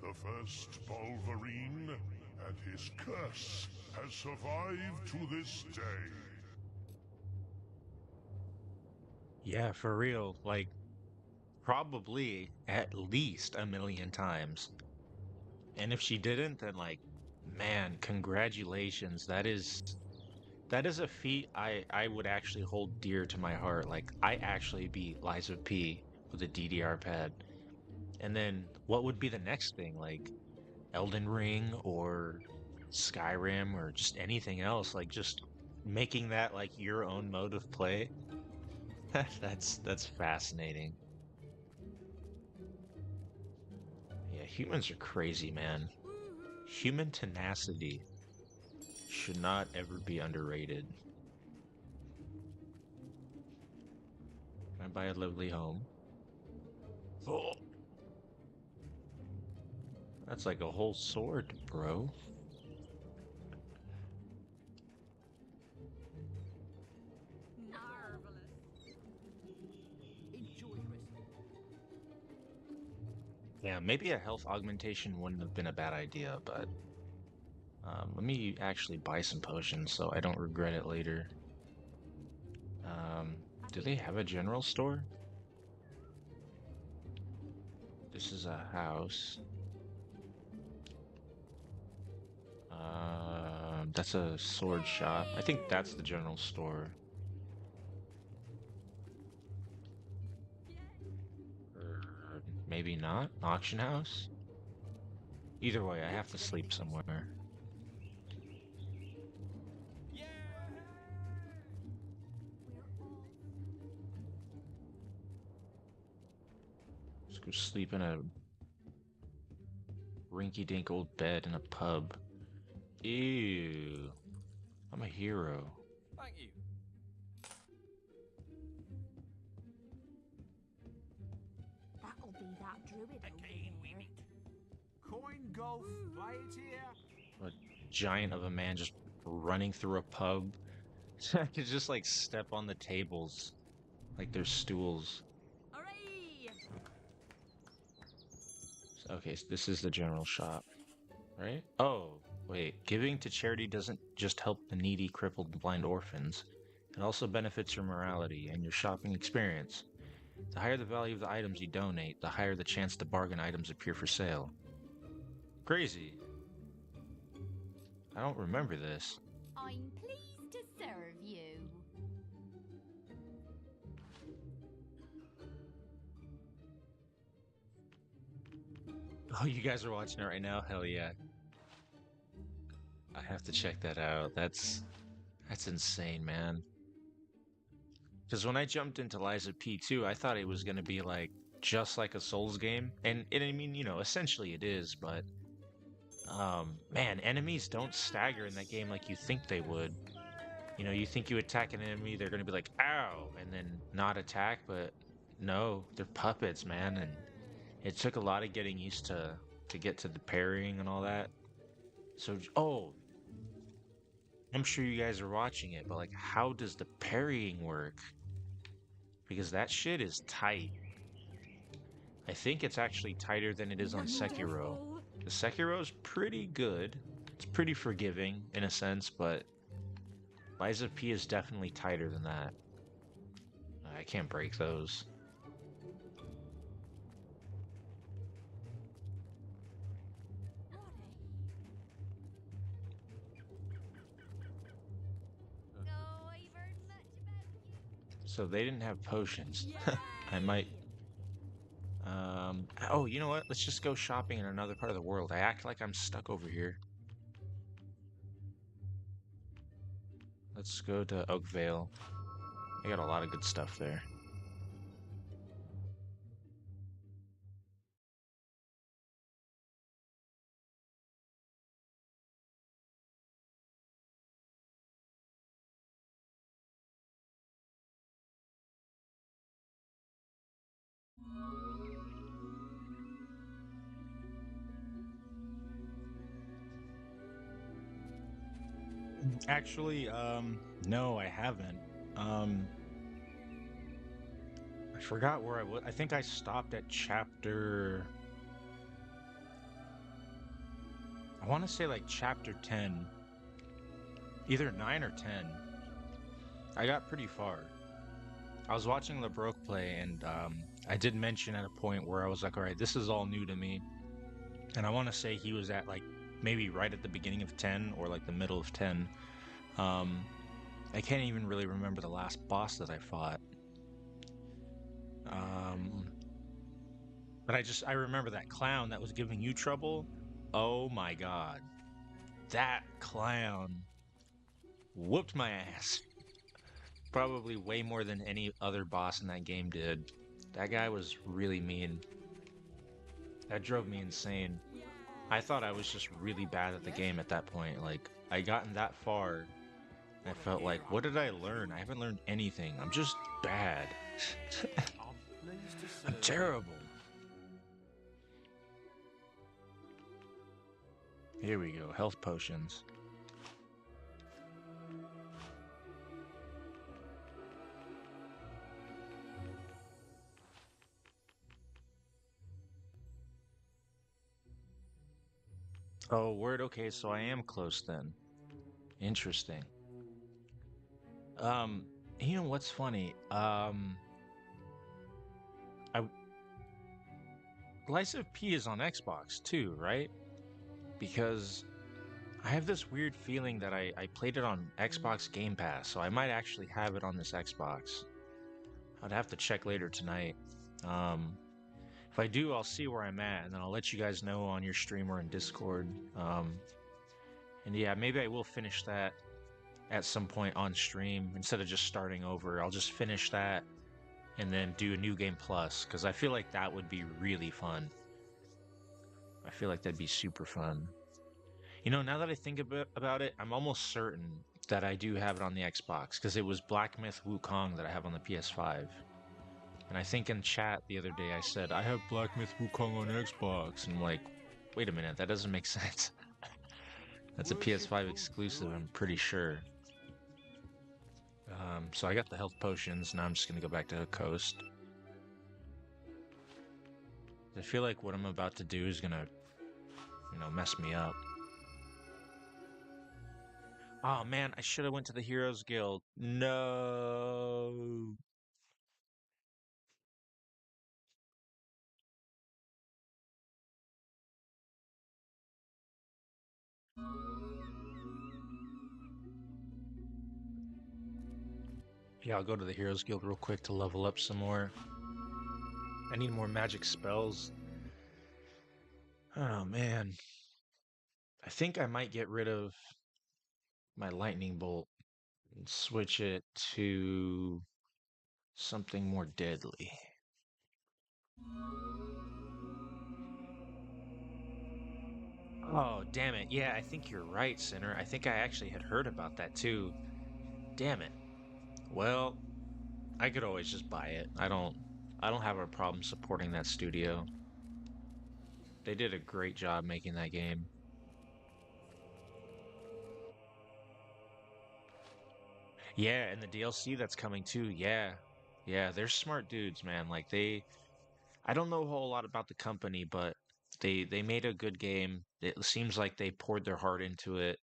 the first Balverine, and his curse has survived to this day. Yeah, for real. Like, probably at least 1,000,000 times. And if she didn't, then like, man, congratulations. That is a feat I would actually hold dear to my heart. Like, I actually beat Liza P with a DDR pad. And then what would be the next thing? Like Elden Ring or Skyrim or just anything else? Like just making that like your own mode of play? That's fascinating. Yeah, humans are crazy, man. Human tenacity should not ever be underrated. Can I buy a lovely home? Oh. That's like a whole sword, bro. Yeah, maybe a health augmentation wouldn't have been a bad idea, but let me actually buy some potions so I don't regret it later. Do they have a general store? This is a house. That's a sword shop. I think that's the general store. Or maybe not. Auction house? Either way, I have to sleep somewhere. Let's go sleep in a rinky-dink old bed in a pub. Ew. I'm a hero. Thank you. That'll be that druid. Again we meet. Coin golf, play it here. A giant of a man just running through a pub. I could just like step on the tables like they're stools. Hooray! Okay, so this is the general shop, right? Oh, wait. Giving to charity doesn't just help the needy, crippled, and blind orphans. It also benefits your morality and your shopping experience. The higher the value of the items you donate, the higher the chance the bargain items appear for sale. Crazy. I don't remember this. I'm pleased to serve you. Oh, you guys are watching it right now? Hell yeah. I have to check that out. That's insane, man. Because when I jumped into Lies of P2, I thought it was going to be like just like a Souls game. And I mean, you know, essentially it is, but man, enemies don't stagger in that game like you think they would. You know, you think you attack an enemy, they're going to be like, ow, and then not attack, but no, they're puppets, man. And it took a lot of getting used to get to the parrying and all that. So, oh, I'm sure you guys are watching it, but like, how does the parrying work? Because that shit is tight. I think it's actually tighter than it is on Sekiro. The Sekiro is pretty good. It's pretty forgiving in a sense, but Lies of P is definitely tighter than that. I can't break those. So they didn't have potions. I might... oh, you know what? Let's just go shopping in another part of the world. I act like I'm stuck over here. Let's go to Oakvale. They got a lot of good stuff there. Actually, no, I haven't. I forgot where I was. I think I stopped at chapter... I want to say like chapter 10. Either 9 or 10. I got pretty far. I was watching LeBroke play, and I did mention at a point where I was like, alright, this is all new to me. And I want to say he was at like maybe right at the beginning of 10 or like the middle of 10. I can't even really remember the last boss that I fought. But I remember that clown that was giving you trouble. Oh my god. That clown whooped my ass. Probably way more than any other boss in that game did. That guy was really mean. That drove me insane. I thought I was just really bad at the game at that point. Like, I gotten that far, and I felt like, what did I learn? I haven't learned anything. I'm just bad. I'm terrible. Here we go, health potions. Oh, word, okay, so I am close then. Interesting. You know what's funny? Lies of P is on Xbox too, right? Because I have this weird feeling that I played it on Xbox Game Pass, so I might actually have it on this Xbox. I'd have to check later tonight. If I do, I'll see where I'm at, and then I'll let you guys know on your stream or in Discord. And yeah, maybe I will finish that at some point on stream instead of just starting over. I'll just finish that and then do a new game plus, because I feel like that would be really fun. I feel like that'd be super fun. You know, now that I think about it, I'm almost certain that I do have it on the Xbox, because it was Black Myth Wukong that I have on the PS5. And I think in chat the other day I said, I have Black Myth Wukong on Xbox. And I'm like, wait a minute, that doesn't make sense. That's a PS5 exclusive, I'm pretty sure. So I got the health potions, now I'm just gonna go back to the coast. I feel like what I'm about to do is gonna, mess me up. Oh man, I should have went to the Heroes Guild. No. Yeah, I'll go to the Heroes Guild real quick to level up some more. I need more magic spells. Oh man. I think I might get rid of my lightning bolt and switch it to something more deadly. Oh, damn it. Yeah, I think you're right, Sinner. I think I actually had heard about that too. Damn it. Well, I could always just buy it. I don't have a problem supporting that studio. They did a great job making that game. Yeah, and the DLC that's coming too. Yeah. Yeah, they're smart dudes, man. Like I don't know a whole lot about the company, but they made a good game. It seems like they poured their heart into it,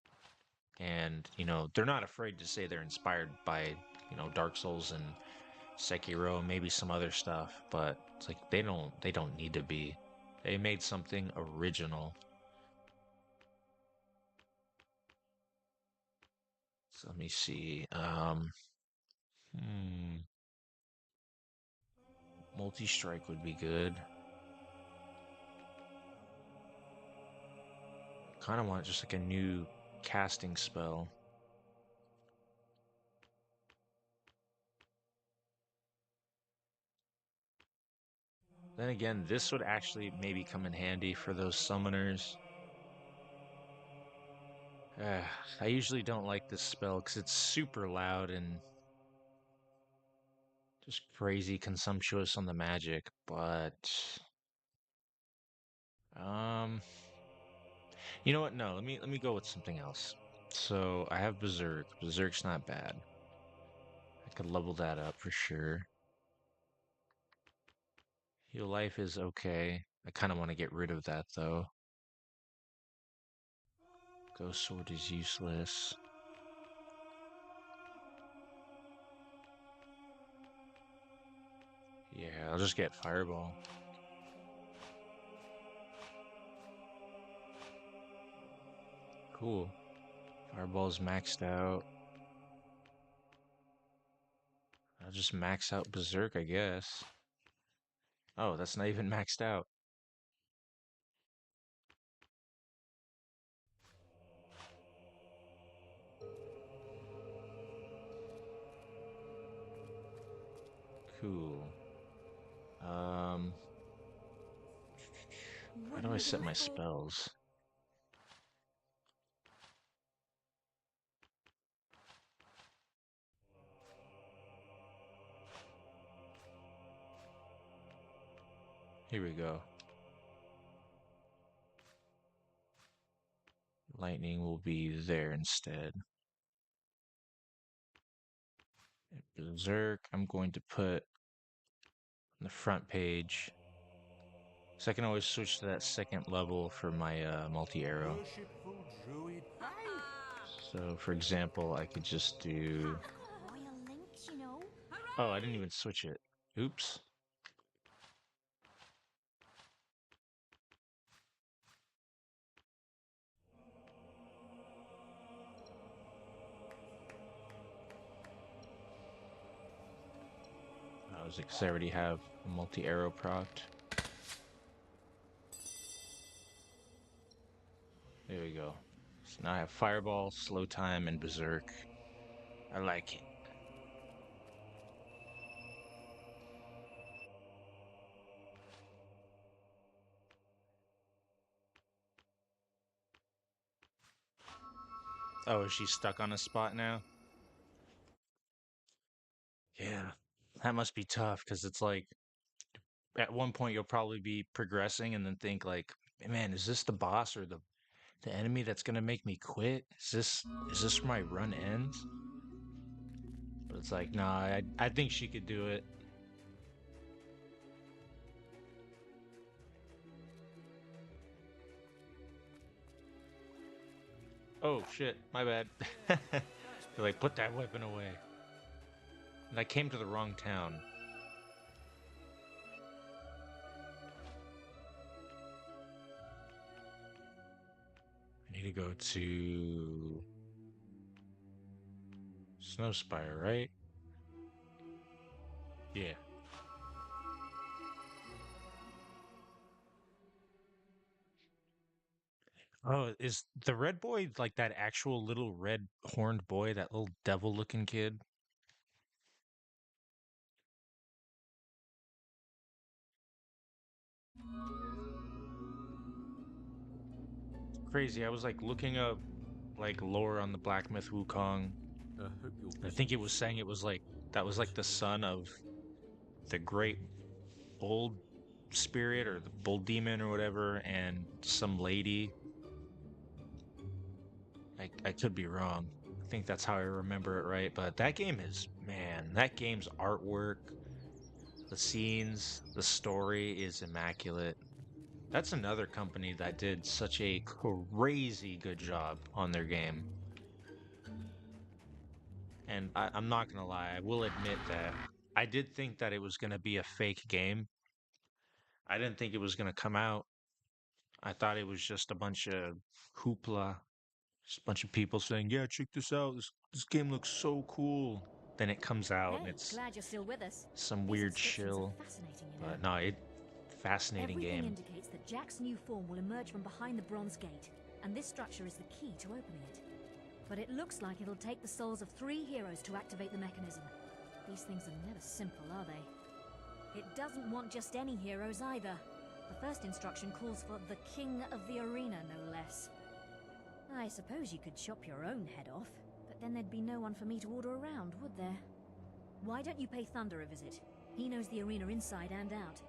and they're not afraid to say they're inspired by Dark Souls and Sekiro and maybe some other stuff, but it's like they don't need to be. They made something original. So let me see. Multi-strike would be good. Kind of want just like a new casting spell. Then again, this would actually maybe come in handy for those summoners. I usually don't like this spell because it's super loud and just crazy consumptuous on the magic, but um you know what? No, let me go with something else. So I have Berserk. Berserk's not bad. I could level that up for sure. Heal life is okay. I kind of want to get rid of that though. Ghost sword is useless. Yeah, I'll just get fireball. Cool. Fireball's maxed out. I'll just max out Berserk, I guess. Oh, that's not even maxed out. Cool. Um, how do I set my spells? Here we go. Lightning will be there instead. Berserk, I'm going to put on the front page. So I can always switch to that second level for my multi-arrow. Worshipful druid. So for example, I could just do... Royal links, you know. Oh, I didn't even switch it. Oops. I was because I already have a multi-arrow procced. There we go. So now I have Fireball, Slow Time, and Berserk. I like it. Oh, is she stuck on a spot now? Yeah. That must be tough because it's like at one point you'll probably be progressing and then think like, man, is this the boss or the enemy that's gonna make me quit? Is this where my run ends? But it's like, nah, I think she could do it. Oh shit, my bad. They're like, put that weapon away. And I came to the wrong town. I need to go to Snowspire, right? Yeah. Oh, is the red boy like that actual little red horned boy, that little devil looking kid? Crazy. I was like looking up like lore on the Black Myth Wukong. I think it was saying it was like that was like the son of the great bull spirit or the bull demon or whatever, and some lady. I could be wrong. I think that's how I remember it, right? But that game is, man, that game's artwork, the scenes, the story is immaculate. That's another company that did such a crazy good job on their game. And I'm not gonna lie, I will admit that I did think that it was gonna be a fake game. I didn't think it was gonna come out. I thought it was just a bunch of hoopla, just a bunch of people saying, "Yeah, check this out. This game looks so cool." Then it comes out and Hey, it's glad you're still with us. some These weird inscriptions are shill. fascinating, you know. But no, fascinating Everything game. indicates that Jack's new form will emerge from behind the bronze gate, and this structure is the key to opening it. But it looks like it'll take the souls of 3 heroes to activate the mechanism. These things are never simple, are they? It doesn't want just any heroes either. The first instruction calls for the King of the Arena, no less. I suppose you could chop your own head off, but then there'd be no one for me to order around, would there? Why don't you pay Thunder a visit? He knows the arena inside and out.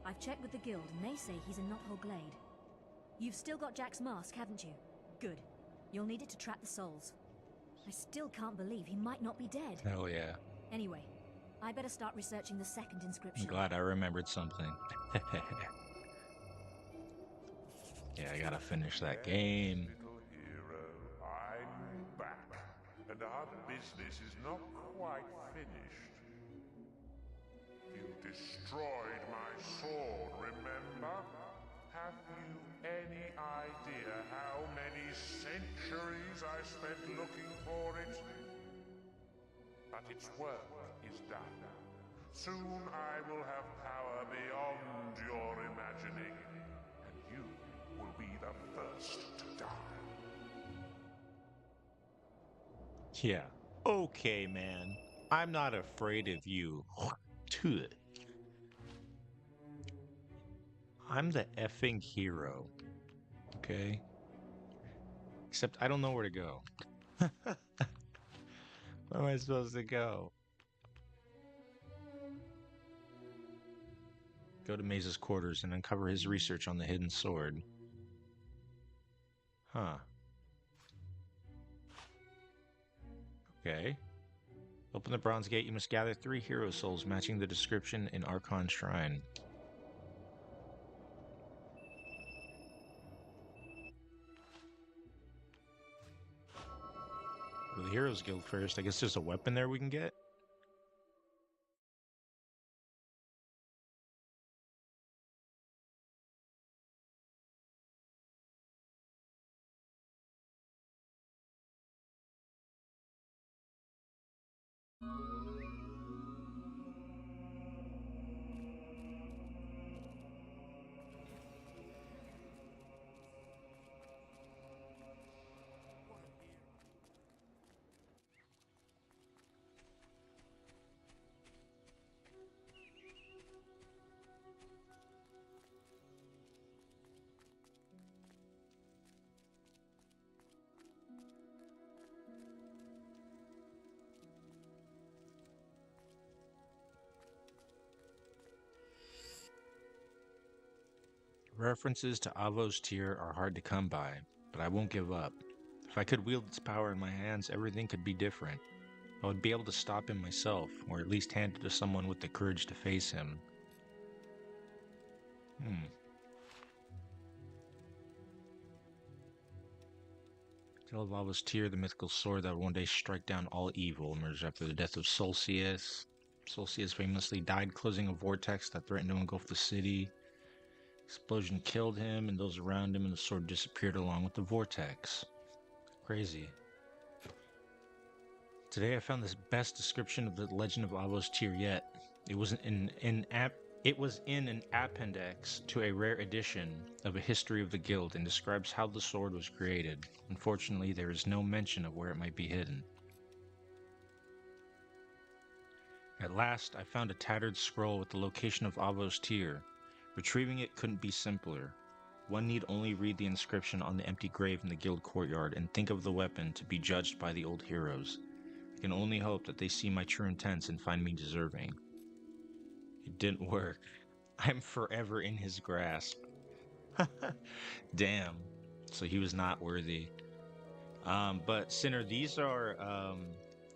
I've checked with the guild, and they say he's in Knothole Glade. You've still got Jack's mask, haven't you? Good. You'll need it to trap the souls. I still can't believe he might not be dead. Hell yeah. Anyway, I better start researching the second inscription. I'm glad I remembered something. Yeah, I gotta finish that game. Little hero, I'm back, and our business is not quite finished. You destroyed my sword, remember? Have you any idea how many centuries I spent looking for it? But its work is done. Soon I will have power beyond your imagining, and you will be the first to die. Yeah. Okay, man. I'm not afraid of you. I'm the effing hero. Okay? Except I don't know where to go. Where am I supposed to go? Go to Maze's quarters and uncover his research on the hidden sword. Huh. Okay. Open the bronze gate. You must gather 3 hero souls matching the description in Archon Shrine. Go to the Heroes Guild first. I guess there's a weapon there we can get. References to Avo's tear are hard to come by, but I won't give up. If I could wield its power in my hands, everything could be different. I would be able to stop him myself, or at least hand it to someone with the courage to face him. Tale of Lava's Tear, the mythical sword that would one day strike down all evil, emerged after the death of Solcius. Solcius famously died closing a vortex that threatened to engulf the city. Explosion killed him and those around him, and the sword disappeared along with the vortex. Crazy. Today I found the best description of the legend of Avo's Tear yet. It was in an appendix to a rare edition of a history of the guild and describes how the sword was created. Unfortunately, there is no mention of where it might be hidden. At last, I found a tattered scroll with the location of Avo's Tear. Retrieving it couldn't be simpler. One need only read the inscription on the empty grave in the guild courtyard and think of the weapon to be judged by the old heroes. I can only hope that they see my true intents and find me deserving. It didn't work. I'm forever in his grasp. Damn. So he was not worthy. But Sinner, these are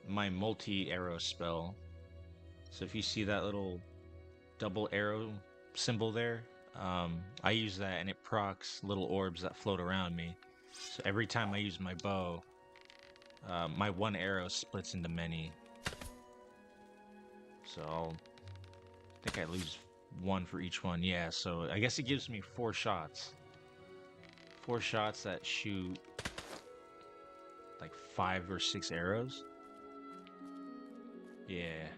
my multi-arrow spell. So if you see that little double arrow symbol there, I use that and it procs little orbs that float around me. So every time I use my bow, my one arrow splits into many. So I think I lose one for each one. Yeah, so I guess it gives me 4 shots. 4 shots that shoot like 5 or 6 arrows. Yeah.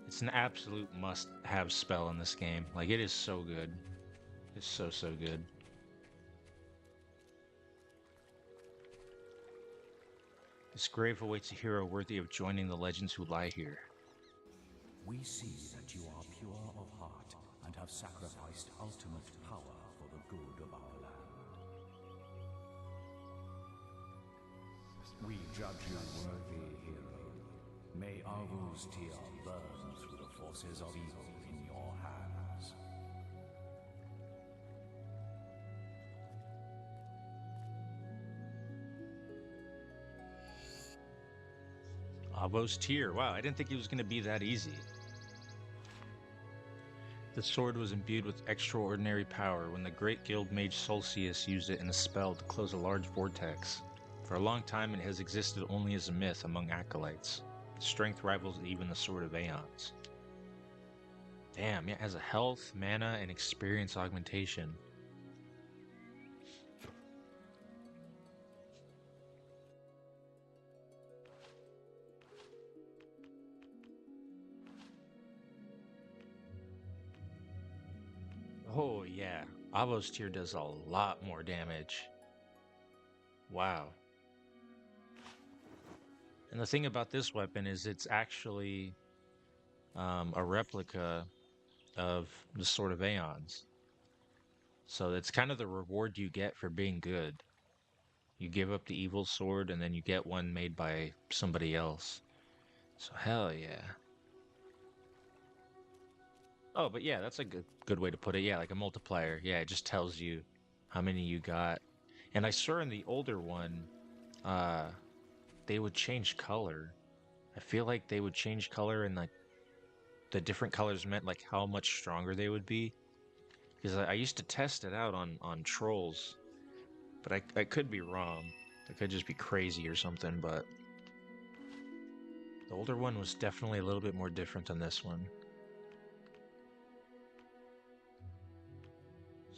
It's an absolute must-have spell in this game. Like, it is so good. It's so good. This grave awaits a hero worthy of joining the legends who lie here. We see that you are pure of heart and have sacrificed ultimate power for the good of our land. We judge you worthy, hero. May Avo's Tear burn through the forces of evil in your hands. Avo's Tear. Wow, I didn't think it was going to be that easy. The sword was imbued with extraordinary power when the great guild mage Solcius used it in a spell to close a large vortex. For a long time it has existed only as a myth among acolytes. Its strength rivals even the Sword of Aeons. Damn, yeah, it has a health, mana, and experience augmentation. Oh yeah, Avo's Tear does a lot more damage. Wow. And the thing about this weapon is it's actually a replica of the Sword of Aeons. So it's kind of the reward you get for being good. You give up the evil sword and then you get one made by somebody else. So hell yeah. Oh, but yeah, that's a good way to put it. Yeah, like a multiplier. Yeah, it just tells you how many you got. And I saw in the older one, they would change color. I feel like they would change color and like the different colors meant like how much stronger they would be. Because I used to test it out on trolls, but I could be wrong. I could just be crazy or something, but the older one was definitely a little bit more different than this one.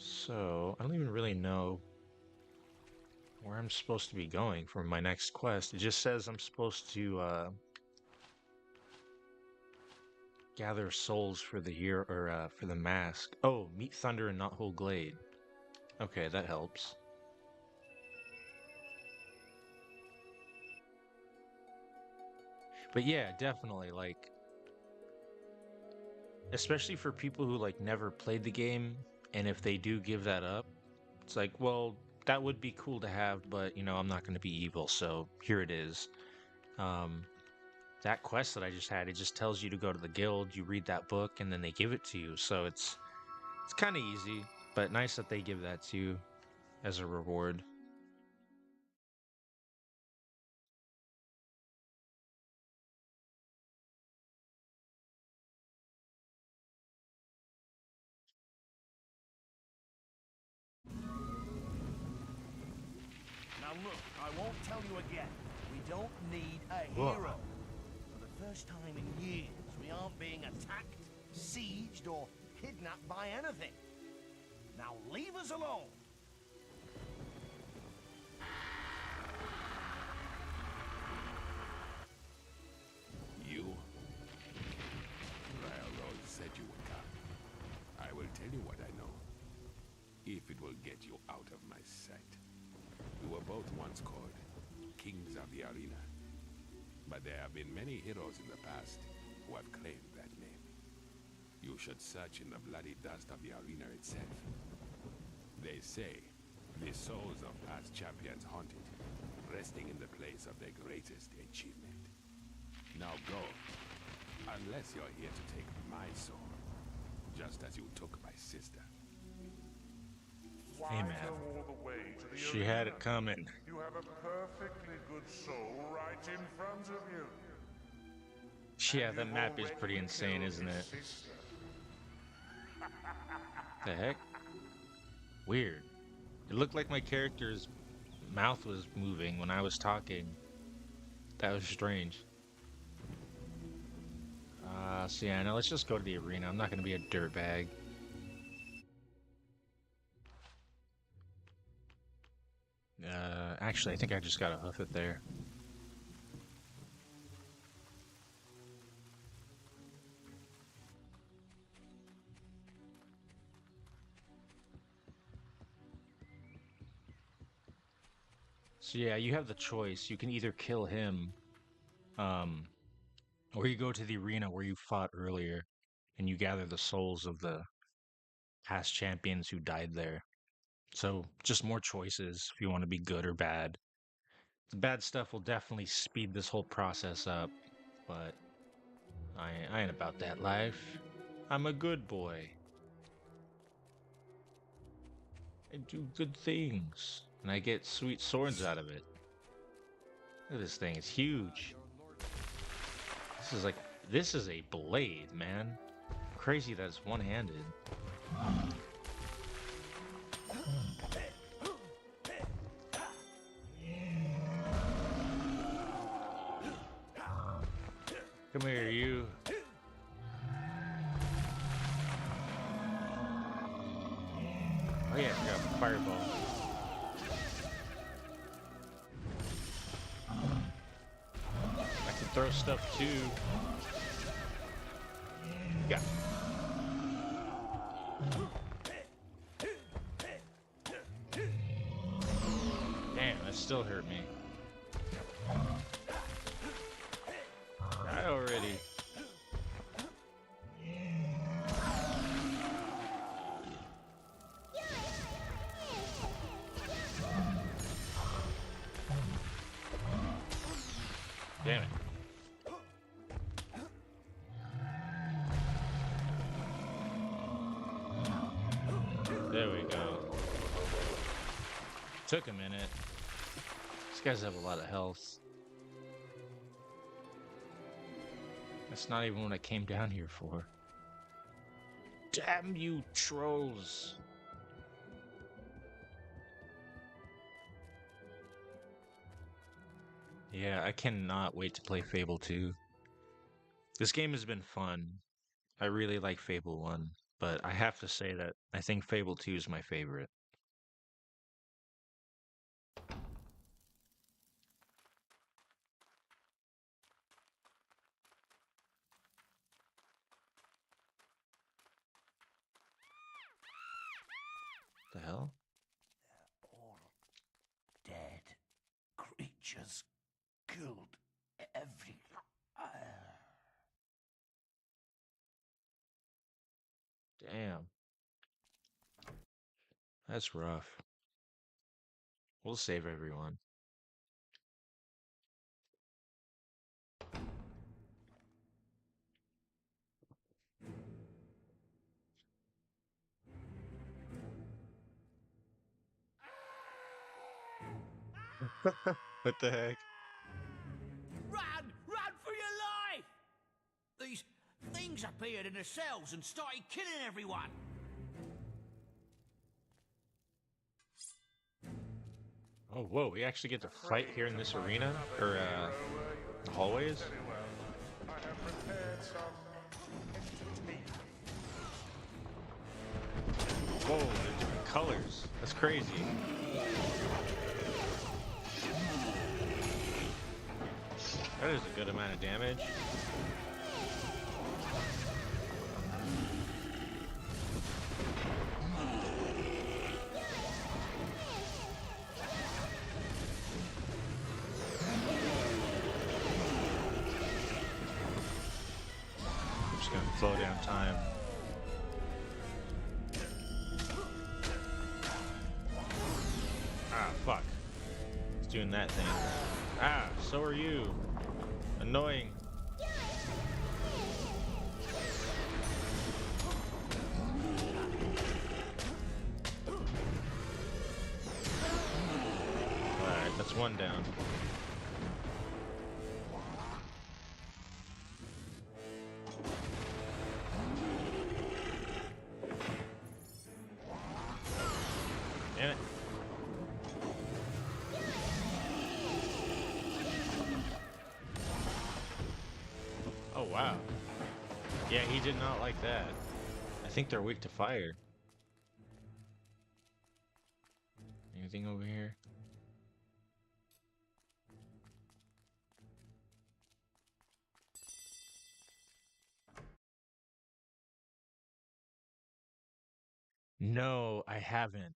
So, I don't even really know where I'm supposed to be going for my next quest. It just says I'm supposed to gather souls for the year or for the mask. Oh, meet Thunder and Knothole Glade. Okay, that helps. But yeah, definitely like especially for people who like never played the game and if they do give that up, it's like, well, that would be cool to have, but you know, I'm not going to be evil, so here it is. That quest that I just had, it just tells you to go to the guild, you read that book, and then they give it to you. So it's kind of easy, but nice that they give that to you as a reward. Now look, I won't tell you again. We don't need a Whoa. hero. For the first time in years, we aren't being attacked, sieged, or kidnapped by anything. Now leave us alone. You? Railroad said you would come. I will tell you what I know. If it will get you out of my sight. We were both once called kings of the arena. But there have been many heroes in the past who have claimed that name. You should search in the bloody dust of the arena itself. They say the souls of past champions haunt it, resting in the place of their greatest achievement. Now go, unless you're here to take my soul, just as you took my sister. Hey, man. Go all the way to the She had it arena? coming. You have a perfectly good soul right in front of you. Yeah, And that you've map is already pretty insane, killed isn't his it? sister. The heck? Weird. It looked like my character's mouth was moving when I was talking. That was strange. So yeah, now let's just go to the arena. I'm not gonna be a dirtbag. Actually, I think I just gotta hoof it there. So yeah, you have the choice. You can either kill him, or you go to the arena where you fought earlier, and you gather the souls of the past champions who died there. So just more choices if you want to be good or bad. The bad stuff will definitely speed this whole process up, but I ain't about that life. I'm a good boy. I do good things, and I get sweet swords out of it. Look at this thing, it's huge. This is a blade, man. Crazy that it's one-handed. Come here, you. Oh yeah, I got a fireball. I can throw stuff too. Yeah. Damn, that still hurt me. Die already. Damn it. There we go. Took a minute. These guys have a lot of health. That's not even what I came down here for. Damn you, trolls. Yeah, I cannot wait to play Fable 2. This game has been fun. I really like Fable 1, but I have to say that I think Fable 2 is my favorite. The hell? All dead creatures killed every. Damn. That's rough. We'll save everyone. What the heck? Run! Run for your life! These things appeared in the cells and started killing everyone. Oh, whoa, we actually get to fight here in this arena? Or, the hallways? I have prepared some Whoa, they're different colors. That's crazy. That is a good amount of damage. I'm just gonna slow down time. Ah, fuck. It's doing that thing. Ah, so are you. Annoying. Alright, that's one down. Damn it. Oh, wow. Yeah, he did not like that. I think they're weak to fire. Anything over here? No, I haven't.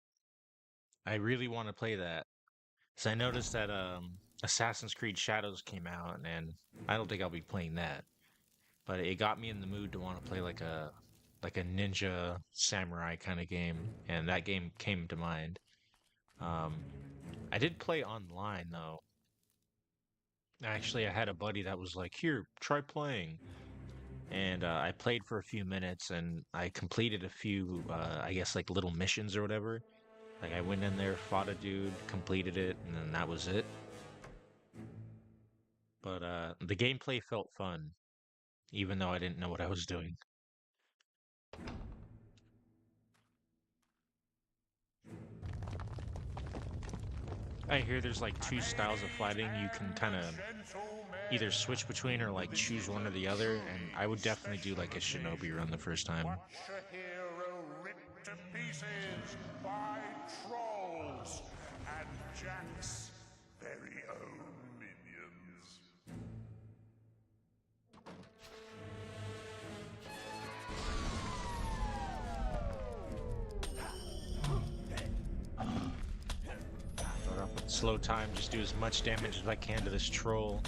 I really want to play that. So I noticed that Assassin's Creed Shadows came out, and I don't think I'll be playing that. But it got me in the mood to want to play like a ninja samurai kind of game, and that game came to mind. Um, I did play online though. Actually, I had a buddy that was like, "Here, try playing," and I played for a few minutes, and I completed a few, I guess like little missions or whatever. Like I went in there, fought a dude, completed it, and then that was it. But the gameplay felt fun, even though I didn't know what I was doing. I hear there's like two styles of fighting you can kind of either switch between or like choose one or the other, and I would definitely do like a shinobi run the first time. Watch a hero ripped to pieces by trolls and Jack's very own minions. Slow time, just do as much damage as I can to this troll.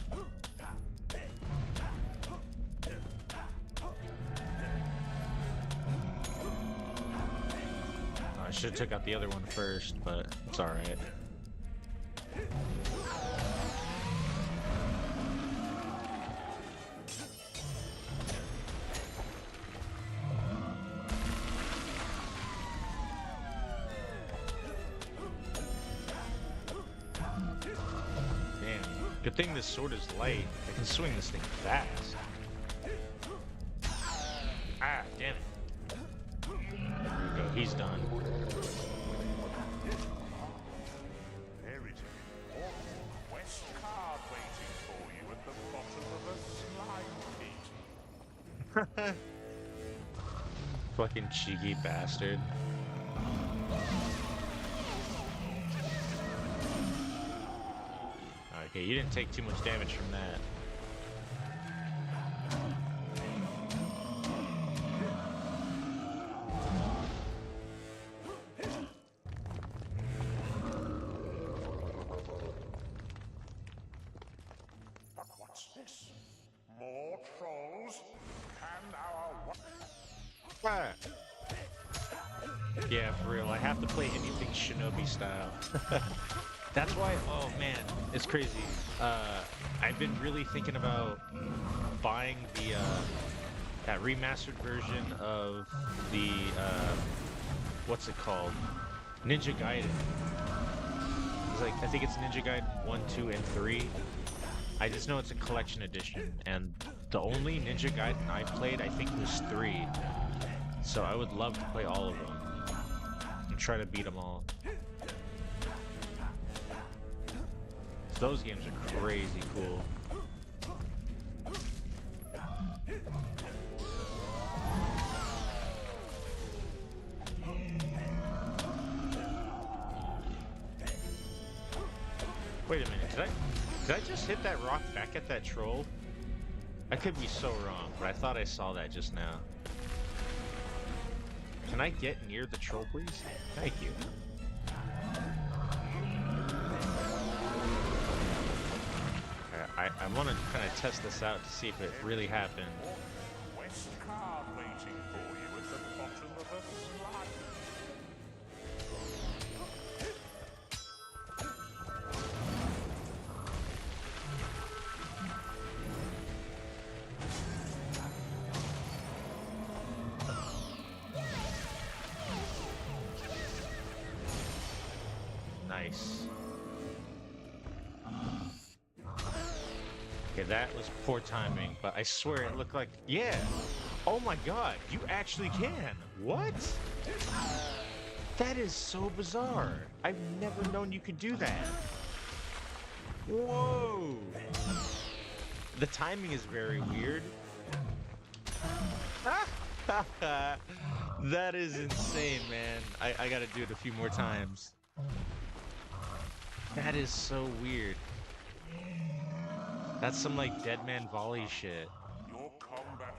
I should have took out the other one first, but it's alright. Good thing this sword is light. I can swing this thing fast. Ah, damn it. There we go, he's done. There is an important quest card waiting for you at the bottom of a slime pit. Fucking cheeky bastard. Okay, you didn't take too much damage from that. But what's this? More trolls? Can our... Ah. Yeah, for real, I have to play anything shinobi style. That's why, oh man, it's crazy. I've been really thinking about buying the, that remastered version of the, what's it called? Ninja Gaiden. It's like, I think it's Ninja Gaiden 1, 2, and 3. I just know it's a collection edition, and the only Ninja Gaiden I played, I think, was 3. So I would love to play all of them and try to beat them all. Those games are crazy cool. Wait a minute, did I just hit that rock back at that troll? I could be so wrong, but I thought I saw that just now. Can I get near the troll, please? Thank you. I want to kind of test this out to see if it really happened. Quest card waiting for you at the bottom of a slide. Nice. Okay, that was poor timing, but I swear it looked like... Yeah! Oh my god, you actually can! What? That is so bizarre. I've never known you could do that. Whoa! The timing is very weird. That is insane, man. I gotta do it a few more times. That is so weird. That's some like dead man volley shit. Your combat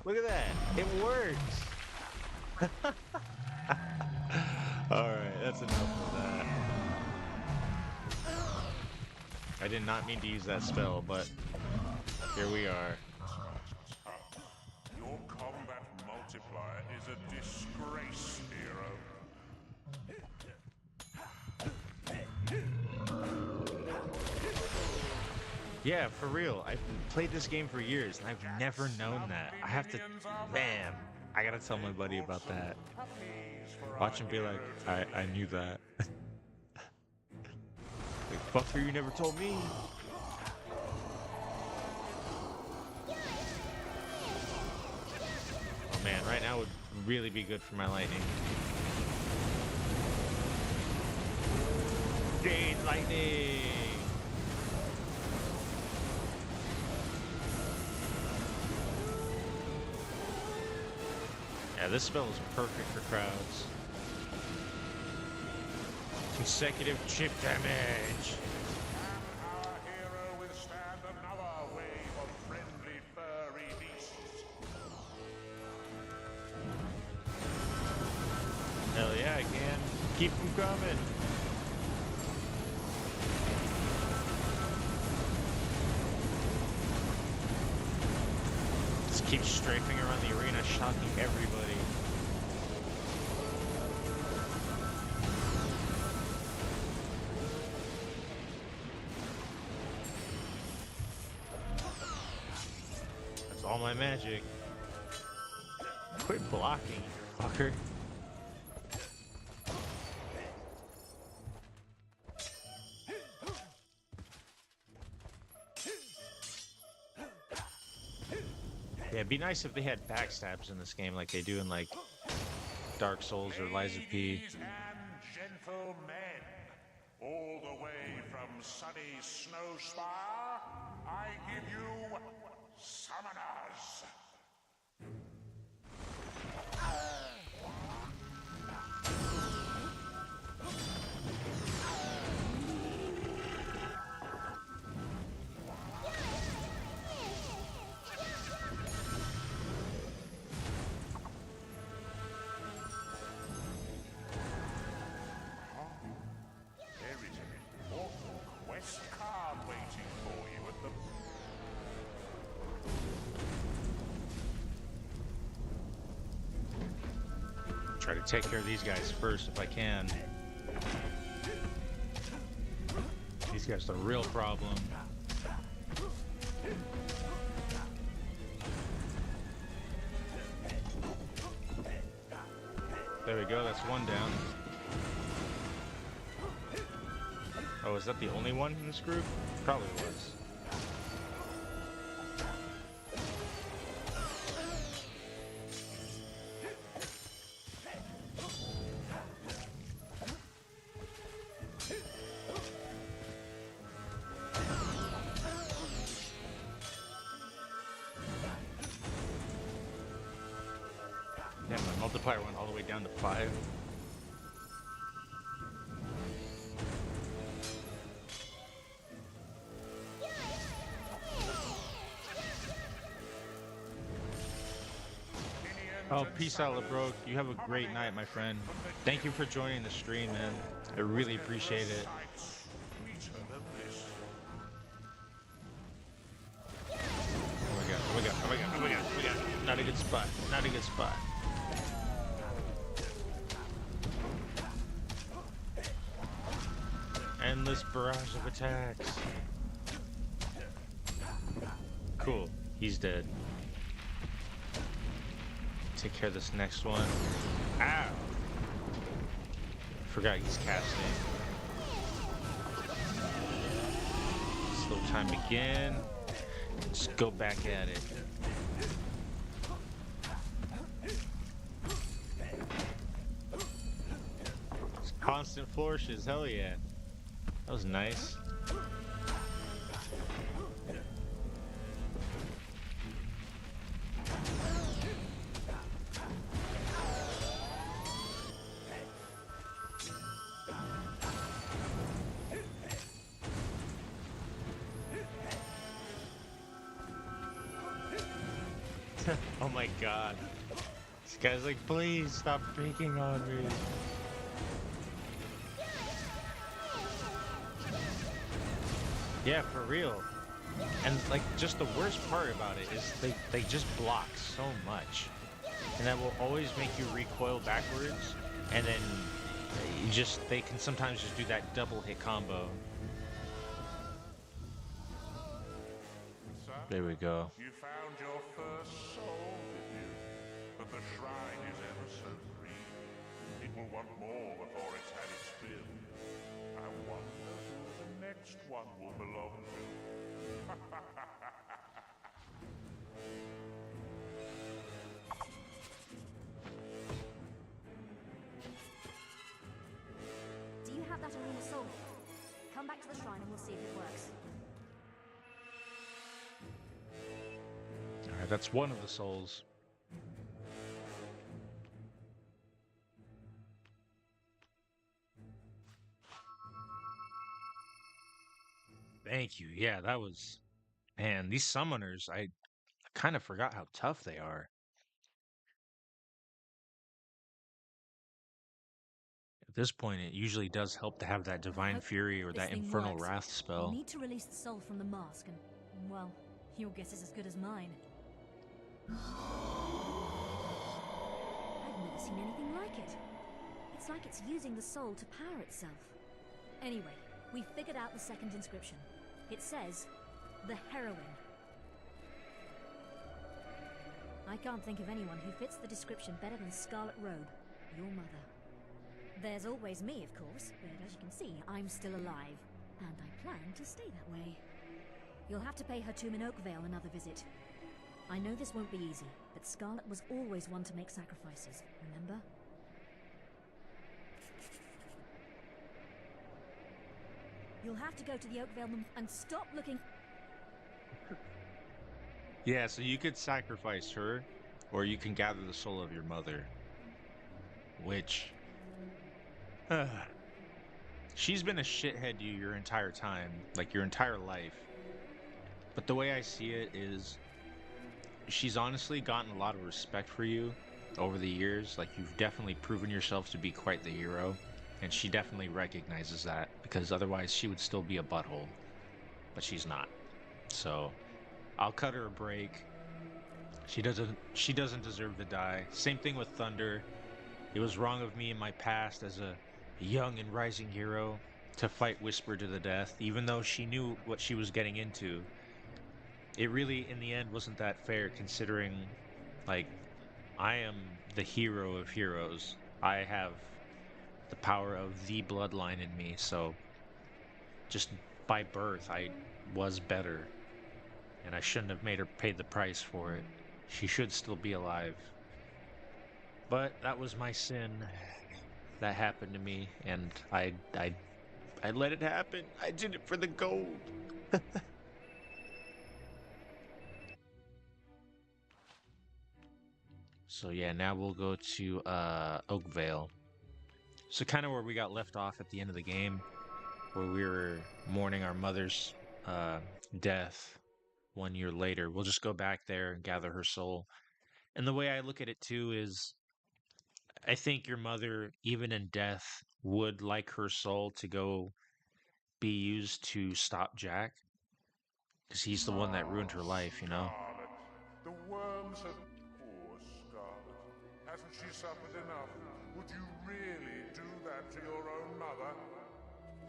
Look at that. It works. Alright, that's enough of that. I did not mean to use that spell, but here we are. Your combat multiplier is a disgrace, hero. Yeah, for real. I've played this game for years, and I've never known that. I have to... Man, I gotta tell my buddy about that. Watch him be like, I knew that. Like, fucker, you never told me. Oh man, right now would really be good for my lightning. Jade lightning! Yeah, this spell is perfect for crowds. Consecutive chip damage. Can our hero withstand another wave of friendly furry beasts? Hell yeah, I can. Keep them coming. Just keep strafing around the arena, shocking everybody. That's all my magic. Quit blocking, fucker. Yeah, it'd be nice if they had backstabs in this game like they do in like Dark Souls or Lies of P. Ladies and gentlemen, all the way from sunny Snowspire, I give you summoners. There is an important quest card waiting for you at the... Try to take care of these guys first if I can. These guys are the real problem. There we go, that's one down. Oh, is that the only one in this group? Probably was. multiplier went all the way down to 5. Oh, peace out, LeBroke. You have a great night, my friend. Thank you for joining the stream, man. I really appreciate it. Oh my god, oh my god, oh my god, oh my god, oh my god. Not a good spot, not a good spot. Endless barrage of attacks. Cool, he's dead. Take care of this next one. Ow! Forgot he's casting. Slow time again. Let's go back at it. Constant flourishes, hell yeah. That was nice. Oh my god. This guy's like, please stop picking on me. Yeah, for real. And like, just the worst part about it is they just block so much. And that will always make you recoil backwards. And then they can sometimes just do that double hit combo. There we go. You found your first soul, did you? But the shrine is ever so green. It will want more before it's had its fill. I wonder who the next one will belong to. Do you have that arena soul? Come back to the shrine and we'll see if it works. Alright, that's one of the souls. Thank you. Yeah, that was... Man, these summoners, I kind of forgot how tough they are. At this point, it usually does help to have that Divine Fury or that Infernal Wrath spell. We'll need to release the soul from the mask and, well, your guess is as good as mine. I've never seen anything like it. It's like it's using the soul to power itself. Anyway, we figured out the second inscription. It says, the heroine. I can't think of anyone who fits the description better than Scarlet Robe, your mother. There's always me, of course, but as you can see, I'm still alive, and I plan to stay that way. You'll have to pay her tomb in Oakvale another visit. I know this won't be easy, but Scarlet was always one to make sacrifices, remember? You'll have to go to the Oakvale and stop looking... Yeah, so you could sacrifice her, or you can gather the soul of your mother. Which... she's been a shithead to you your entire time, like your entire life. But the way I see it is... she's honestly gotten a lot of respect for you over the years. Like, you've definitely proven yourself to be quite the hero. And she definitely recognizes that, because otherwise she would still be a butthole. But she's not. So, I'll cut her a break. She doesn't deserve to die. Same thing with Thunder. It was wrong of me in my past as a young and rising hero to fight Whisper to the death, even though she knew what she was getting into. It really, in the end, wasn't that fair, considering, like, I am the hero of heroes. I have the power of the bloodline in me, so just by birth, I was better. And I shouldn't have made her pay the price for it. She should still be alive. But that was my sin. That happened to me, and I let it happen. I did it for the gold. So yeah, now we'll go to Oakvale. So kind of where we got left off at the end of the game, where we were mourning our mother's uh, death 1 year later. We'll just go back there and gather her soul. And the way I look at it too is I think your mother, even in death, would like her soul to go be used to stop Jack. Because he's the one that ruined her life, you know? Scarlet, the worms have... Poor Scarlet. Hasn't she suffered enough? Would you really do that to your own mother?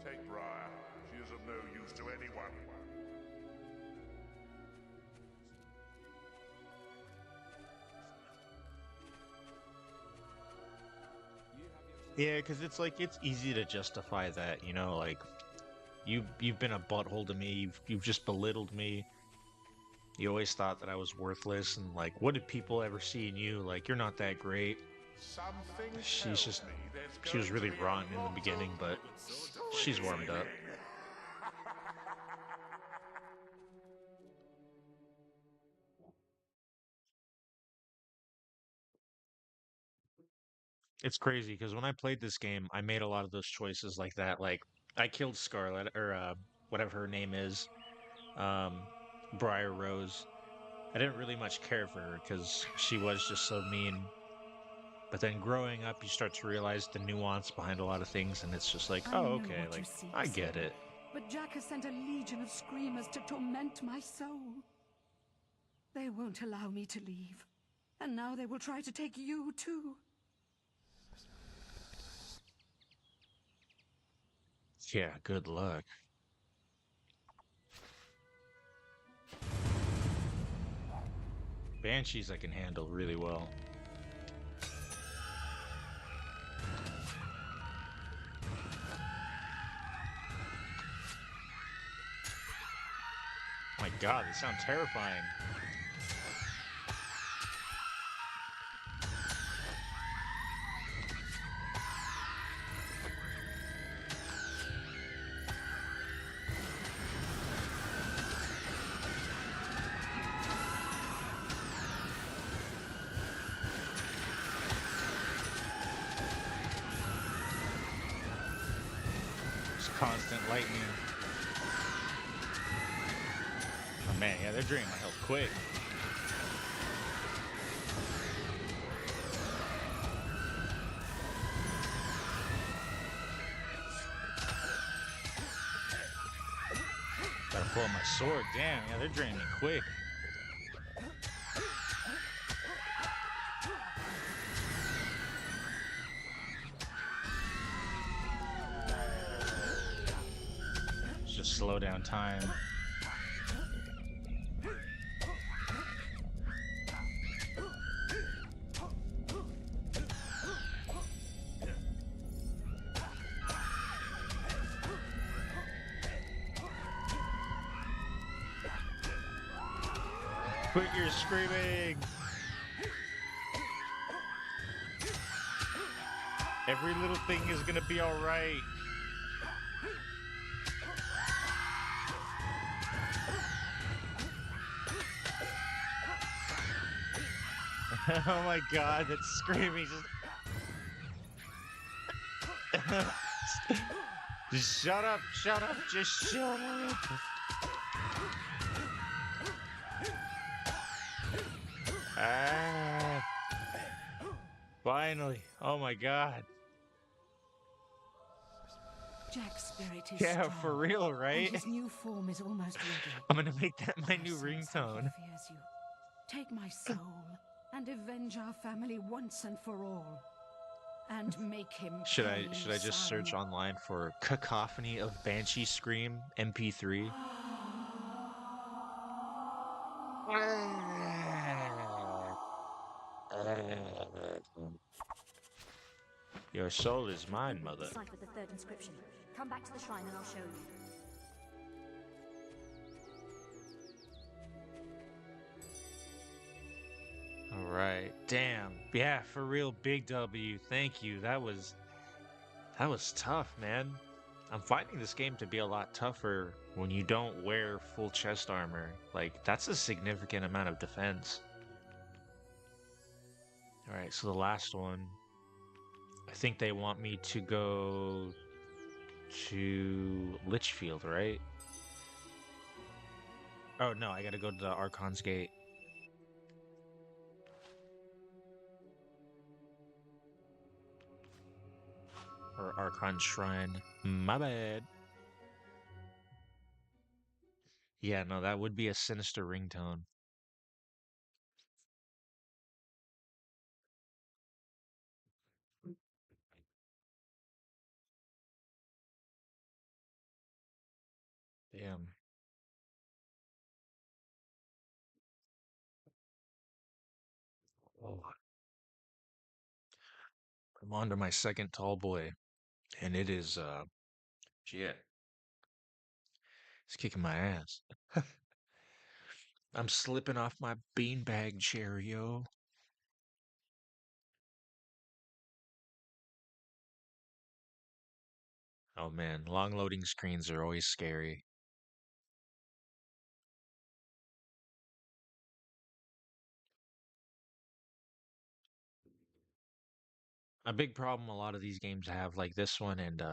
Take Briar. She is of no use to anyone. Yeah, because it's like it's easy to justify that, you know, like you've been a butthole to me, you've just belittled me. You always thought that I was worthless, and like, what did people ever see in you? Like, you're not that great. She's just, she was really rotten in the beginning, but she's warmed up. It's crazy because when I played this game, I made a lot of those choices like that. Like, I killed Scarlet, or whatever her name is, um, Briar Rose. I didn't really much care for her because she was just so mean. But then growing up, you start to realize the nuance behind a lot of things, and it's just like, I oh, know okay, what you like, seek, I get son, it. but Jack has sent a legion of screamers to torment my soul. They won't allow me to leave. And now they will try to take you, too. Yeah, good luck. Banshees I can handle really well. My god, they sound terrifying. Just constant lightning. Oh man, yeah, they're draining my health quick. Gotta pull out my sword. Damn, yeah, they're draining me quick. Just slow down time. Quit your screaming! Every little thing is gonna be alright. Oh my god, that screaming just... Just shut up, just shut up! Ah, finally. Oh my god. Jack's spirit is Yeah, strong, for real, right? and his new form is almost ready. I'm gonna make that my new I sense that ringtone. he fears you. Take my soul and avenge our family once and for all. And make him Should pay, I just search son. online for Cacophony of Banshee Scream MP3? Your soul is mine, mother. Deciphered the third inscription. Come back to the shrine and I'll show you. All right. Damn. Yeah, for real, big W. Thank you. That was tough, man. I'm finding this game to be a lot tougher when you don't wear full chest armor. Like, that's a significant amount of defense. Alright, so the last one. I think they want me to go to Litchfield, right? Oh no, I gotta go to the Archon's Gate. Or Archon Shrine. My bad. Yeah, no, that would be a sinister ringtone. Damn. Oh. I'm on to my second tall boy, and it is, shit. It's kicking my ass. I'm slipping off my beanbag chair, yo. Oh man, long loading screens are always scary. A big problem a lot of these games have, like this one and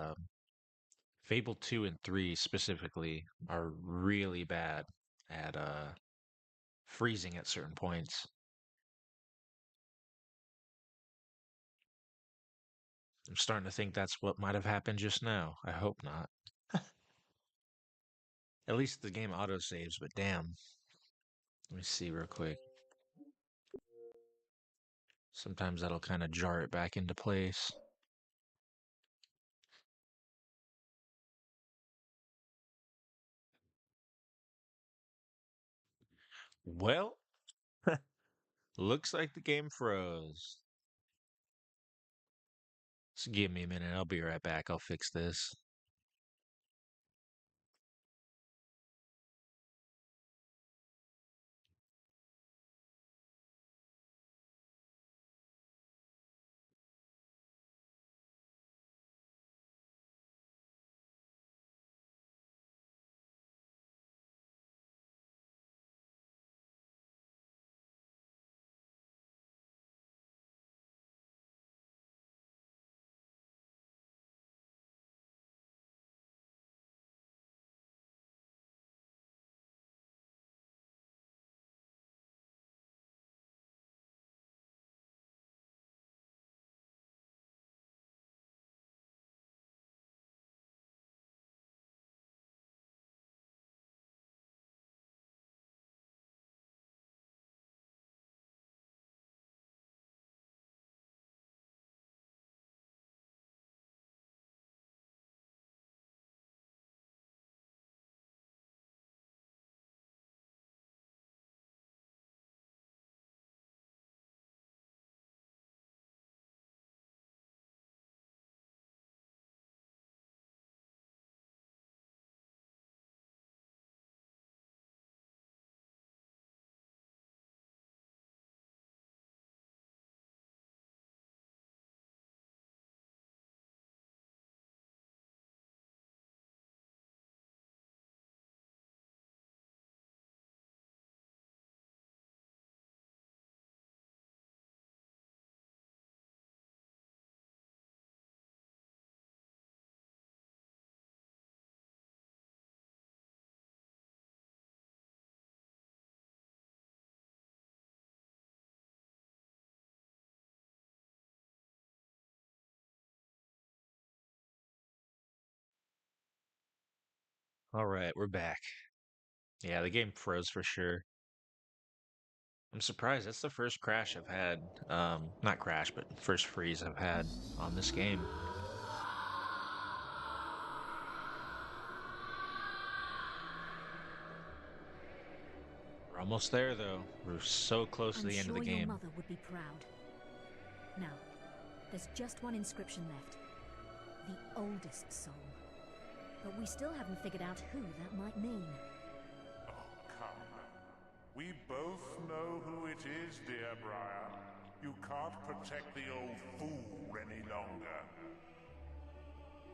Fable 2 and 3 specifically, are really bad at freezing at certain points. I'm starting to think that's what might have happened just now. I hope not. At least the game autosaves, but damn. Let me see real quick. Sometimes that'll kind of jar it back into place. Well, looks like the game froze. Just give me a minute. I'll be right back. I'll fix this. All right, we're back. Yeah, the game froze for sure. I'm surprised. That's the first crash I've had. Not crash, but first freeze I've had on this game. We're almost there, though. We're so close to I'm the end of sure the your game. mother would be proud. Now, there's just one inscription left. The oldest soul. But we still haven't figured out who that might mean. Oh, come. We both know who it is, dear Briar. You can't protect the old fool any longer.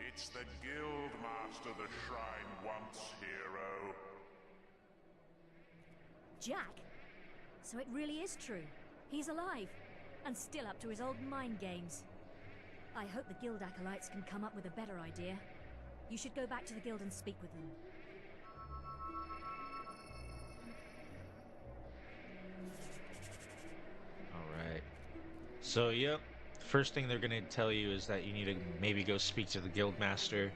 It's the guild master the shrine wants, hero. Jack? So it really is true. He's alive. And still up to his old mind games. I hope the guild acolytes can come up with a better idea. You should go back to the guild and speak with them. Alright. So, yep. First thing they're gonna tell you is that you need to maybe go speak to the guild master.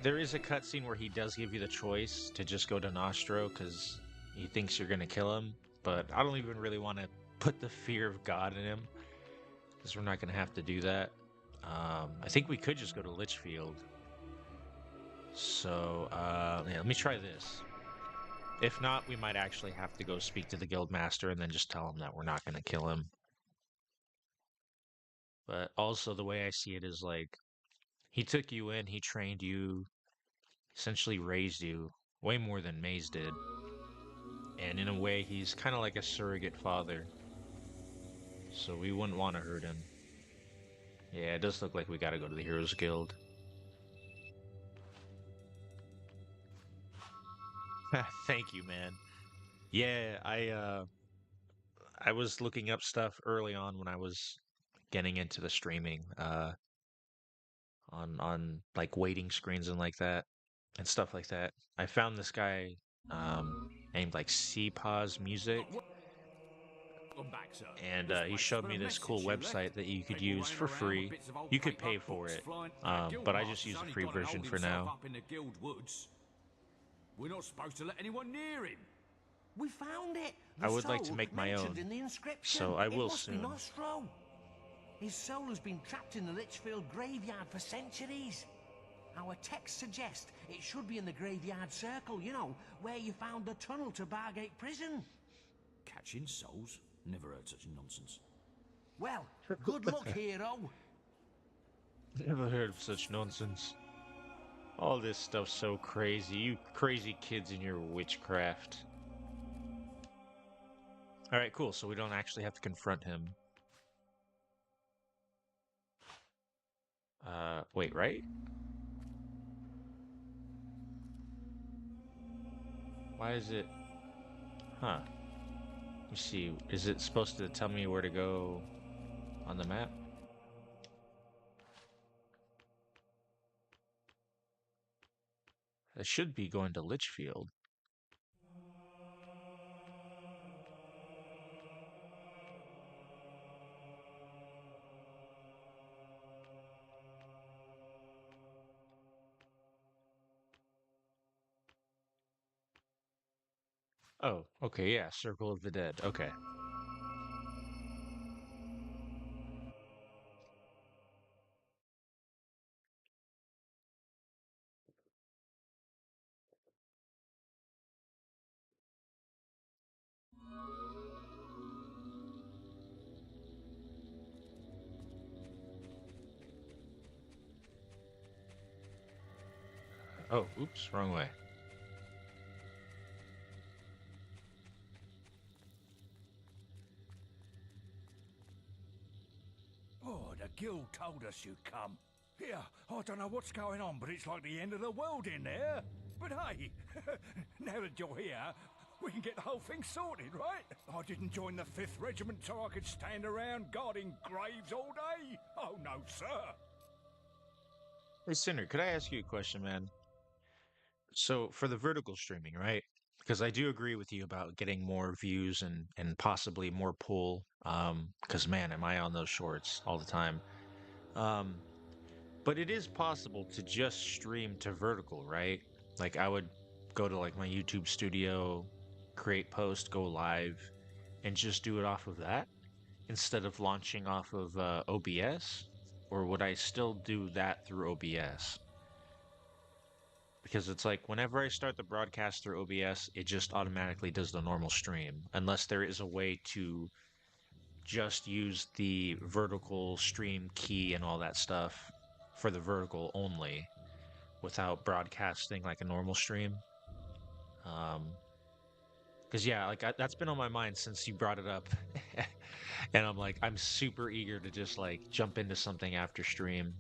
There is a cutscene where he does give you the choice to just go to Nostro because he thinks you're gonna kill him, but I don't even really want to put the fear of God in him because we're not gonna have to do that. I think we could just go to Litchfield. So, yeah, let me try this. If not, we might actually have to go speak to the guild master and then just tell him that we're not gonna kill him. But also, the way I see it is like, he took you in, he trained you, essentially raised you way more than Maze did. And in a way, he's kind of like a surrogate father. So we wouldn't want to hurt him. Yeah, it does look like we gotta go to the Heroes Guild. Thank you, man. Yeah, I was looking up stuff early on when I was getting into the streaming, on like waiting screens and like that, and stuff like that. I found this guy named like CPAW's Music, Welcome back, sir. and Just he waits showed for me a this cool message you left. website that you could People use running for around with free. bits of old You could paper, pay for books it, flying. Our but I just guildmaster's use the only free gone and version holed for himself now. up in the guild woods. We're not supposed to let anyone near him. We found it. I The would like to soul make my mentioned own, in the inscription. so I will It must soon. be Nostro. His soul has been trapped in the Litchfield graveyard for centuries. Our texts suggest it should be in the graveyard circle, you know, where you found the tunnel to Bargate prison. Catching souls? Never heard such nonsense. Well, good luck, hero. Never heard of such nonsense. All this stuff's so crazy. You crazy kids in your witchcraft. Alright, cool. So we don't actually have to confront him. Wait, right? Why is it... Huh. Let me see. Is it supposed to tell me where to go on the map? I should be going to Litchfield. Oh, okay, yeah, Circle of the Dead. Okay. Oh, oops, wrong way. Oh, the guild told us you'd come. Here, I don't know what's going on, but it's like the end of the world in there. But hey, now that you're here, we can get the whole thing sorted, right? I didn't join the 5th Regiment so I could stand around guarding graves all day. Oh, no, sir. Hey, Sinner, could I ask you a question, man? So, for the vertical streaming, right? Because I do agree with you about getting more views and possibly more pull. Because man, am I on those shorts all the time. Um, but it is possible to just stream to vertical, right? Like I would go to like my YouTube studio, create post, go live, and just do it off of that instead of launching off of OBS, or would I still do that through OBS? Because it's like whenever I start the broadcast through OBS, it just automatically does the normal stream, unless there is a way to just use the vertical stream key and all that stuff for the vertical only without broadcasting like a normal stream. Because yeah, like that's been on my mind since you brought it up, and I'm like, I'm super eager to just like jump into something after stream.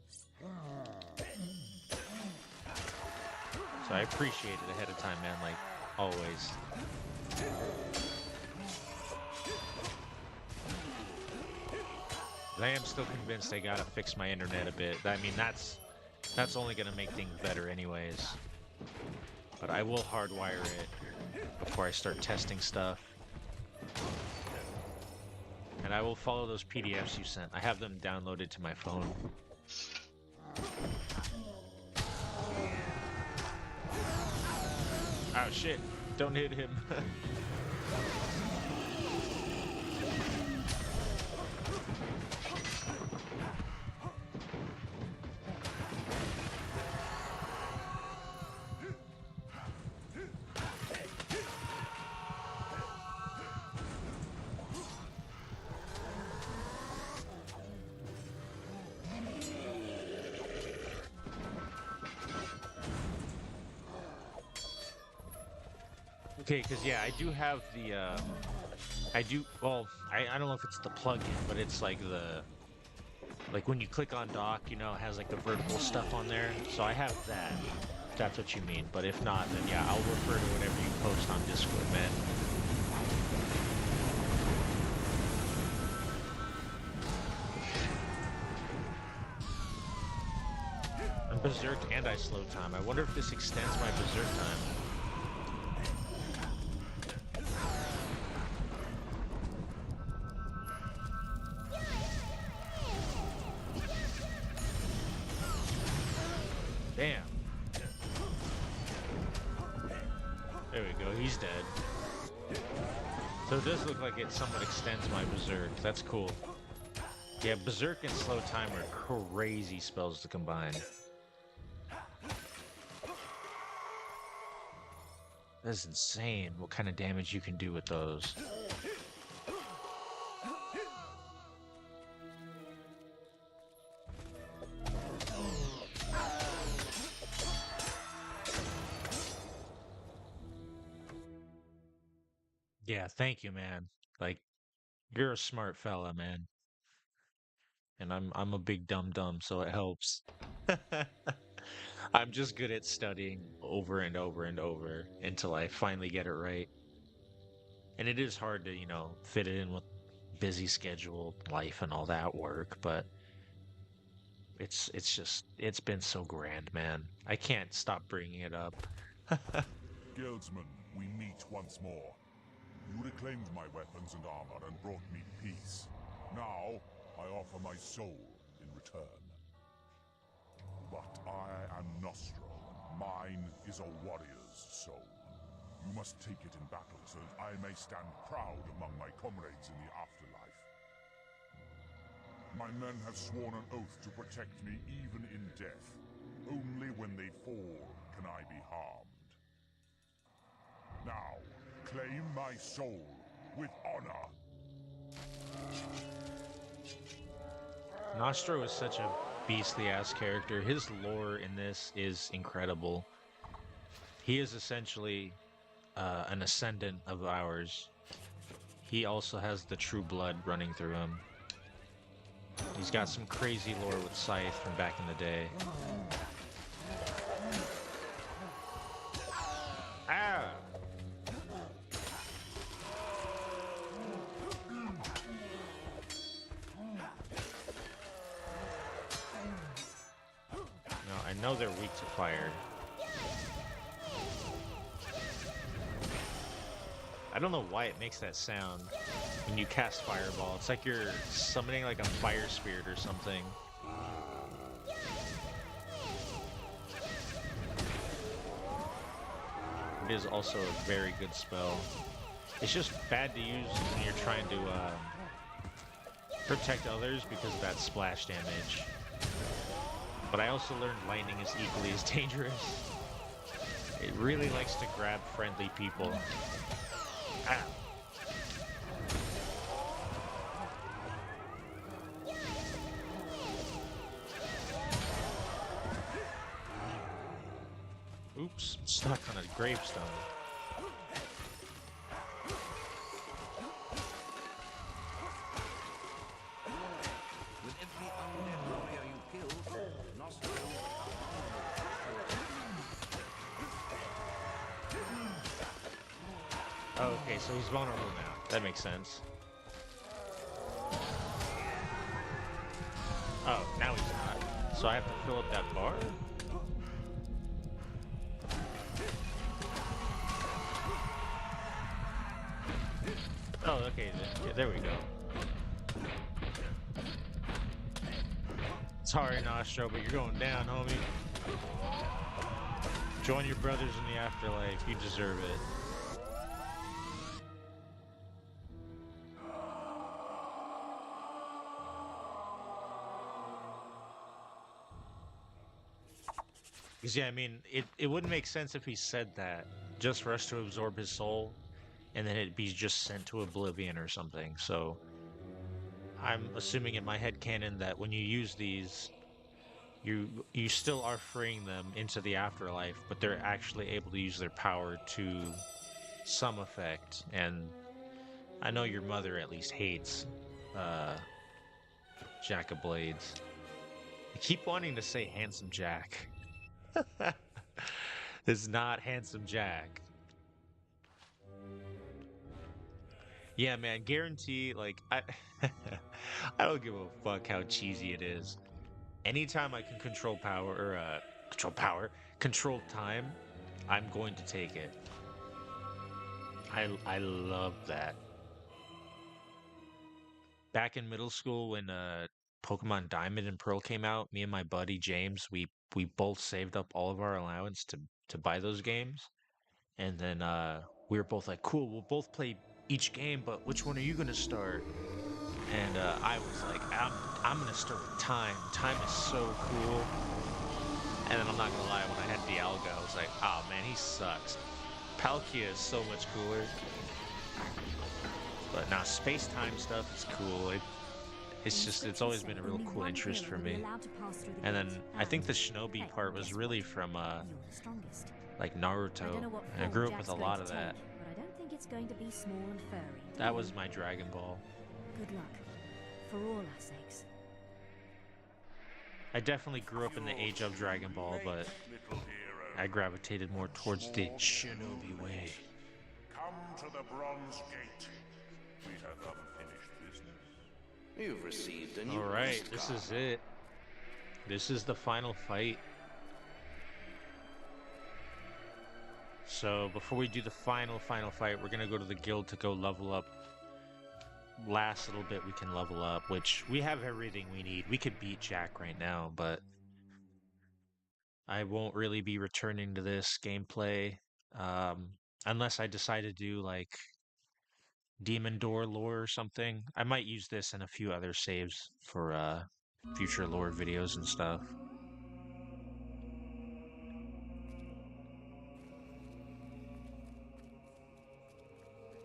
So I appreciate it ahead of time, man. Like always. I am still convinced I gotta fix my internet a bit. I mean, that's only gonna make things better anyways. But I will hardwire it before I start testing stuff. And I will follow those PDFs you sent. I have them downloaded to my phone. Oh shit, don't hit him. Okay, because yeah, I do have the, well, I don't know if it's the plugin, but it's like like when you click on dock, you know, it has like the vertical stuff on there. So I have that, if that's what you mean. But if not, then yeah, I'll refer to whatever you post on Discord, man. I'm berserk and I slow time. I wonder if this extends my berserk time. Damn. There we go, he's dead. So it does look like it somewhat extends my berserk. That's cool. Yeah, berserk and slow time are crazy spells to combine. That's insane what kind of damage you can do with those. Yeah, thank you, man. Like, you're a smart fella, man. And I'm a big dum-dum, so it helps. I'm just good at studying over and over and over until I finally get it right. And it is hard to, you know, fit it in with busy schedule, life and all that work, but it's been so grand, man. I can't stop bringing it up. Guildsman, we meet once more. You reclaimed my weapons and armor and brought me peace. Now, I offer my soul in return. But I am Nostro, and mine is a warrior's soul. You must take it in battle so that I may stand proud among my comrades in the afterlife. My men have sworn an oath to protect me even in death. Only when they fall can I be harmed. Now, claim my soul with honor. Nostro is such a beastly-ass character. His lore in this is incredible. He is essentially an ascendant of ours. He also has the true blood running through him. He's got some crazy lore with Scythe from back in the day. Ah! No, I know they're weak to fire. I don't know why it makes that sound when you cast Fireball. It's like you're summoning like a fire spirit or something. It is also a very good spell. It's just bad to use when you're trying to protect others because of that splash damage. But I also learned lightning is equally as dangerous. It really likes to grab friendly people. Ah. Oops, stuck on a gravestone. With every undead warrior you kill, Nostro. Oh, okay, so he's vulnerable now. That makes sense. Oh, now he's not. So I have to fill up that bar? Oh, okay, yeah, there we go. Sorry, Nostro, but you're going down, homie. Join your brothers in the afterlife. You deserve it. Because, yeah, I mean, it wouldn't make sense if he said that just for us to absorb his soul and then it'd be just sent to oblivion or something. So I'm assuming in my head canon that when you use these, you still are freeing them into the afterlife, but they're actually able to use their power to some effect. And I know your mother at least hates uh, Jack of Blades. I keep wanting to say Handsome Jack. It's not Handsome Jack. Yeah, man, guarantee like I I don't give a fuck how cheesy it is. Anytime I can control power or control time, I'm going to take it. I love that. Back in middle school when Pokemon Diamond and Pearl came out, me and my buddy James, we both saved up all of our allowance to buy those games. And then we were both like, "Cool, we'll both play each game, but which one are you gonna start?" And I was like, I'm gonna start with Time. Time is so cool." And then I'm not gonna lie, when I had Dialga, I was like, "Oh man, he sucks." Palkia is so much cooler. But now space time stuff is cool. It's always been a real cool interest for me. And then I think the Shinobi part was really from like Naruto. I grew up with a lot of that. But I don't think it's going to be small and furry. That was my Dragon Ball. Good luck. For all our sakes. I definitely grew up in the age of Dragon Ball, but I gravitated more towards the Shinobi way. Come to the Bronze Gate. We have unfinished business. You've received a new Alright, quest this card. is it. This is the final fight. So before we do the final fight, we're gonna go to the guild to go level up. Last little bit we can level up, which we have everything we need. We could beat Jack right now, but I won't really be returning to this gameplay unless I decide to do like Demon Door lore or something. I might use this and a few other saves for future lore videos and stuff.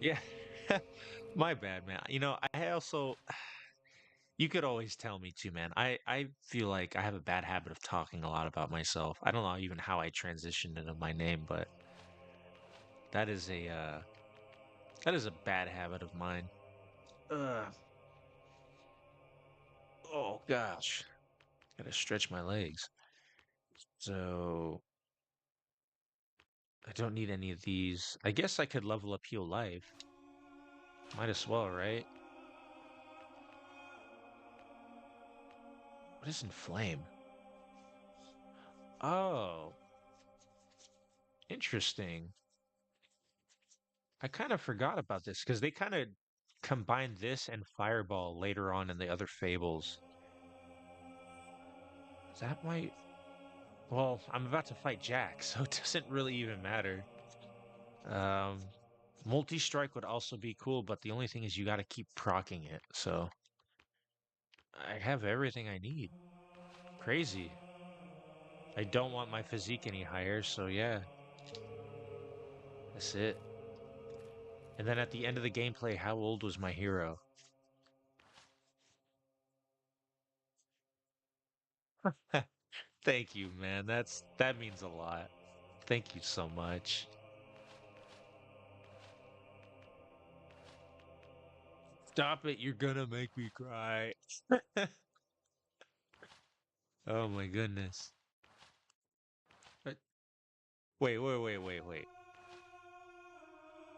Yeah. My bad, man. You know, I also you could always tell me too, man. I feel like I have a bad habit of talking a lot about myself. I don't know even how I transitioned into my name, but that is a bad habit of mine. Ugh. Oh gosh. Gotta stretch my legs. So I don't need any of these. I guess I could level up heal life. Might as well, right? What is inflame? Oh, interesting. I kind of forgot about this because they kind of combined this and Fireball later on in the other Fables. That might. Well, I'm about to fight Jack, so it doesn't really even matter. Um, Multi-strike would also be cool, but the only thing is you got to keep procking it. So I have everything I need. Crazy. I don't want my physique any higher, so yeah, that's it. And then at the end of the gameplay, how old was my hero? Thank you, man. That means a lot. Thank you so much. Stop it, you're gonna make me cry. Oh my goodness. But- Wait.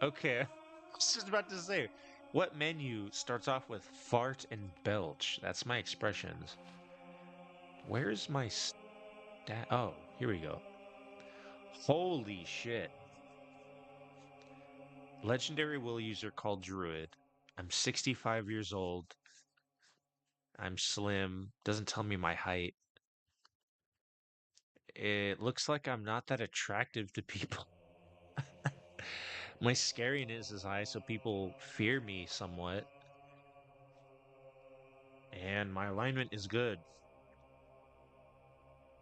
Okay. I was just about to say, what menu starts off with fart and belch? That's my expressions. Where's my stat? Oh, here we go. Holy shit. Legendary will user called Druid. I'm 65 years old. I'm slim. Doesn't tell me my height. It looks like I'm not that attractive to people. My scariness is high, so people fear me somewhat. And my alignment is good.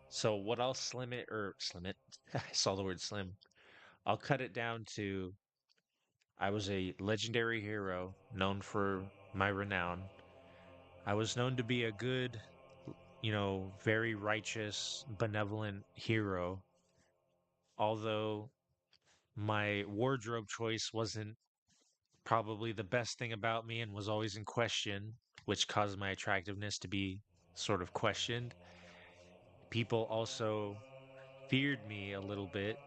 So what I'll slim it. I saw the word slim. I'll cut it down to I was a legendary hero known for my renown. I was known to be a good, very righteous, benevolent hero. Although my wardrobe choice wasn't probably the best thing about me and was always in question, which caused my attractiveness to be sort of questioned. People also feared me a little bit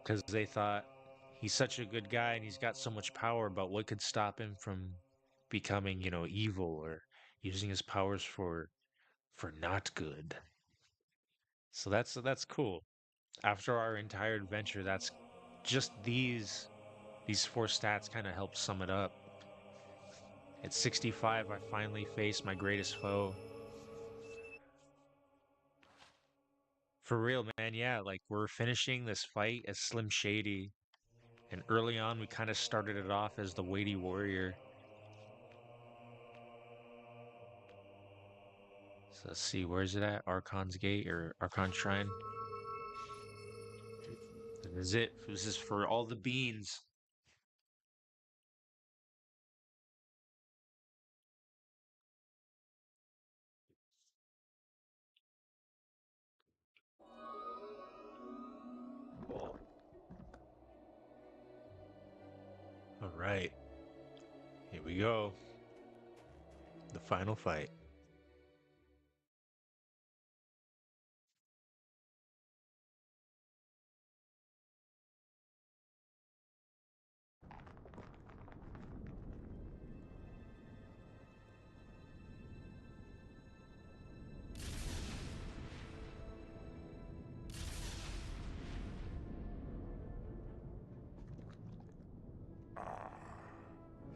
because they thought he's such a good guy and he's got so much power, but what could stop him from becoming, evil or using his powers for not good? So that's cool. After our entire adventure, that's just these four stats kind of help sum it up. At 65, I finally faced my greatest foe. For real, man, yeah, like we're finishing this fight as Slim Shady. And early on, we kind of started it off as the weighty warrior. So let's see, where is it at? Archon's Gate or Archon Shrine? This is it. This is for all the beans. All right, here we go. The final fight.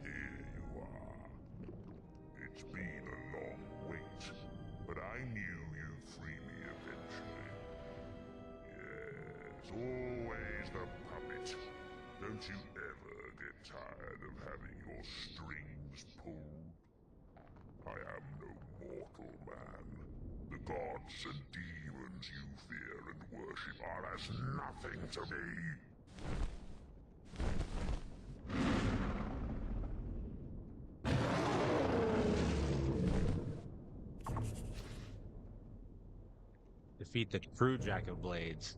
Here you are. It's been a long wait, but I knew you'd free me eventually. Yes, always the puppet. Don't you ever get tired of having your strings pulled? I am no mortal man. The gods and demons you fear and worship are as nothing to me. Defeat the true Jack of Blades.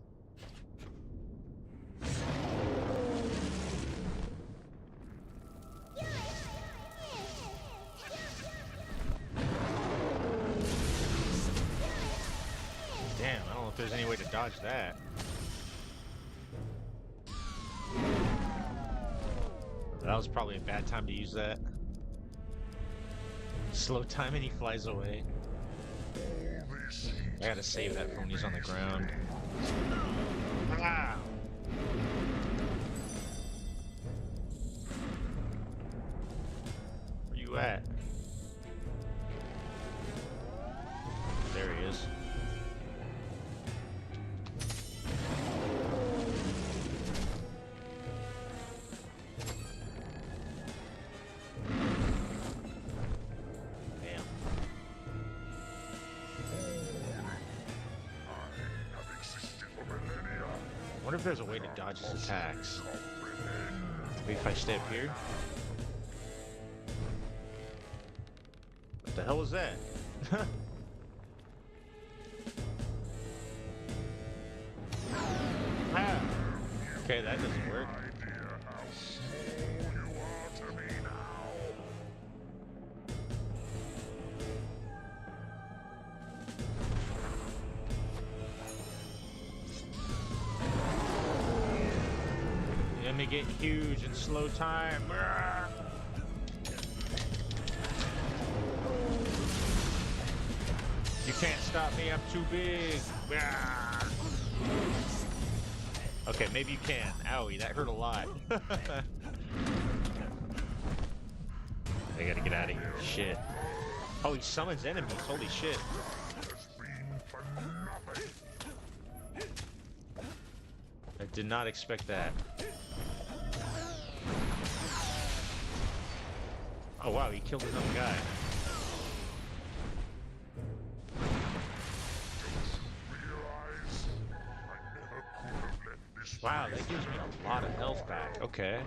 Damn, I don't know if there's any way to dodge that. That was probably a bad time to use that. Slow time and he flies away. I gotta save that for when he's on the ground. Ah! Where you at? There he is. I wonder if there's a way to dodge his attacks. Maybe if I stay up here? What the hell was that? Ah. Okay, that doesn't work. Let me get huge in slow time. You can't stop me, I'm too big. Ah. Okay, maybe you can. Owie, that hurt a lot. I gotta get out of here. Shit. Oh, he summons enemies. Holy shit. I did not expect that. Oh wow, he killed another guy. Wow, that gives me a lot of health back. Okay.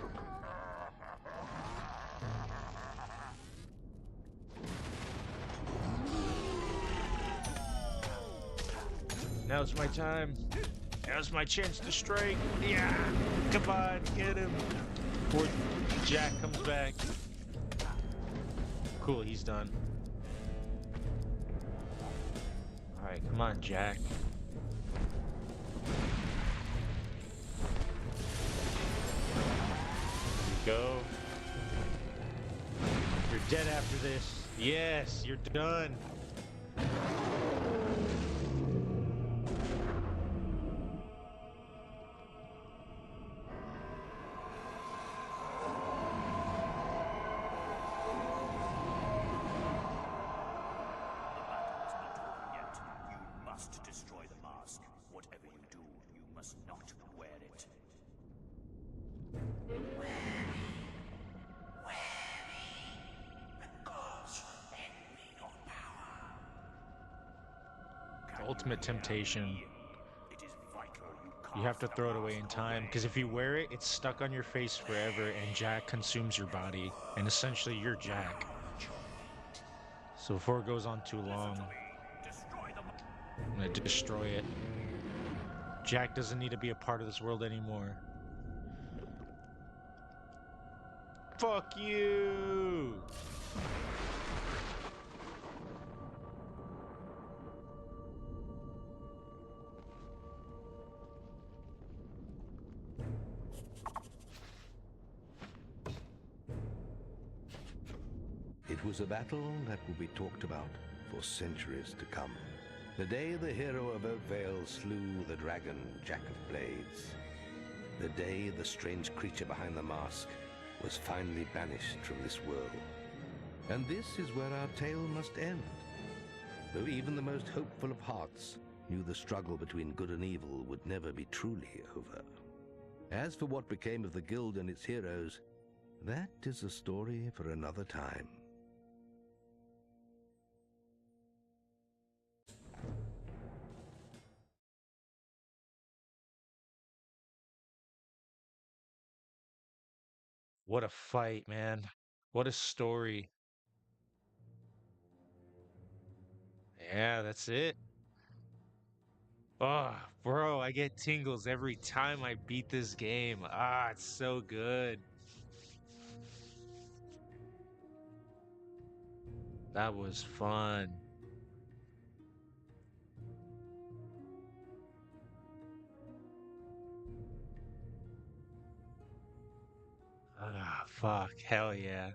Now's my time. Now's my chance to strike. Yeah! Come on, get him. Before Jack comes back. Cool, he's done. Alright, come on, Jack. Here we go. You're dead after this. Yes, you're done. Ultimate temptation. You have to throw it away in time, because if you wear it, it's stuck on your face forever, and Jack consumes your body, and essentially you're Jack. So before it goes on too long, I'm gonna destroy it. Jack doesn't need to be a part of this world anymore. Fuck you! It was a battle that will be talked about for centuries to come. The day the hero of Oakvale slew the dragon Jack of Blades. The day the strange creature behind the mask was finally banished from this world. And this is where our tale must end. Though even the most hopeful of hearts knew the struggle between good and evil would never be truly over. As for what became of the guild and its heroes, that is a story for another time. What a fight, man. What a story. Yeah, that's it. Oh, bro, I get tingles every time I beat this game. Ah, it's so good. That was fun. Ah, fuck. Hell yeah.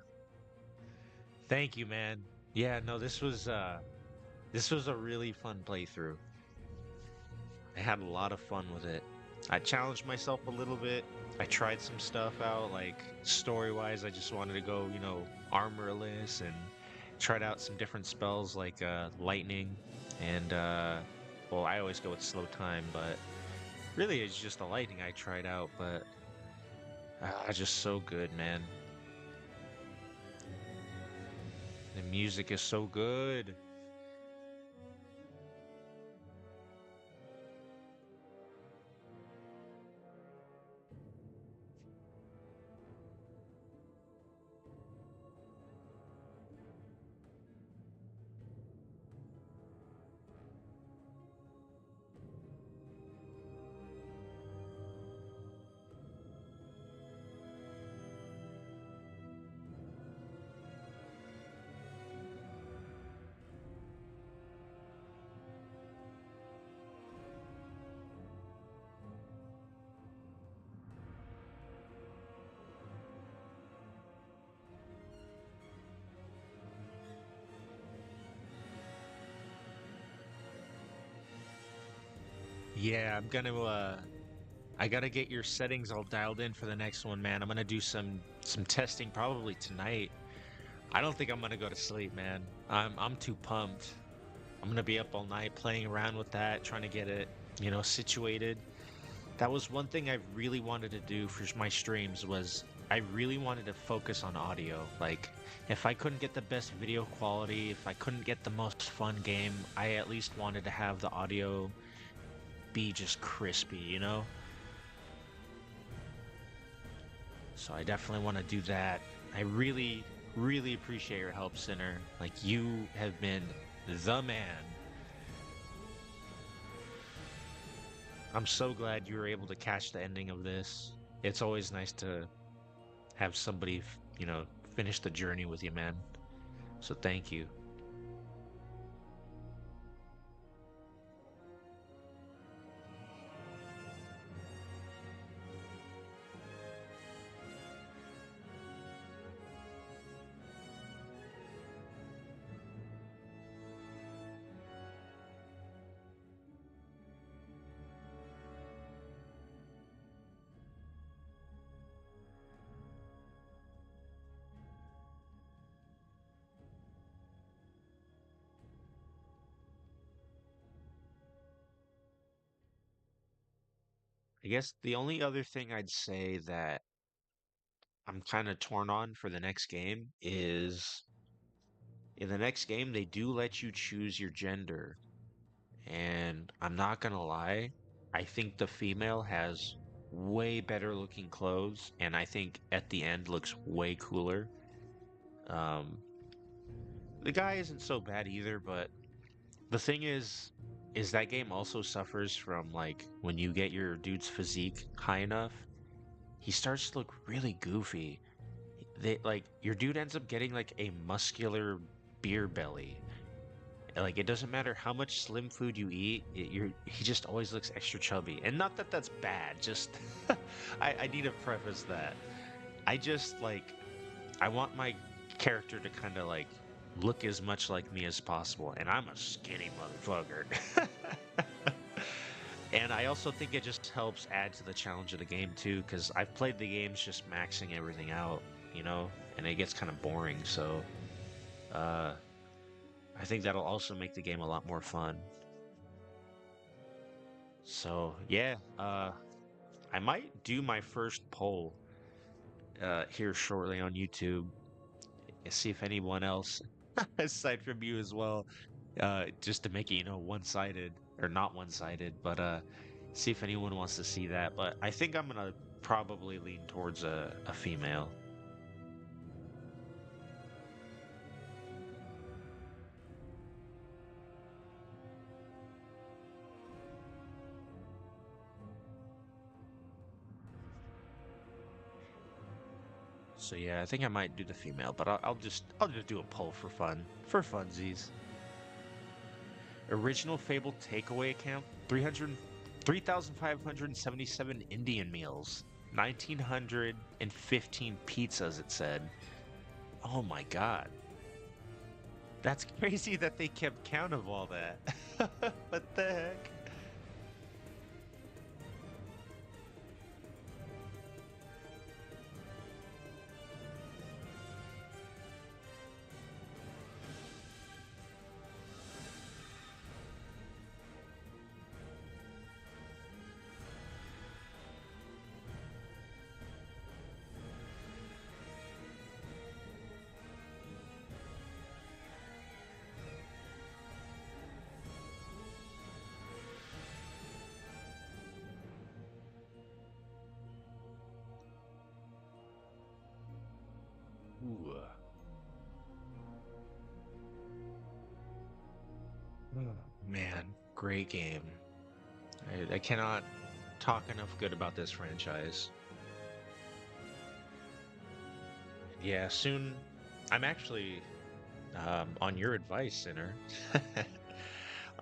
Thank you, man. Yeah, no, this was a really fun playthrough. I had a lot of fun with it. I challenged myself a little bit. I tried some stuff out, like story-wise, I just wanted to go, you know, armorless and tried out some different spells like lightning and well, I always go with slow time, but really it's just the lightning I tried out, but just so good, man. The music is so good. Yeah, I'm gonna I gotta get your settings all dialed in for the next one, man. I'm gonna do some testing probably tonight. I don't think I'm gonna go to sleep, man. I'm too pumped. I'm gonna be up all night playing around with that, trying to get it, situated. That was one thing I really wanted to do for my streams was I really wanted to focus on audio. Like, if I couldn't get the best video quality, if I couldn't get the most fun game, I at least wanted to have the audio be just crispy. So I definitely want to do that. I really, really appreciate your help, Sinner. Like, you have been the man. I'm so glad you were able to catch the ending of this. It's always nice to have somebody, finish the journey with you, man. So thank you. I guess the only other thing I'd say that I'm kind of torn on for the next game is in the next game, they do let you choose your gender. And I'm not gonna lie, I think the female has way better looking clothes, and I think at the end looks way cooler. Um, the guy isn't so bad either, but the thing is that game also suffers from like when you get your dude's physique high enough, he starts to look really goofy. They like your dude ends up getting like a muscular beer belly. Like it doesn't matter how much slim food you eat, he just always looks extra chubby. And not that that's bad, just I need to preface that. I just like I want my character to kind of like look as much like me as possible, and I'm a skinny motherfucker. And I also think it just helps add to the challenge of the game too, because I've played the games just maxing everything out, and it gets kind of boring. So, uh, I think that'll also make the game a lot more fun. So yeah, I might do my first poll here shortly on YouTube. See if anyone else, aside from you as well, just to make it, one-sided or not one-sided, but see if anyone wants to see that. But I think I'm gonna probably lean towards a female. So yeah, I think I might do the female, but I'll just do a poll for funsies. Original Fable takeaway account 3,577 Indian meals, 1,915 pizzas. It said. Oh my god, that's crazy that they kept count of all that. What the heck? Ooh. Oh, man, great game. I cannot talk enough good about this franchise. Yeah, soon. I'm actually, on your advice, Sinner.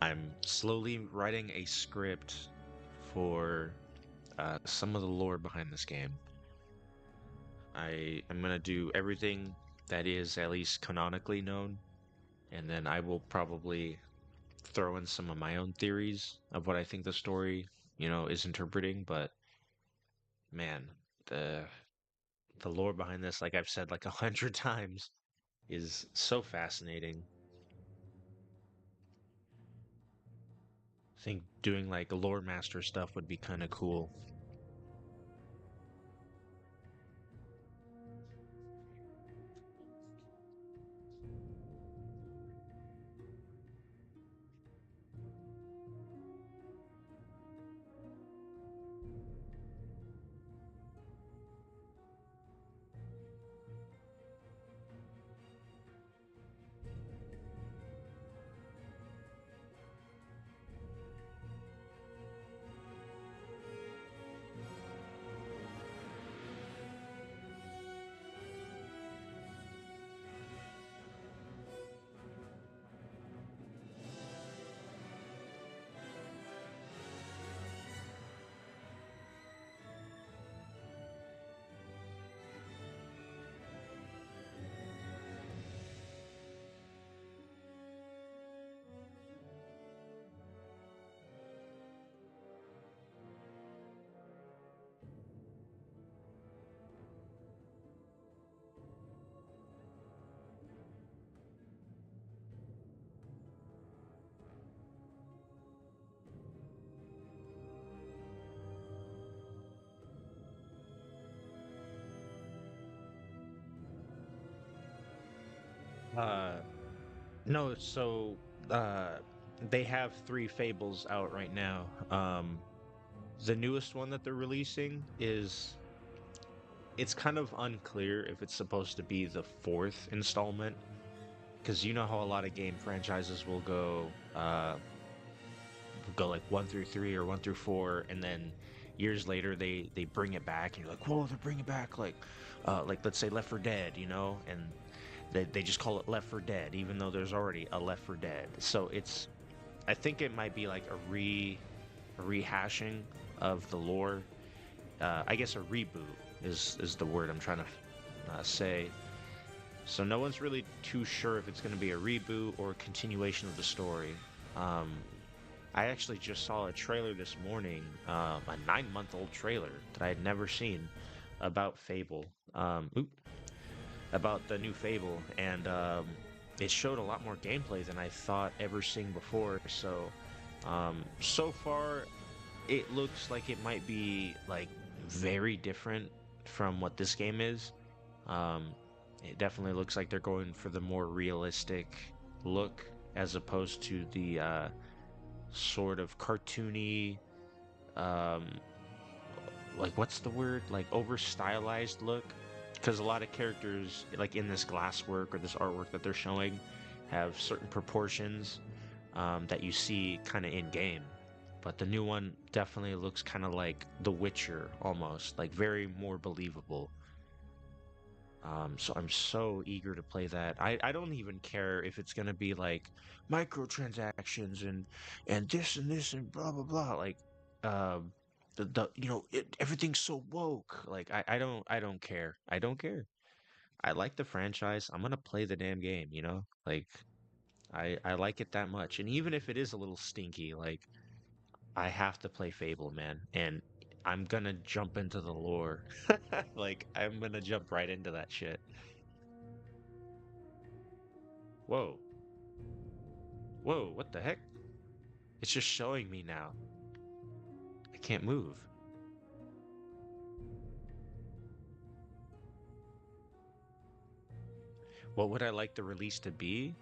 I'm slowly writing a script for some of the lore behind this game. I'm gonna do everything that is at least canonically known, and then I will probably throw in some of my own theories of what I think the story, is interpreting, but man, the the lore behind this, like I've said like 100 times, is so fascinating. I think doing like lore master stuff would be kind of cool. Uh, no, so uh, they have three Fables out right now. The newest one that they're releasing is it's kind of unclear if it's supposed to be the fourth installment, because you know how a lot of game franchises will go like 1 through 3 or 1 through 4, and then years later they bring it back, and you're like, whoa, they're bringing back like let's say Left 4 Dead, and they just call it Left 4 Dead, even though there's already a Left 4 Dead. So I think it might be like a rehashing of the lore. I guess a reboot is the word I'm trying to say. So no one's really too sure if it's going to be a reboot or a continuation of the story. I actually just saw a trailer this morning, a 9-month-old trailer that I had never seen about Fable, about the new Fable, and it showed a lot more gameplay than I thought ever seen before. So far, it looks like it might be like very different from what this game is. It definitely looks like they're going for the more realistic look as opposed to the sort of cartoony, um, like what's the word? Like over stylized look. Because a lot of characters, like in this glasswork or this artwork that they're showing, have certain proportions that you see kind of in game. But the new one definitely looks kind of like The Witcher almost, like very more believable. So I'm so eager to play that. I don't even care if it's gonna be like microtransactions and this and this and blah blah blah. Like, everything's so woke. Like I don't care. I don't care. I like the franchise. I'm gonna play the damn game. Like I like it that much. And even if it is a little stinky, like I have to play Fable, man. And I'm gonna jump into the lore. Like I'm gonna jump right into that shit. Whoa. Whoa, what the heck? It's just showing me now. I can't move. What would I like the release to be?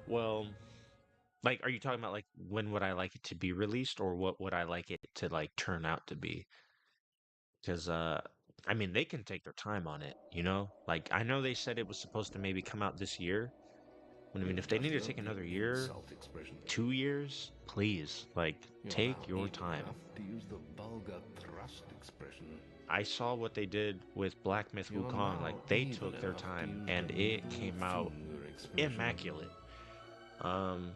Well, like, are you talking about like when would I like it to be released, or what would I like it to like turn out to be? Because I mean, they can take their time on it. Like I know they said it was supposed to maybe come out this year. I mean, if they Just need to love take the another year, insult expression. 2 years, please, like You take allow your me to time. laugh to use the vulgar thrust expression. I saw what they did with Black Myth You Wukong. allow Like they even took their enough to time, use and the it middle came out finger expression. immaculate. Um,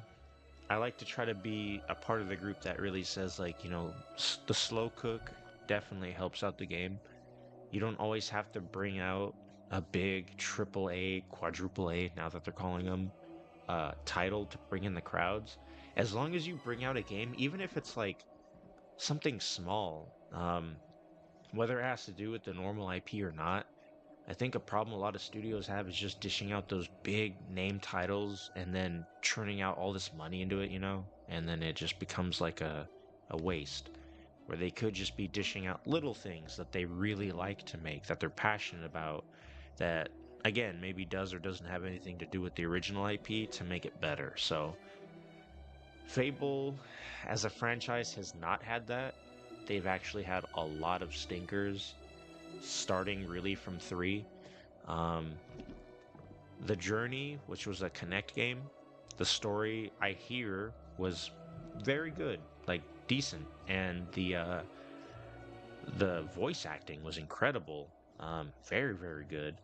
I like to try to be a part of the group that really says like, the slow cook definitely helps out the game. You don't always have to bring out a big triple A, quadruple A, now that they're calling them, title to bring in the crowds. As long as you bring out a game, even if it's like something small, whether it has to do with the normal IP or not, I think a problem a lot of studios have is just dishing out those big name titles and then churning out all this money into it, and then it just becomes like a waste where they could just be dishing out little things that they really like to make, that they're passionate about, that again maybe does or doesn't have anything to do with the original IP to make it better. So Fable as a franchise has not had that. They've actually had a lot of stinkers starting really from 3. The Journey, which was a Connect game, the story I hear was very good, like decent, and the voice acting was incredible, very very good.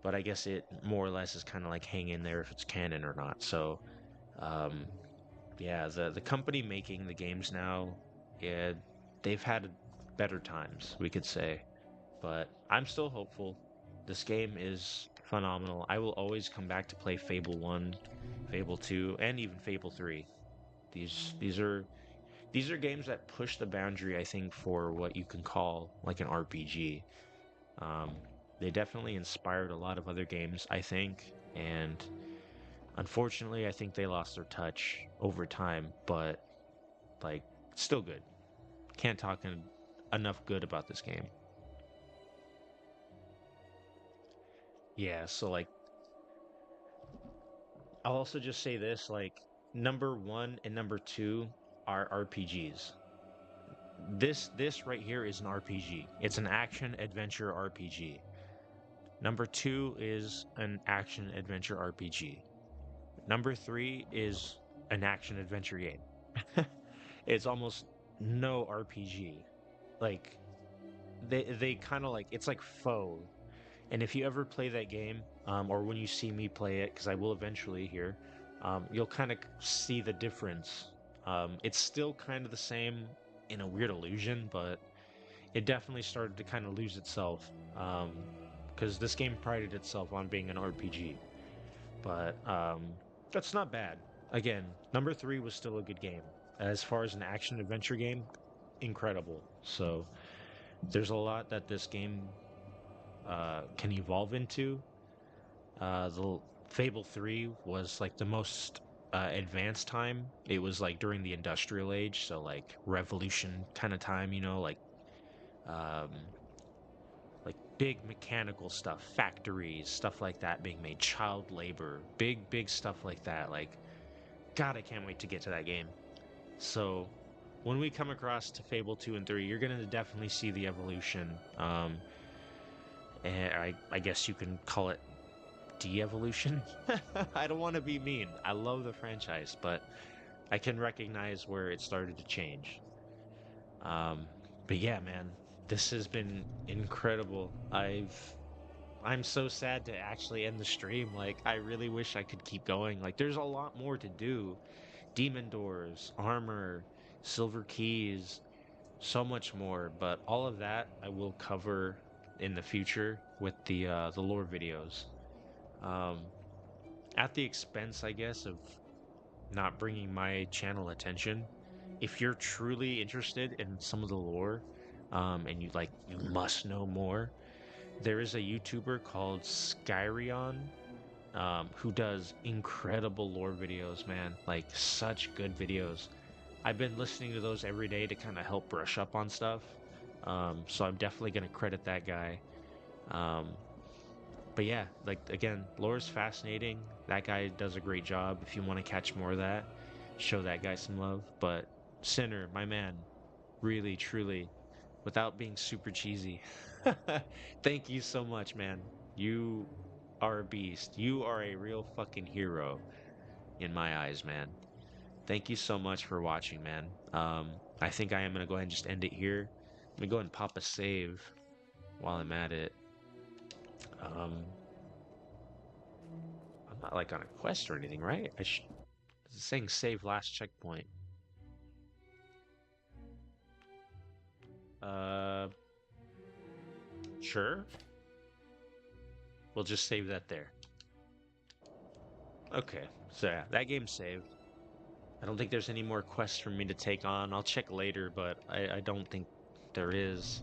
But I guess it more or less is kind of like hang in there if it's canon or not. So, yeah, the company making the games now, yeah, they've had better times, we could say. But I'm still hopeful. This game is phenomenal. I will always come back to play Fable 1, Fable 2, and even Fable 3. These are games that push the boundary, I think, for what you can call like an RPG. Um, they definitely inspired a lot of other games, I think, and unfortunately, I think they lost their touch over time, but like still good. Can't talk enough good about this game. Yeah, so like I'll also just say this, like number 1 and number 2 are RPGs. This right here is an RPG. It's an action adventure RPG. Number 2 is an action adventure RPG. Number 3 is an action adventure game. It's almost no RPG. Like they kind of like, it's like faux. And if you ever play that game, or when you see me play it, because I will eventually here, you'll kind of see the difference. It's still kind of the same in a weird illusion, but it definitely started to kind of lose itself. Because this game prided itself on being an RPG. But that's not bad. Again, number 3 was still a good game. As far as an action adventure game, incredible. So there's a lot that this game can evolve into. The Fable 3 was like the most advanced time. It was like during the industrial age, so like revolution kind of time, um, like big mechanical stuff, factories, stuff like that being made, child labor, big stuff like that. Like, God, I can't wait to get to that game. So when we come across to Fable 2 and 3, you're gonna definitely see the evolution. And I guess you can call it de-evolution. I don't want to be mean. I love the franchise, but I can recognize where it started to change. But yeah, man, this has been incredible. I'm so sad to actually end the stream. Like, I really wish I could keep going. Like, there's a lot more to do. Demon doors, armor, silver keys, so much more. But all of that I will cover in the future with the lore videos. Um, at the expense, I guess, of not bringing my channel attention. If you're truly interested in some of the lore, and you must know more, there is a YouTuber called Skyrion, who does incredible lore videos, man. Like, such good videos. I've been listening to those every day to kind of help brush up on stuff. So I'm definitely gonna credit that guy. Um, but yeah, like again, lore's fascinating. That guy does a great job. If you want to catch more of that, show that guy some love. But Sinner, my man, really, truly, without being super cheesy, thank you so much, man. You are a beast. You are a real fucking hero in my eyes, man. Thank you so much for watching, man. I think I am gonna go ahead and just end it here. Let me go ahead and pop a save while I'm at it. I'm not like on a quest or anything, right? It's saying save last checkpoint. Sure. We'll just save that there. Okay, so yeah, that game's saved. I don't think there's any more quests for me to take on. I'll check later, but I don't think there is.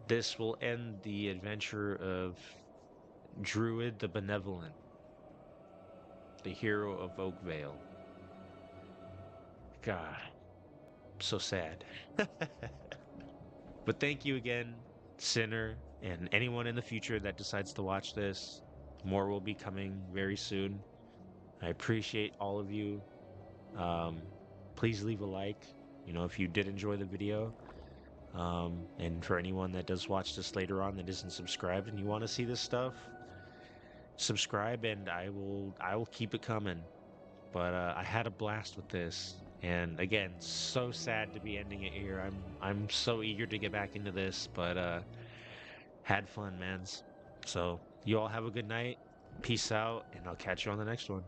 This will end the adventure of Druid the Benevolent, the hero of Oakvale. God, so sad. But thank you again, Sinner, and anyone in the future that decides to watch this. More will be coming very soon. I appreciate all of you. Um, please leave a like, if you did enjoy the video. And for anyone that does watch this later on that isn't subscribed and you want to see this stuff, subscribe and I will keep it coming. But I had a blast with this. And again, so sad to be ending it here. I'm so eager to get back into this, but had fun, mans. So you all have a good night. Peace out, and I'll catch you on the next one.